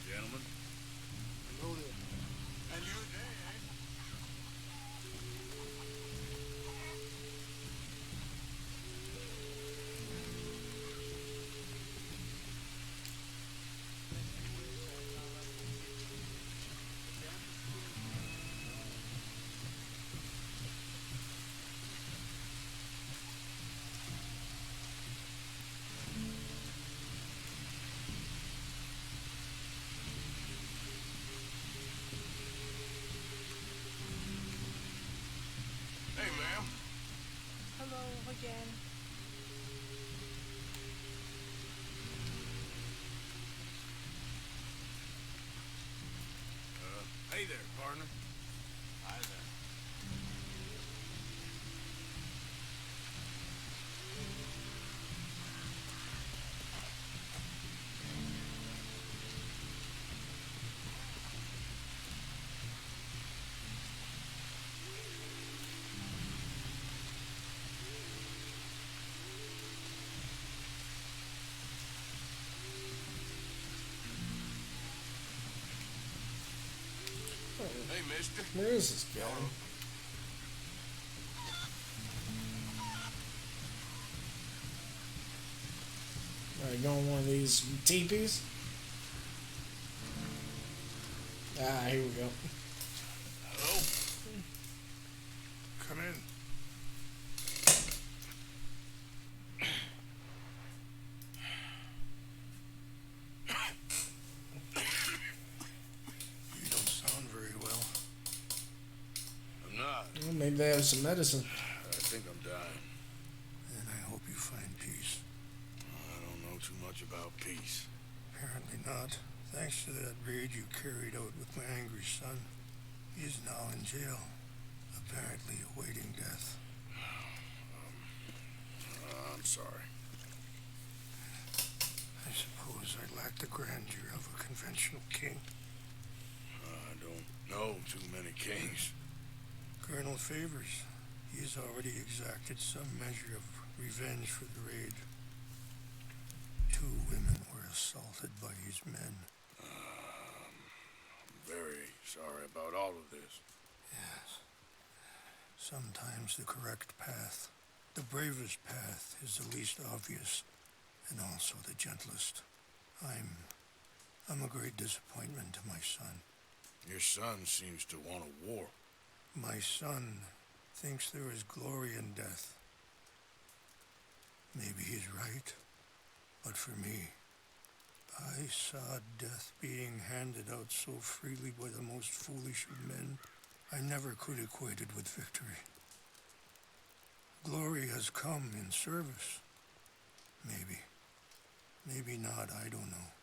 Gentlemen. Hello there. And you there, eh? Hey, ma'am. Hello again. Hey there, partner. Hi there. Hey, mister. Where is this guy? Alright, going one of these teepees. Ah, here we go. Hello? Come in. You don't sound very well. I'm not. Well, maybe they have some medicine. I think I'm dying. And I hope you find peace. I don't know too much about peace. Apparently not. Thanks to that raid you carried out with my angry son. He is now in jail, apparently awaiting death. I'm sorry. I suppose I lack the grandeur of a conventional king. I don't know too many kings. Colonel Favors, he's already exacted some measure of revenge for the raid. 2 women were assaulted by his men. I'm very sorry about all of this. Yes. Sometimes the correct path, the bravest path, is the least obvious, and also the gentlest. I'm a great disappointment to my son. Your son seems to want a war. My son thinks there is glory in death. Maybe he's right, but for me, I saw death being handed out so freely by the most foolish of men, I never could equate it with victory. Glory has come in service. Maybe. Maybe not, I don't know.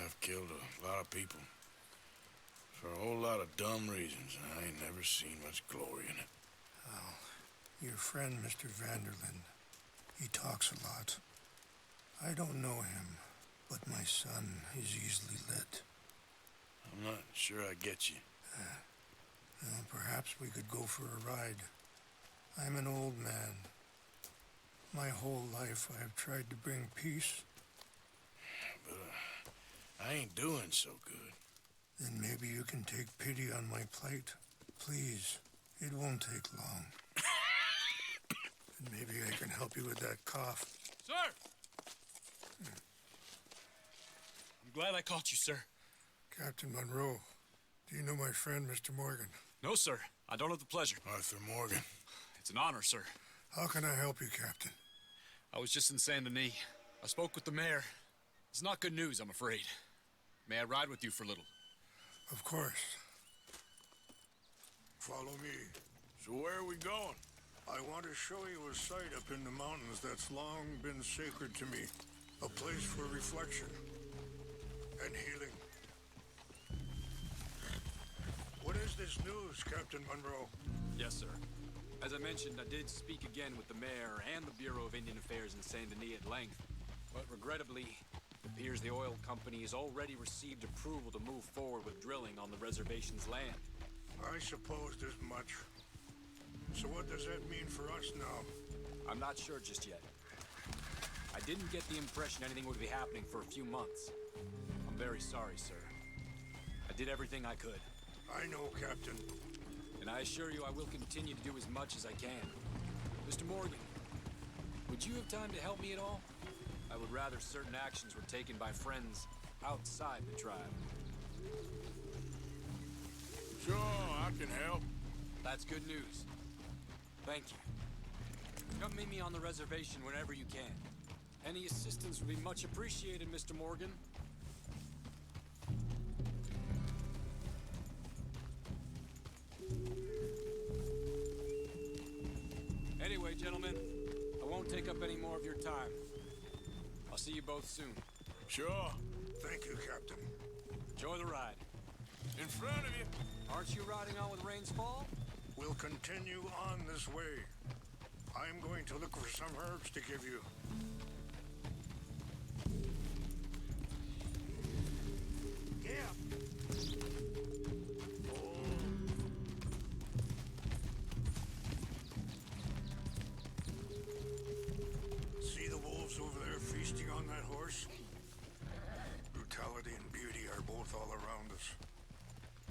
I've killed a lot of people for a whole lot of dumb reasons, and I ain't never seen much glory in it. Well, your friend, Mr. Vanderlyn, he talks a lot. I don't know him, but my son is easily led. I'm not sure I get you. Well, perhaps we could go for a ride. I'm an old man. My whole life I have tried to bring peace. But I ain't doing so good. Then maybe you can take pity on my plight. Please, it won't take long. And maybe I can help you with that cough. Sir! I'm glad I caught you, sir. Captain Monroe, do you know my friend, Mr. Morgan? No, sir. I don't have the pleasure. Arthur Morgan. It's an honor, sir. How can I help you, Captain? I was just in Saint Denis. I spoke with the mayor. It's not good news, I'm afraid. May I ride with you for a little? Of course. Follow me. So where are we going? I want to show you a site up in the mountains that's long been sacred to me. A place for reflection and healing. What is this news, Captain Monroe? Yes, sir. As I mentioned, I did speak again with the mayor and the Bureau of Indian Affairs in Saint Denis at length. But regrettably, it appears the oil company has already received approval to move forward with drilling on the reservation's land. I supposed as much. So what does that mean for us now? I'm not sure just yet. I didn't get the impression anything would be happening for a few months. I'm very sorry, sir. I did everything I could. I know, Captain. And I assure you I will continue to do as much as I can. Mr. Morgan, would you have time to help me at all? I would rather certain actions were taken by friends outside the tribe. Sure, I can help. That's good news. Thank you. Come meet me on the reservation whenever you can. Any assistance would be much appreciated, Mr. Morgan. Anyway, gentlemen, I won't take up any more of your time. I'll see you both soon. Sure. Thank you, Captain. Enjoy the ride. In front of you. Aren't you riding on with Rains Fall? We'll continue on this way. I'm going to look for some herbs to give you. Yeah. See the wolves over there feasting on that horse? Brutality and beauty are both all around us.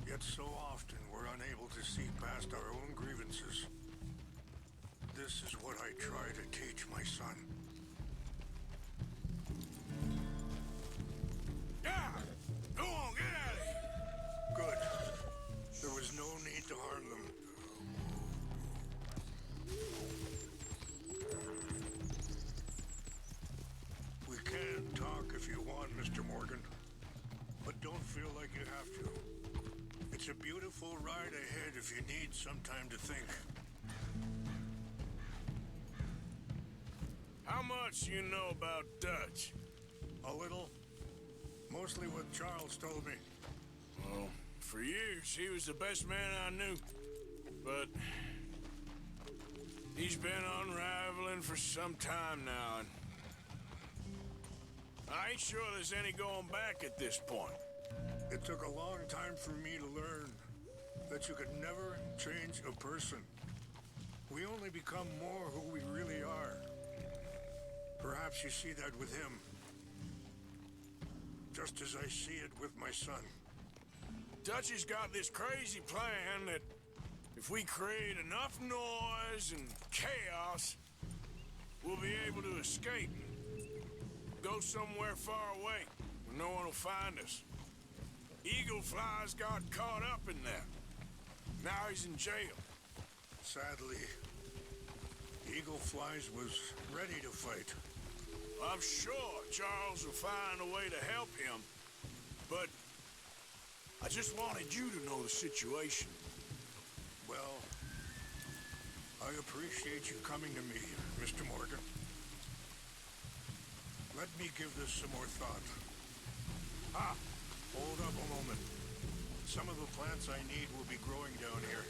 Yet so often we're unable to see past our own grievances. This is what I try to teach my son. Yeah! Go on, get out of here! Good. There was no need to harm them. We can talk if you want, Mr. Morgan. But don't feel like you have to. It's a beautiful ride ahead if you need some time to think. How much you know about Dutch? A little. Mostly what Charles told me. Well, for years, he was the best man I knew. But he's been unraveling for some time now, and I ain't sure there's any going back at this point. It took a long time for me to learn. that you can never change a person. We only become more who we really are. Perhaps you see that with him. Just as I see it with my son. Dutchy's got this crazy plan that if we create enough noise and chaos, we'll be able to escape. Go somewhere far away where no one will find us. Eagle Fly's got caught up in that. Now he's in jail. Sadly, Eagle Flies was ready to fight. I'm sure Charles will find a way to help him, but I just wanted you to know the situation. Well, I appreciate you coming to me, Mr. Morgan. Let me give this some more thought. Ah, hold up a moment. Some of the plants I need will be growing down here.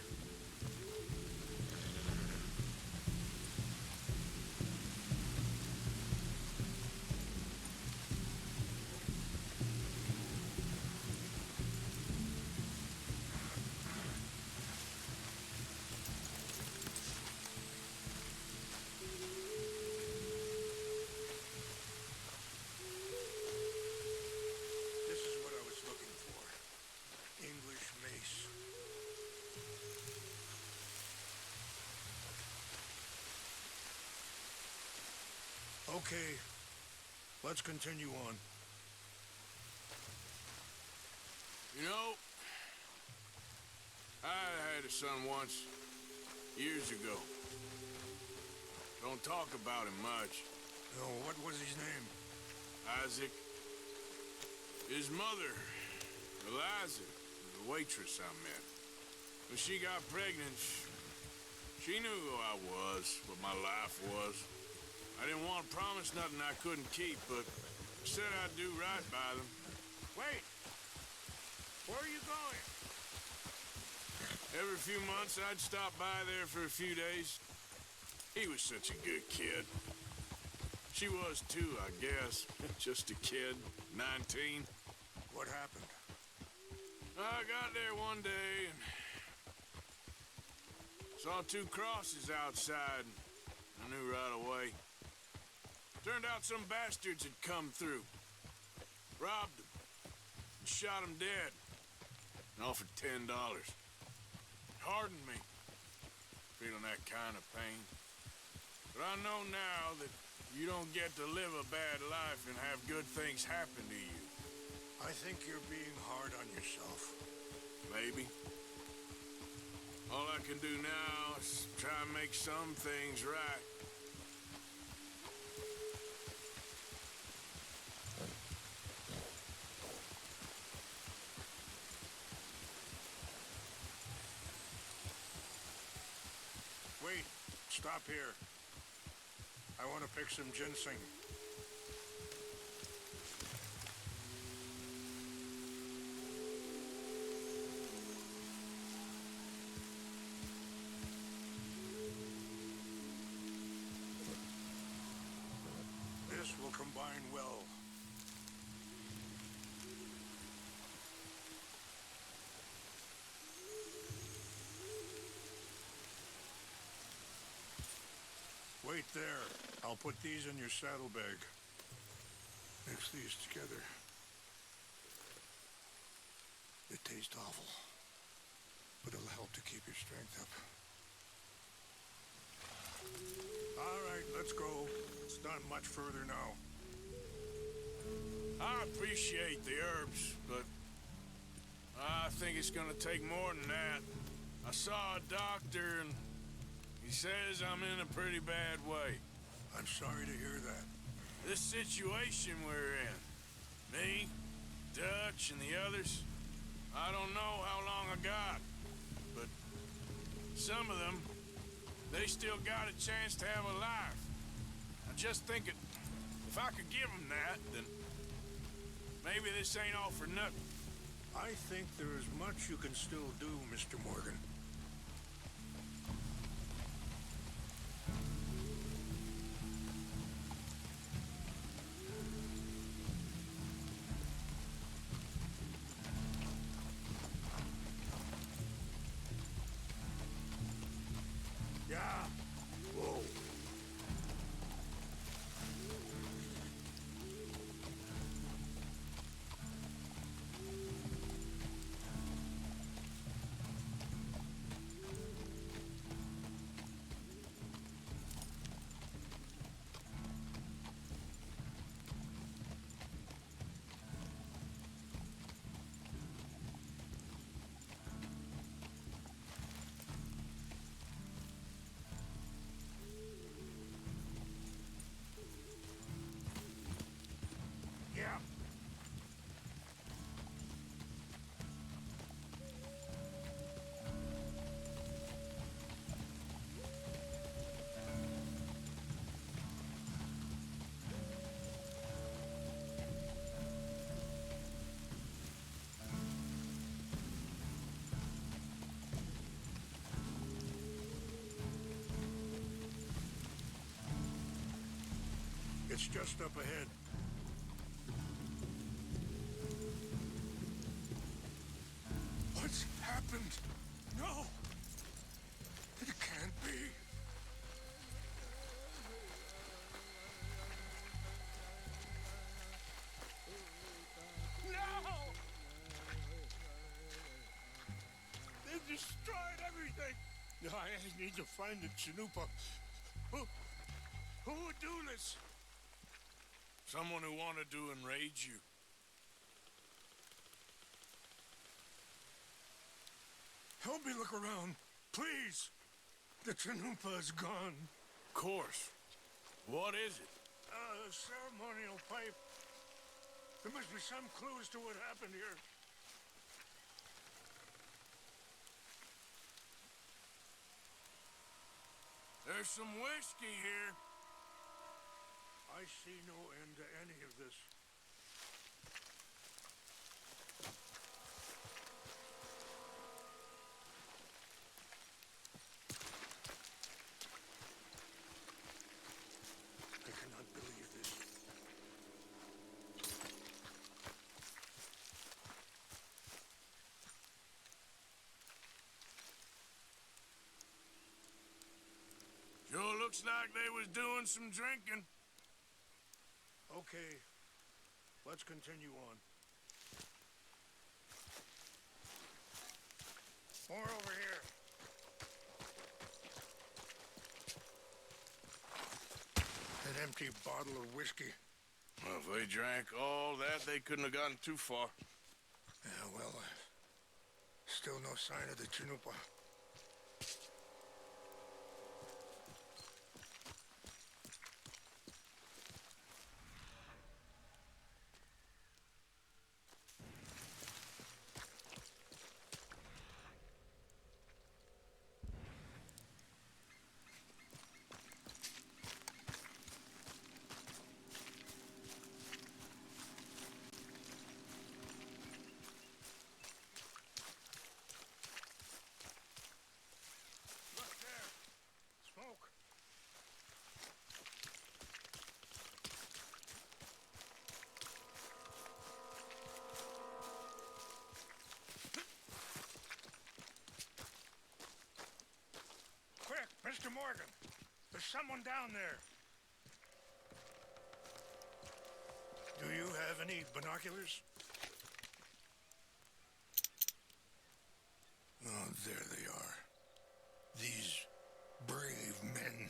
This is what I was looking for. English mace. Okay, let's continue on. You know, I had a son once, years ago. Don't talk about him much. No, what was his name? Isaac. His mother, Eliza, the waitress I met. When she got pregnant, she knew who I was, what my life was. I didn't want to promise nothing I couldn't keep, but I said I'd do right by them. Wait! Where are you going? Every few months, I'd stop by there for a few days. He was such a good kid. She was too, I guess. Just a kid, 19. What happened? I got there one day and saw two crosses outside. I knew right away. Turned out some bastards had come through, robbed them, and shot them dead, and offered $10. Hardened me, feeling that kind of pain. But I know now that you don't get to live a bad life and have good things happen to you. I think you're being hard on yourself. Maybe. All I can do now is try and make some things right. Wait, stop here. I want to pick some ginseng. This will combine well. Wait there. I'll put these in your saddlebag. Mix these together. They taste awful, but it'll help to keep your strength up. All right, let's go. It's not much further now. I appreciate the herbs, but I think it's gonna take more than that. I saw a doctor and he says I'm in a pretty bad way. I'm sorry to hear that. This situation we're in, me, Dutch, and the others, I don't know how long I got, but some of them, they still got a chance to have a life. I'm just thinking, if I could give them that, then maybe this ain't all for nothing. I think there is much you can still do, Mr. Morgan. It's just up ahead. What's happened? No! It can't be. No! They've destroyed everything! I need to find the Chanupa. Who would do this? Someone who wanted to enrage you. Help me look around, please. The Chanupa is gone. Of course. What is it? A ceremonial pipe. There must be some clues to what happened here. There's some whiskey here. I see no end to any of this. I cannot believe this. Sure looks like they was doing some drinking. Okay, let's continue on. More over here. An empty bottle of whiskey. Well, if they drank all that, they couldn't have gotten too far. Yeah, well, still no sign of the Chanupa. Smoke. Quick, Mr. Morgan. There's someone down there. Do you have any binoculars? Oh, there they are. These brave men.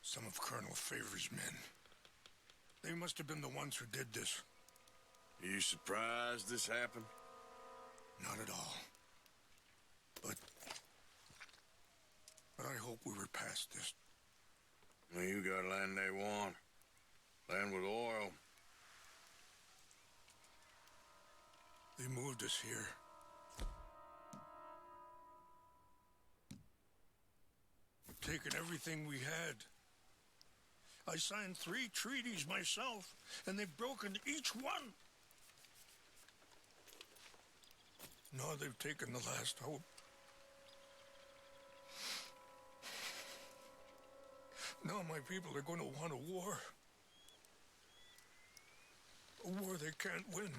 Some of Colonel Favor's men. They must have been the ones who did this. Are you surprised this happened? Not at all. But I hope we were past this. Well, you got land they want. Land with oil. They moved us here. Taken everything we had. I signed 3 treaties myself, and they've broken each one. Now they've taken the last hope. Now my people are going to want a war. A war they can't win.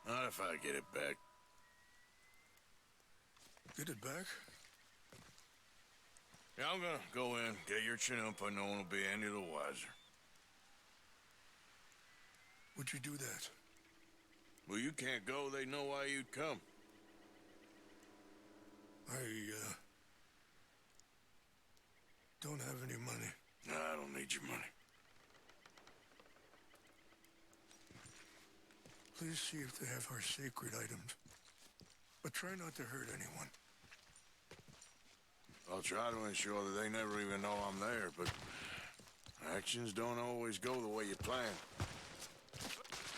Not if I get it back. Get it back? Yeah, I'm gonna go in, get your Chanupa, no one will be any the wiser. Would you do that? Well, you can't go, they know why you'd come. I don't have any money. No, I don't need your money. Please see if they have our sacred items. But try not to hurt anyone. I'll try to ensure that they never even know I'm there, but actions don't always go the way you plan.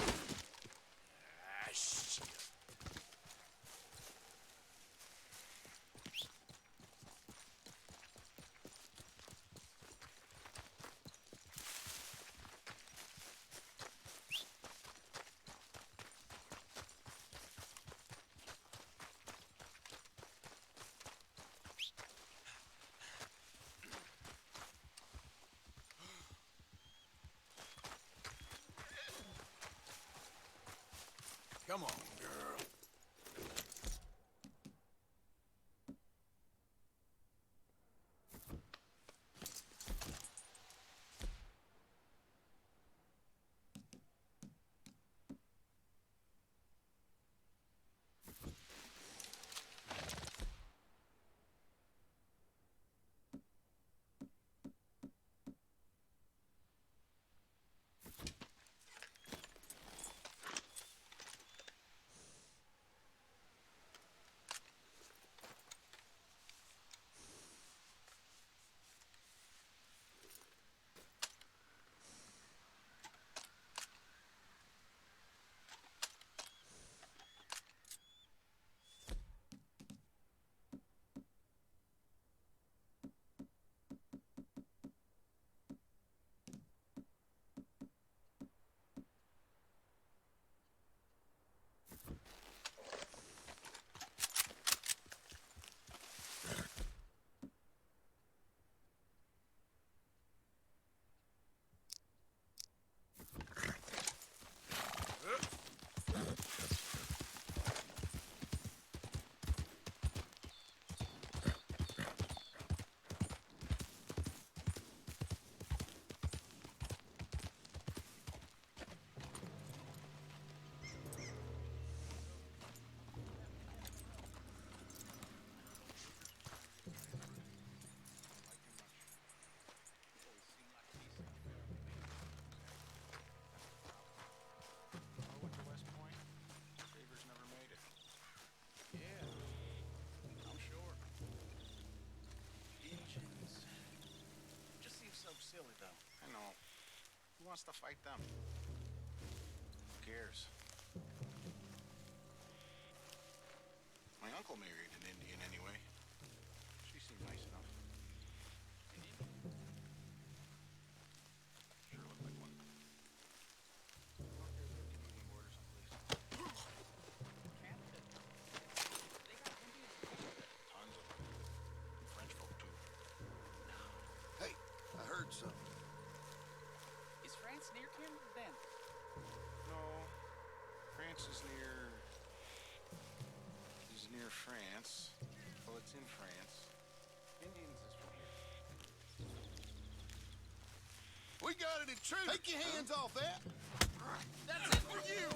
Ah, shit. Come on, girl. Silly though. I know. Who wants to fight them? Who cares? My uncle married an Indian anyway. She seemed nice enough. Indian? Sure looked like one. Canadian border someplace. Canada? They got Indians in Canada. Tons of them. French folk too. Hey, I heard something. Is France near Canada then? No. France is near... is near France. Well, it's in France. Indians is from here. We got an intruder. Take your hands off that. That's it for you!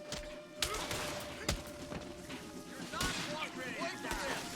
You're not cooperating! Wait for this!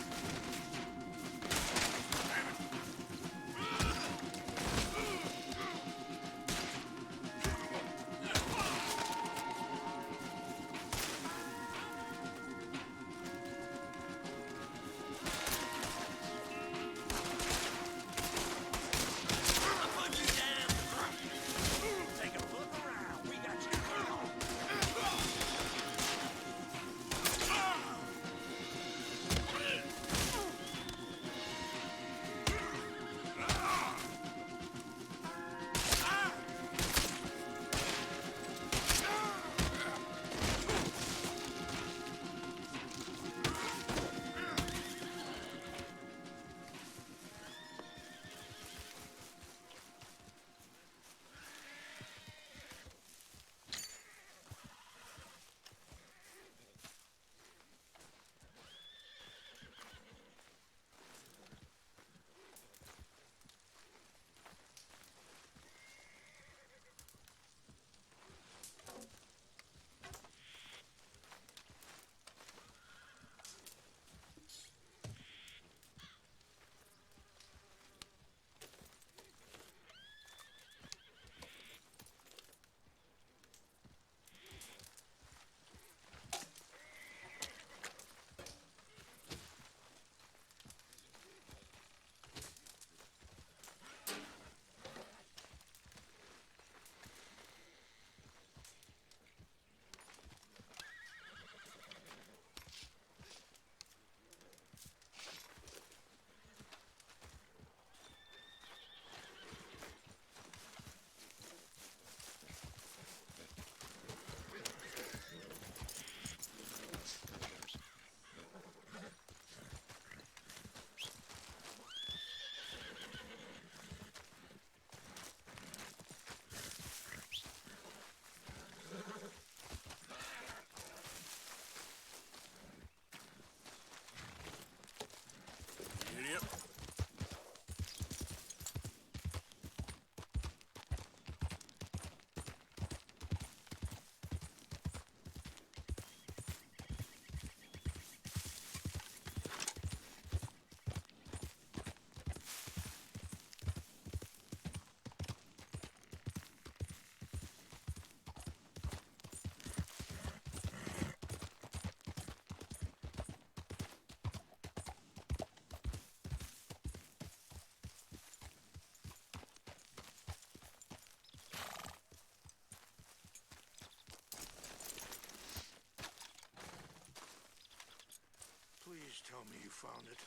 found it.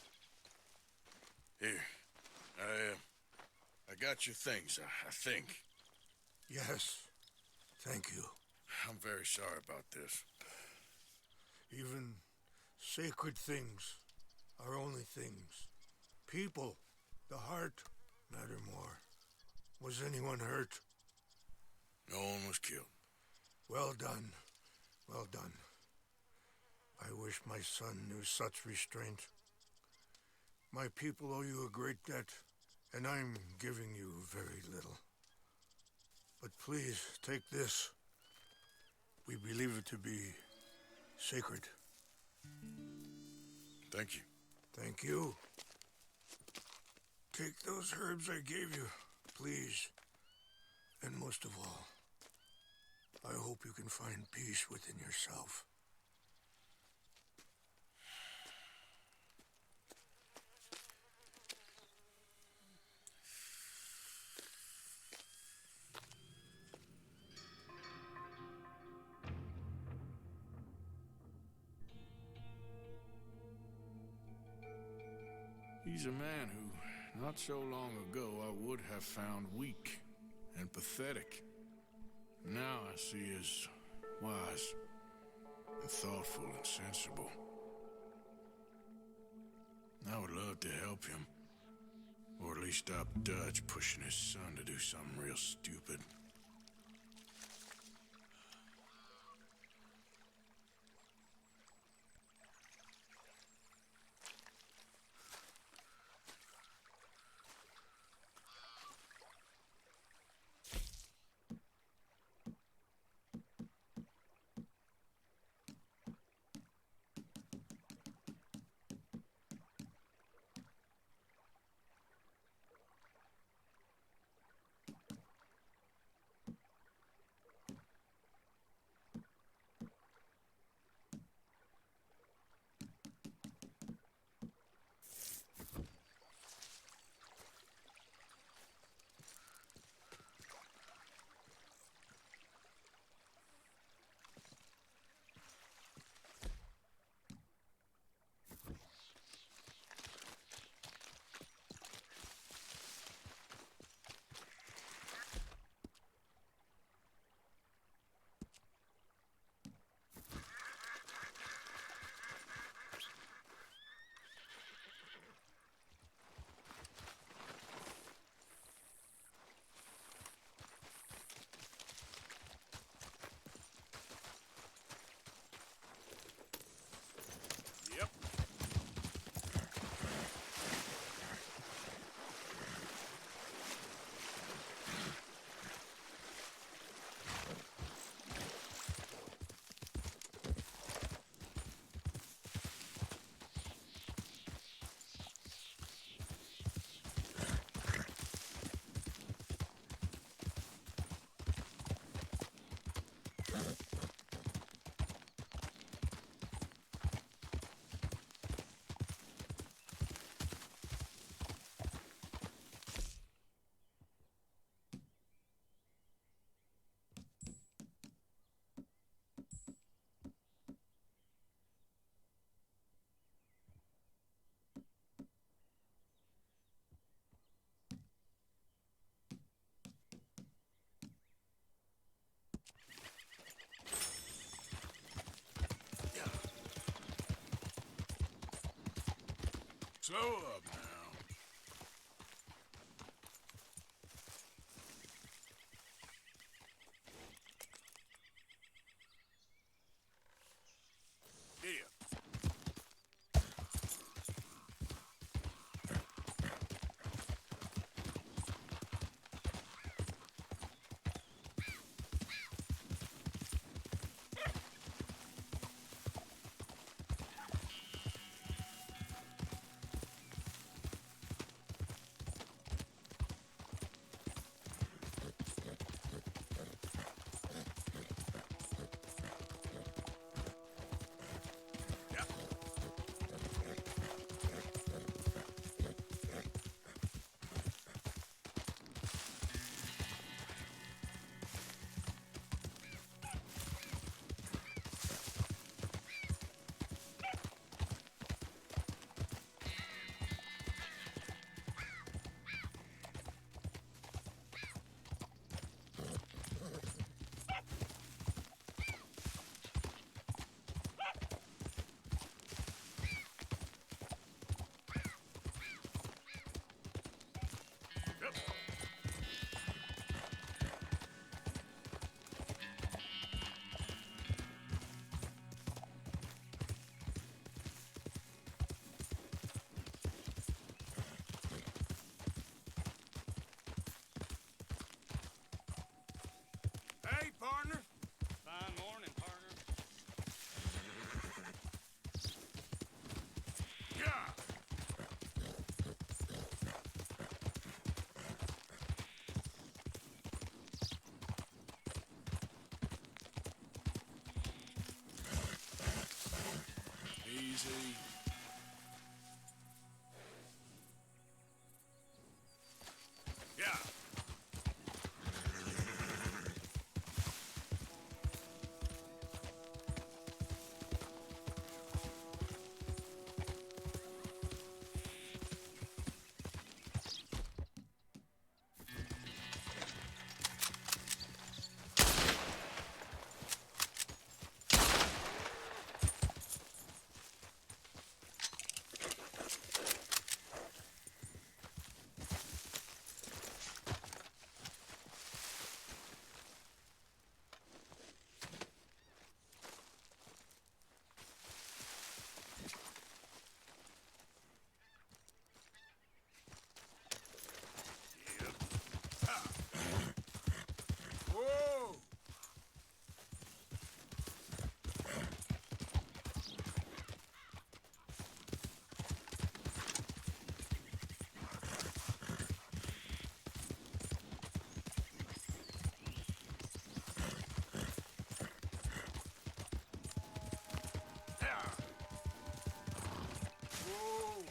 Here. I got your things, I think. Yes. Thank you. I'm very sorry about this. Even sacred things are only things. People, the heart, matter more. Was anyone hurt? No one was killed. Well done. Well done. I wish my son knew such restraint. My people owe you a great debt, and I'm giving you very little. But please, take this. We believe it to be sacred. Thank you. Thank you. Take those herbs I gave you, please. And most of all, I hope you can find peace within yourself. He's a man who, not so long ago, I would have found weak and pathetic. Now I see as wise and thoughtful and sensible. I would love to help him, or at least stop Dutch pushing his son to do something real stupid. Slow up now. Here. Hey, partner. Fine morning, partner. Yeah. Easy. Yeah. Whoa! Yeah. Whoa!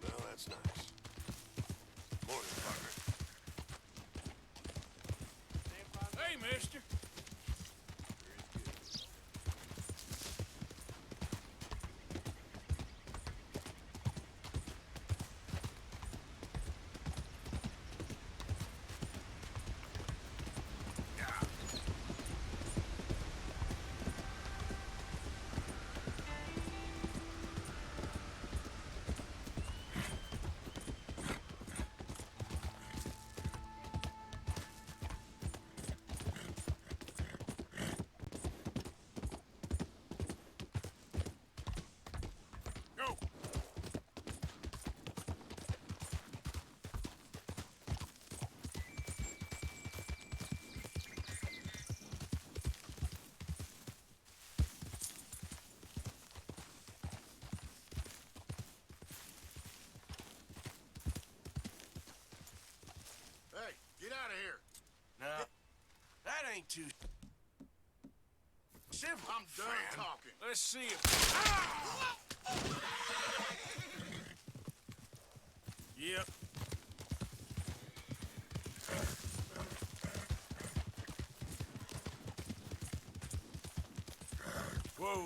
Well, that's nice. Morning, partner. Hey, mister. Go! Hey, get out of here. Now, that ain't too civil. I'm done friend. talking. Let's see if... Yep. Whoa,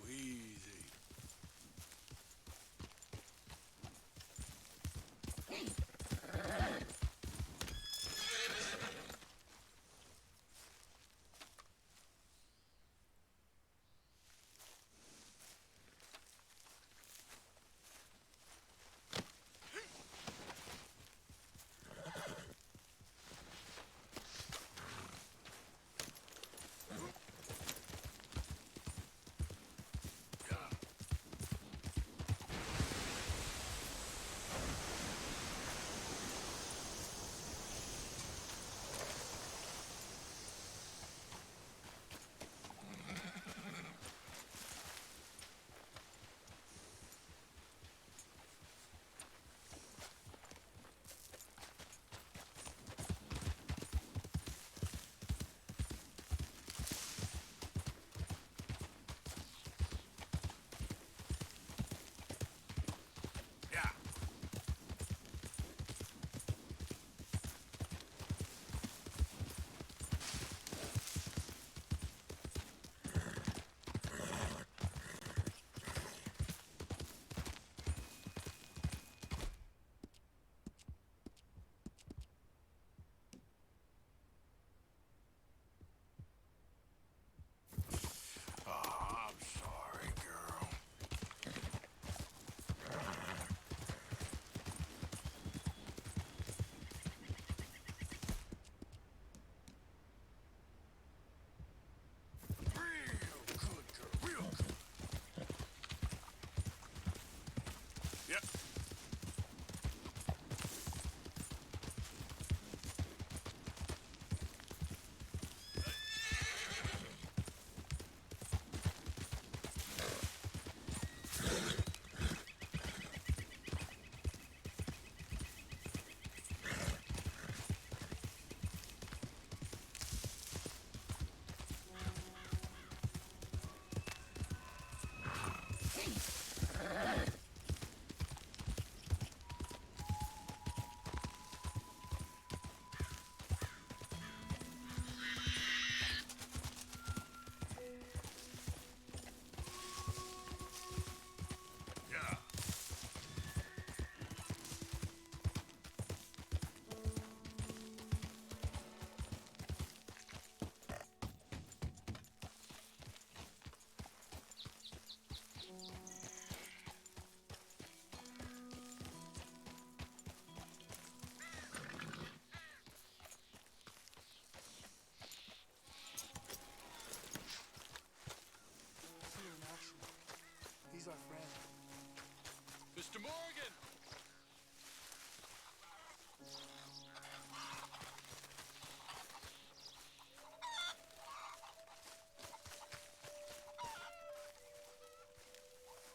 easy. Yeah. He's our friend. Mr. Morgan!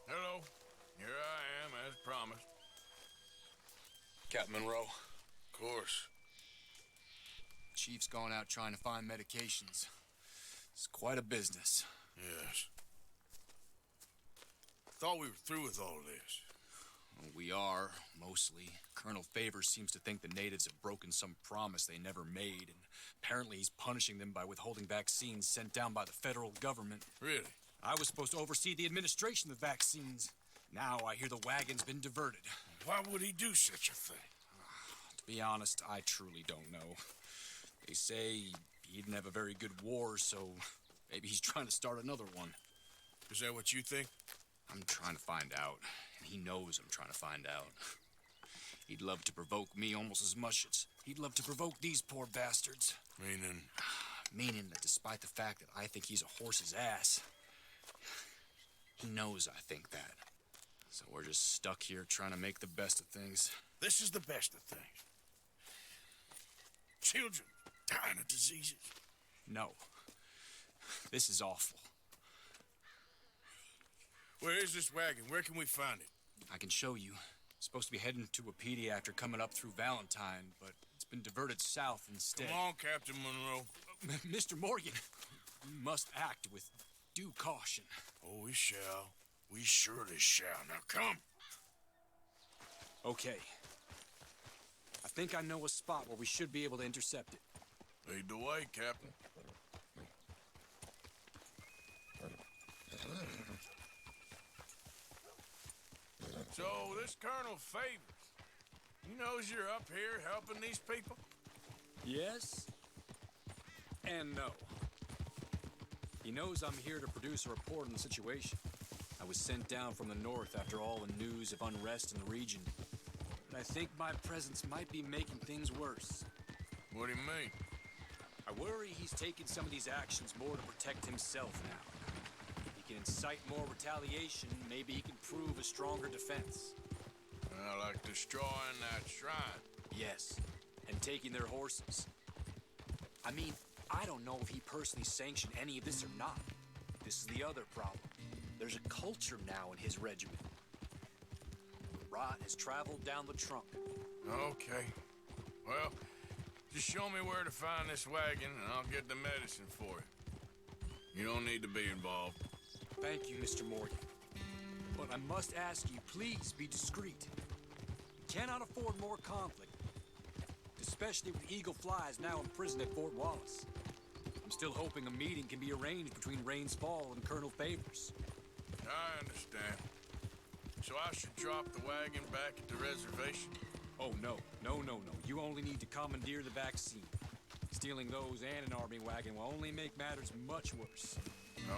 Hello. Here I am, as promised. Captain Monroe. Of course. Chief's gone out trying to find medications. It's quite a business. Yes. Thought we were through with all of this. Well, we are, mostly. Colonel Favors seems to think the natives have broken some promise they never made, and apparently he's punishing them by withholding vaccines sent down by the federal government. Really? I was supposed to oversee the administration of the vaccines. Now I hear the wagon's been diverted. Why would he do such a thing? To be honest, I truly don't know. They say he didn't have a very good war, so maybe he's trying to start another one. Is that what you think? I'm trying to find out, and he knows I'm trying to find out. He'd love to provoke me almost as much as he'd love to provoke these poor bastards. Meaning? Meaning that despite the fact that I think he's a horse's ass, he knows I think that. So we're just stuck here trying to make the best of things. This is the best of things. Children dying of diseases. No. This is awful. Where is this wagon? Where can we find it? I can show you. It's supposed to be heading to a pediatric coming up through Valentine, but it's been diverted south instead. Come on, Captain Monroe. Mr. Morgan, we must act with due caution. Oh, we shall. We surely shall. Now come. Okay. I think I know a spot where we should be able to intercept it. Lead the way, Captain. So, this Colonel Favors, he knows you're up here helping these people? Yes and no. He knows I'm here to produce a report on the situation. I was sent down from the north after all the news of unrest in the region. But I think my presence might be making things worse. What do you mean? I worry he's taking some of these actions more to protect himself now. If he can incite more retaliation, maybe he can prove a stronger defense. Like destroying that shrine. Yes, and taking their horses. I mean, I don't know if he personally sanctioned any of this or not. This is the other problem. There's a culture now in his regiment. Rot has traveled down the trunk. Okay. Well, just show me where to find this wagon, and I'll get the medicine for you. You don't need to be involved. Thank you, Mr. Morgan. But I must ask you, please be discreet. We cannot afford more conflict, especially with Eagle Flies now in prison at Fort Wallace. I'm still hoping a meeting can be arranged between Rains Fall and Colonel Favors. I understand. So I should drop the wagon back at the reservation? Oh, no. No. You only need to commandeer the vaccine. Stealing those and an army wagon will only make matters much worse.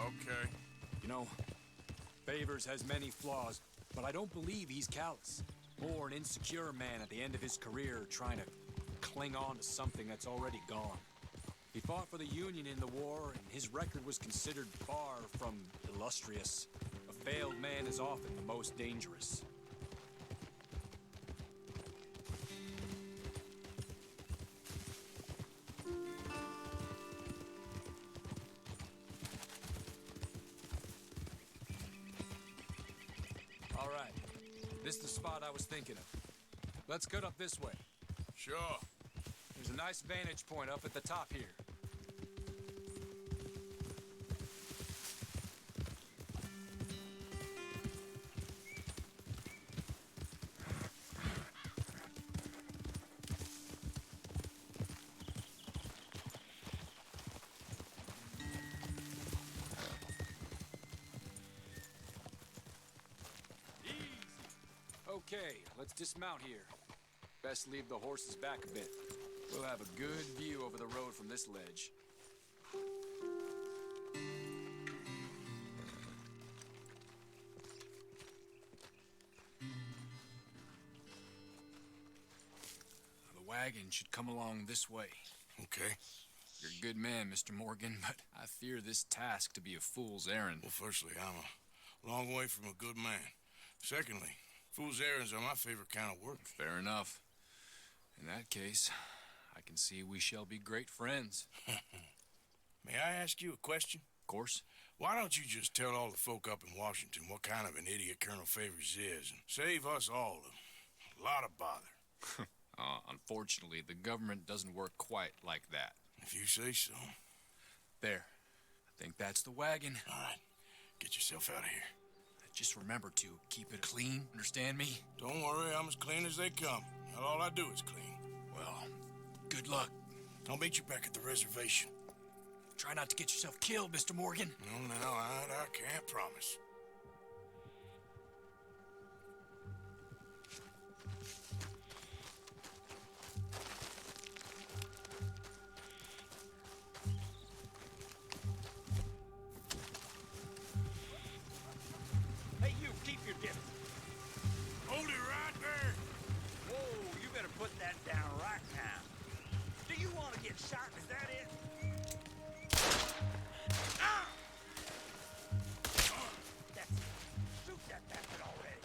Okay. You know, Favors has many flaws, but I don't believe he's callous. More an insecure man at the end of his career trying to cling on to something that's already gone. He fought for the Union in the war, and his record was considered far from illustrious. A failed man is often the most dangerous. All right. This is the spot I was thinking of. Let's cut up this way. Sure. There's a nice vantage point up at the top here. Okay, let's dismount here. Best leave the horses back a bit. We'll have a good view over the road from this ledge. The wagon should come along this way. Okay. You're a good man, Mr. Morgan, but I fear this task to be a fool's errand. Well, firstly, I'm a long way from a good man. Secondly, fool's errands are my favorite kind of work. Fair enough. In that case, I can see we shall be great friends. May I ask you a question? Of course. Why don't you just tell all the folk up in Washington what kind of an idiot Colonel Favors is and save us all a lot of bother? Unfortunately, the government doesn't work quite like that. If you say so. There. I think that's the wagon. All right. Get yourself out of here. Just remember to keep it clean, understand me? Don't worry, I'm as clean as they come. Not all I do is clean. Well, good luck. I'll meet you back at the reservation. Try not to get yourself killed, Mr. Morgan. No, I can't promise. Hey, you, keep your distance. Hold it right there. Whoa, you better put that down right now. Do you want to get shot? Is that it? Ah! That's it. Shoot that bastard already.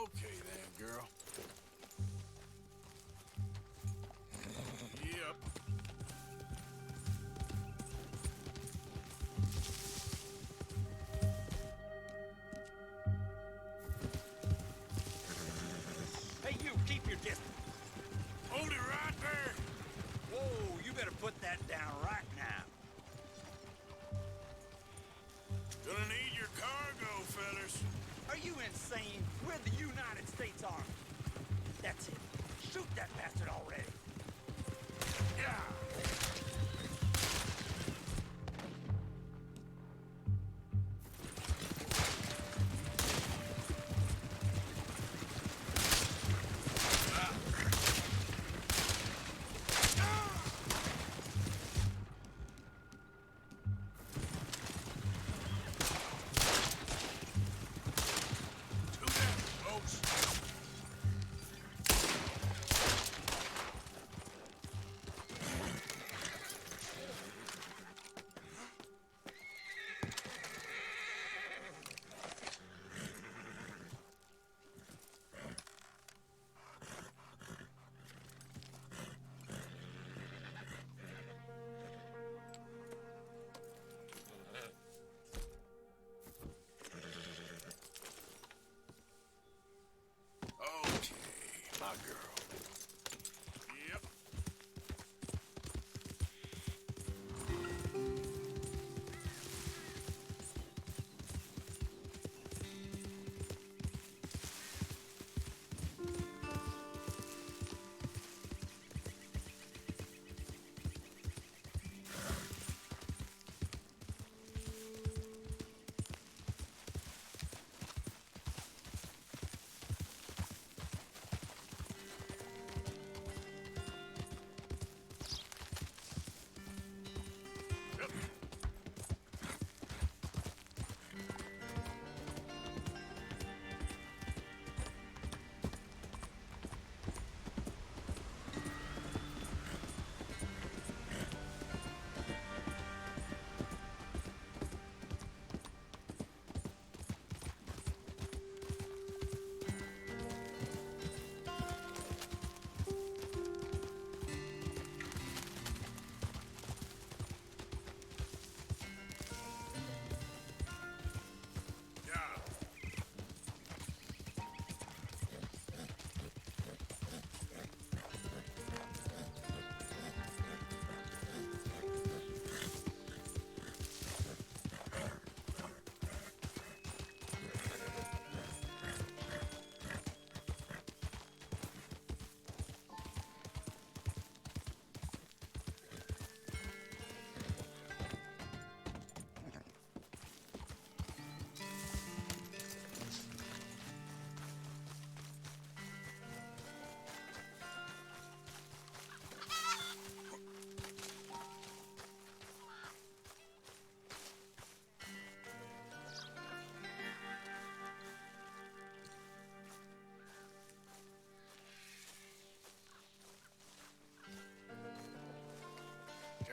Okay then, girl. Yep. Hey, you, keep your distance. Hold it right there. Whoa, you better put that down right now. Gonna need your cargo, fellas. Are you insane? We're the United States Army. That's it. Shoot that bastard already. Yeah.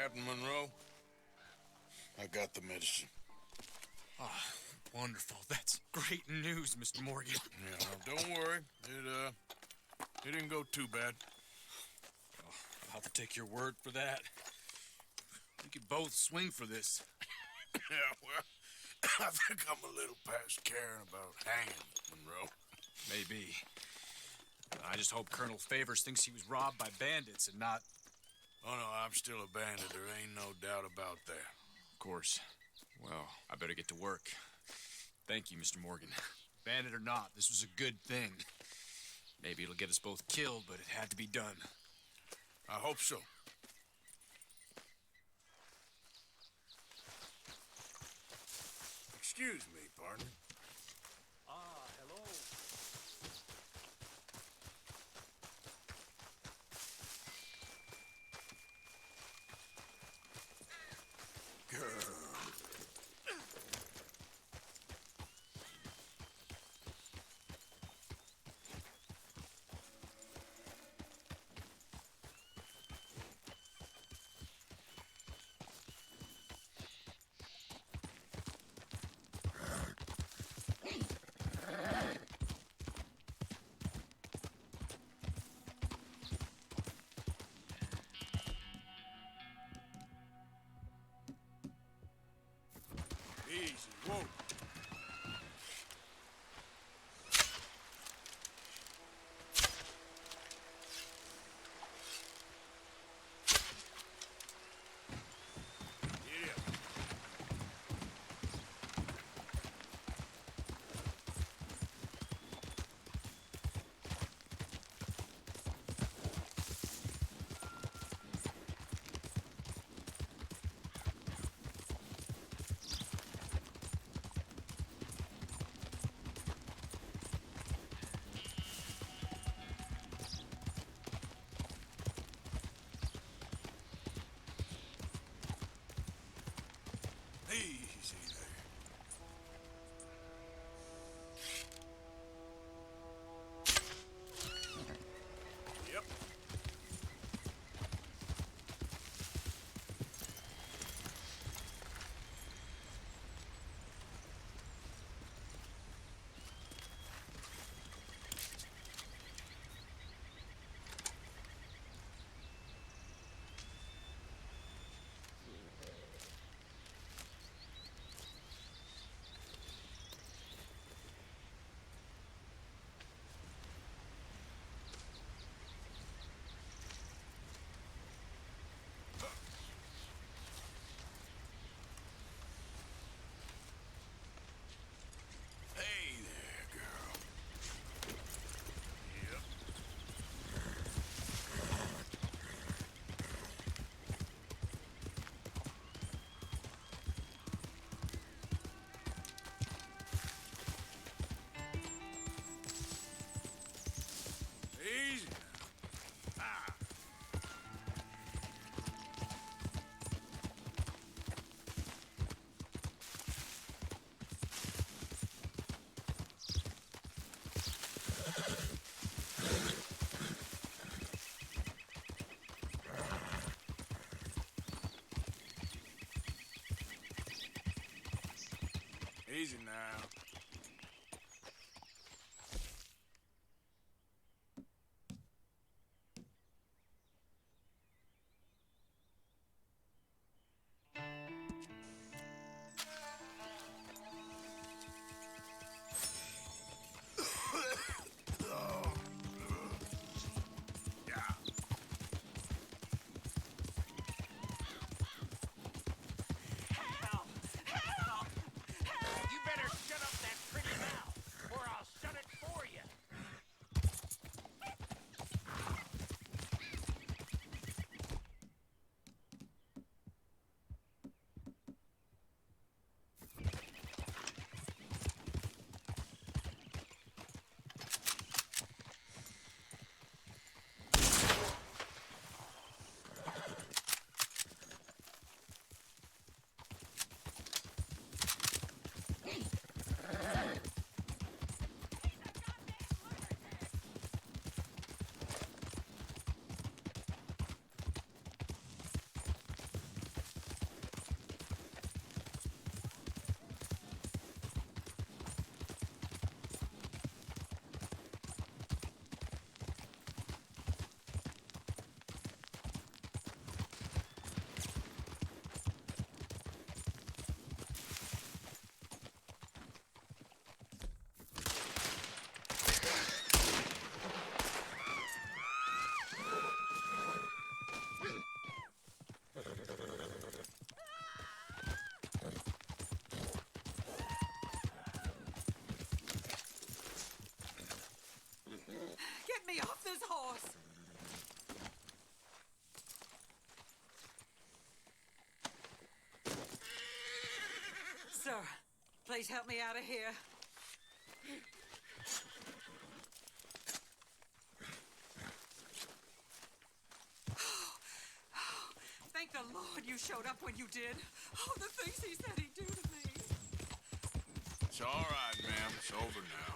Captain Monroe, I got the medicine. Oh, wonderful. That's great news, Mr. Morgan. Yeah, now don't worry. It didn't go too bad. Oh, I'll have to take your word for that. We could both swing for this. Yeah, well, I think I'm a little past caring about hanging, Monroe. Maybe. I just hope Colonel Favors thinks he was robbed by bandits and not... Oh, no, I'm still a bandit. There ain't no doubt about that. Of course. Well, I better get to work. Thank you, Mr. Morgan. Bandit or not, this was a good thing. Maybe it'll get us both killed, but it had to be done. I hope so. Excuse me, partner. Hello. Girl. Easy, whoa. Easy there. Yep. Hey there, girl. Yep. Easy now. Ah. Easy now. You better shut up Please help me out of here. Thank the Lord you showed up when you did. Oh, the things he said he'd do to me. It's all right, ma'am. It's over now.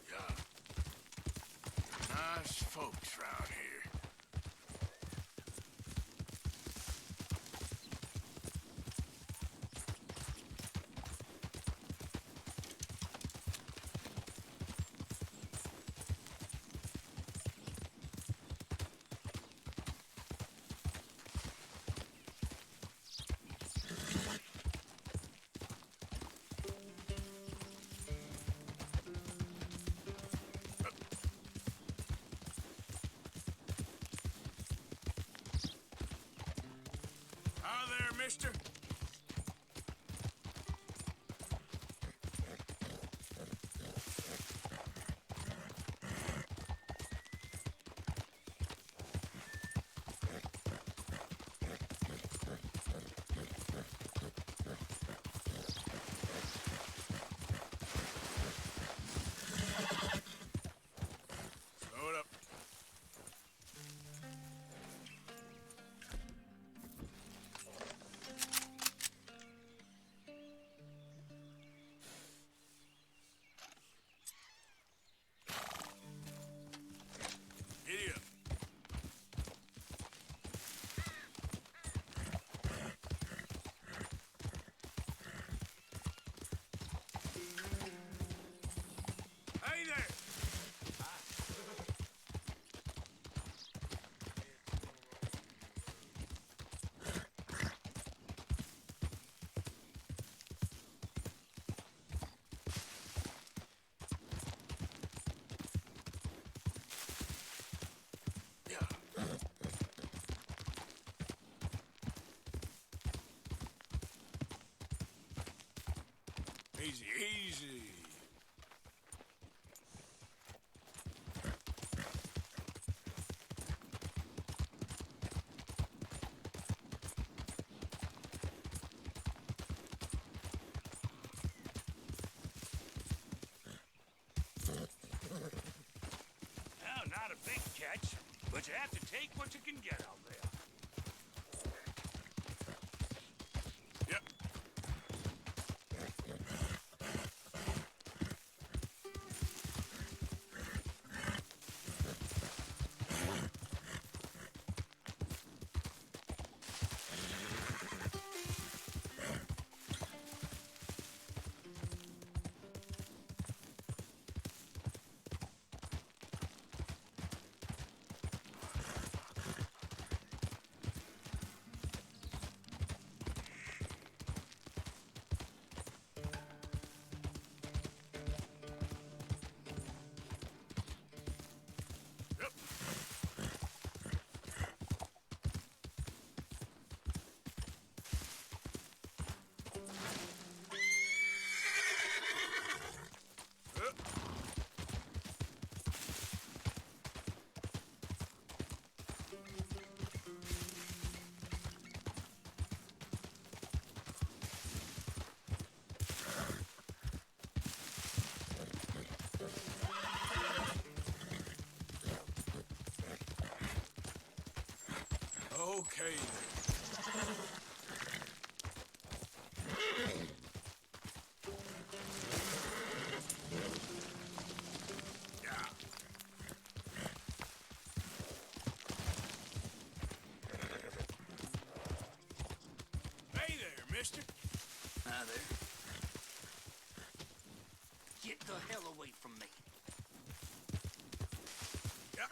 Yeah. Nice folks round here. Hi there, mister. Slow it up. Giddy up. Hey there! Easy, easy. Well, not a big catch, but you have to take what you can get out there. Yep. Okay then. Yeah. Hey there, mister. Hi there. Get the hell away from me. Yeah.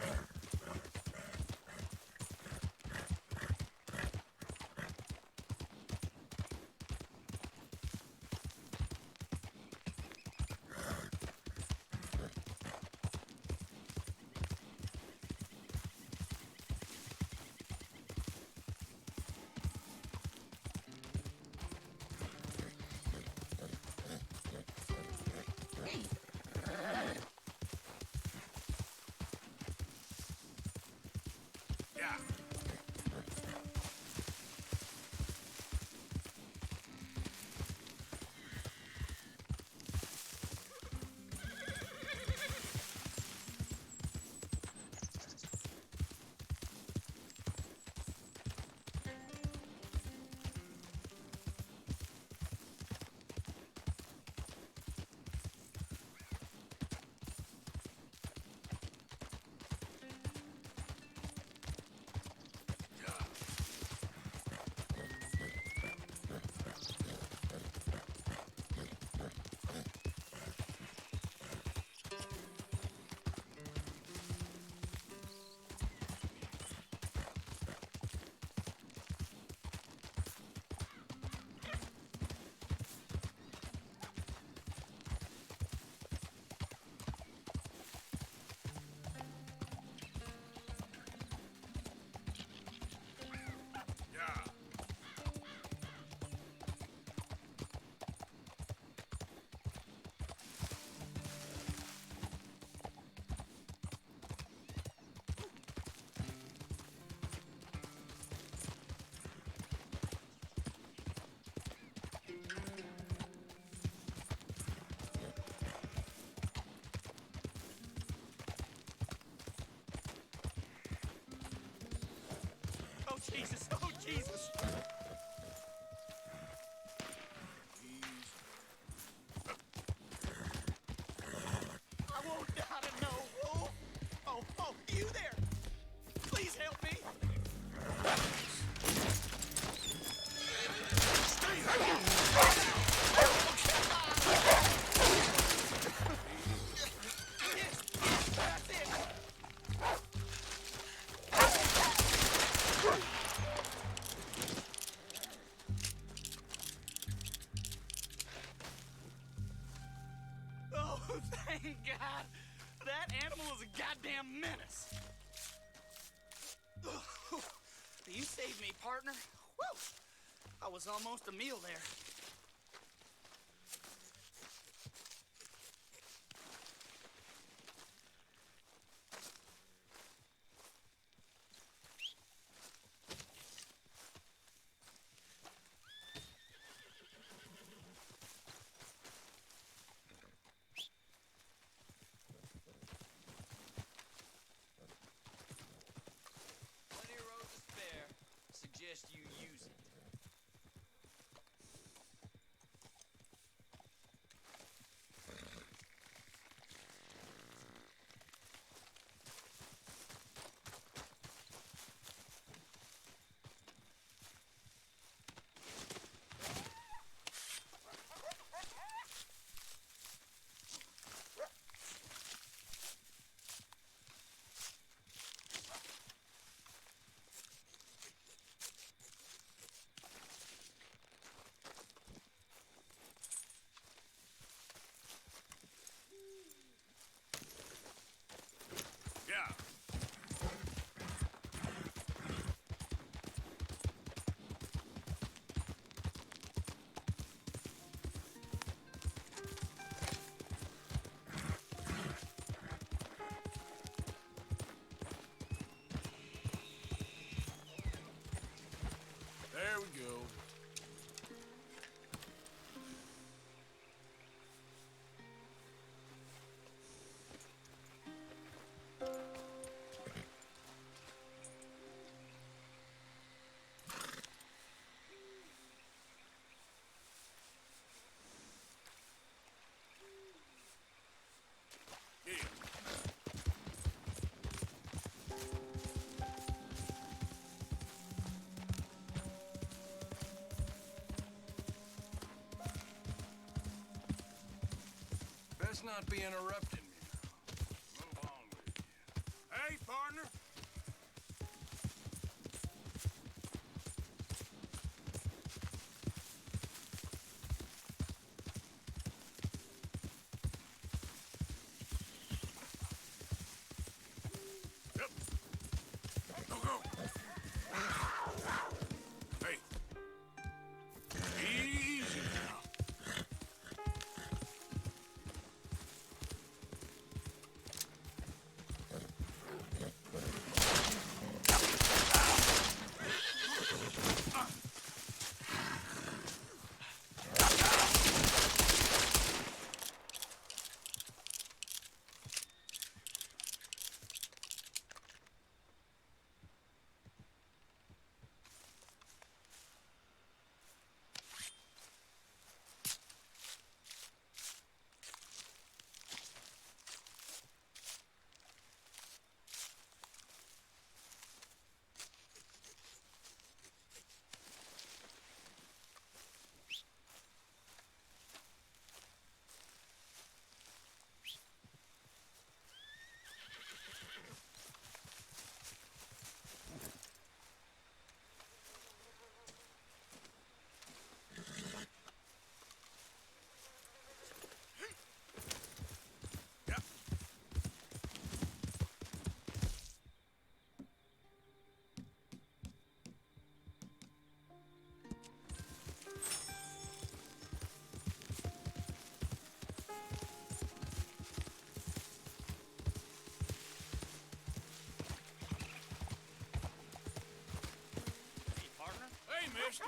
Jesus! Oh, Jesus! I won't die to know, Wolf! Oh, you there! Please help me! Oh, thank God! That animal is a goddamn menace! You saved me, partner. Woo! I was almost a meal there. Plenty of road to spare. Suggest you use it. Yeah. There we go. Best not be interrupting me now. Move on with you. Hey, partner. Yep. Go, go. Hey. Easy now. mister.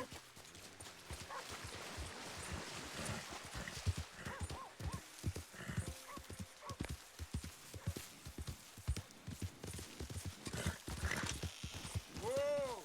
Whoa!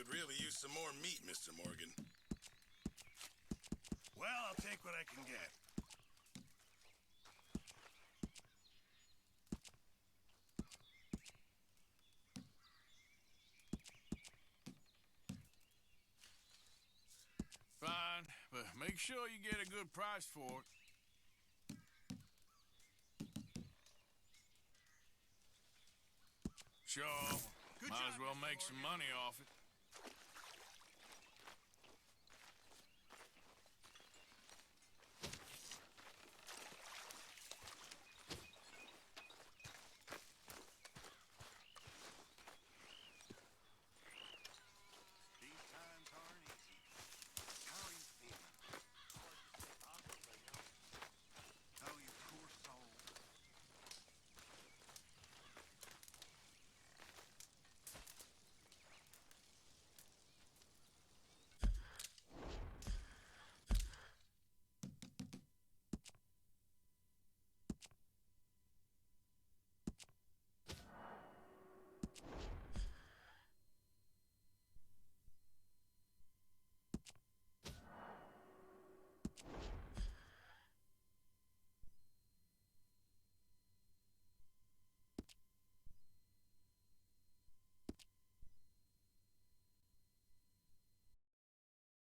could really use some more meat, Mr. Morgan. Well, I'll take what I can get. Fine, but make sure you get a good price for it. Sure, might as well make some money off it.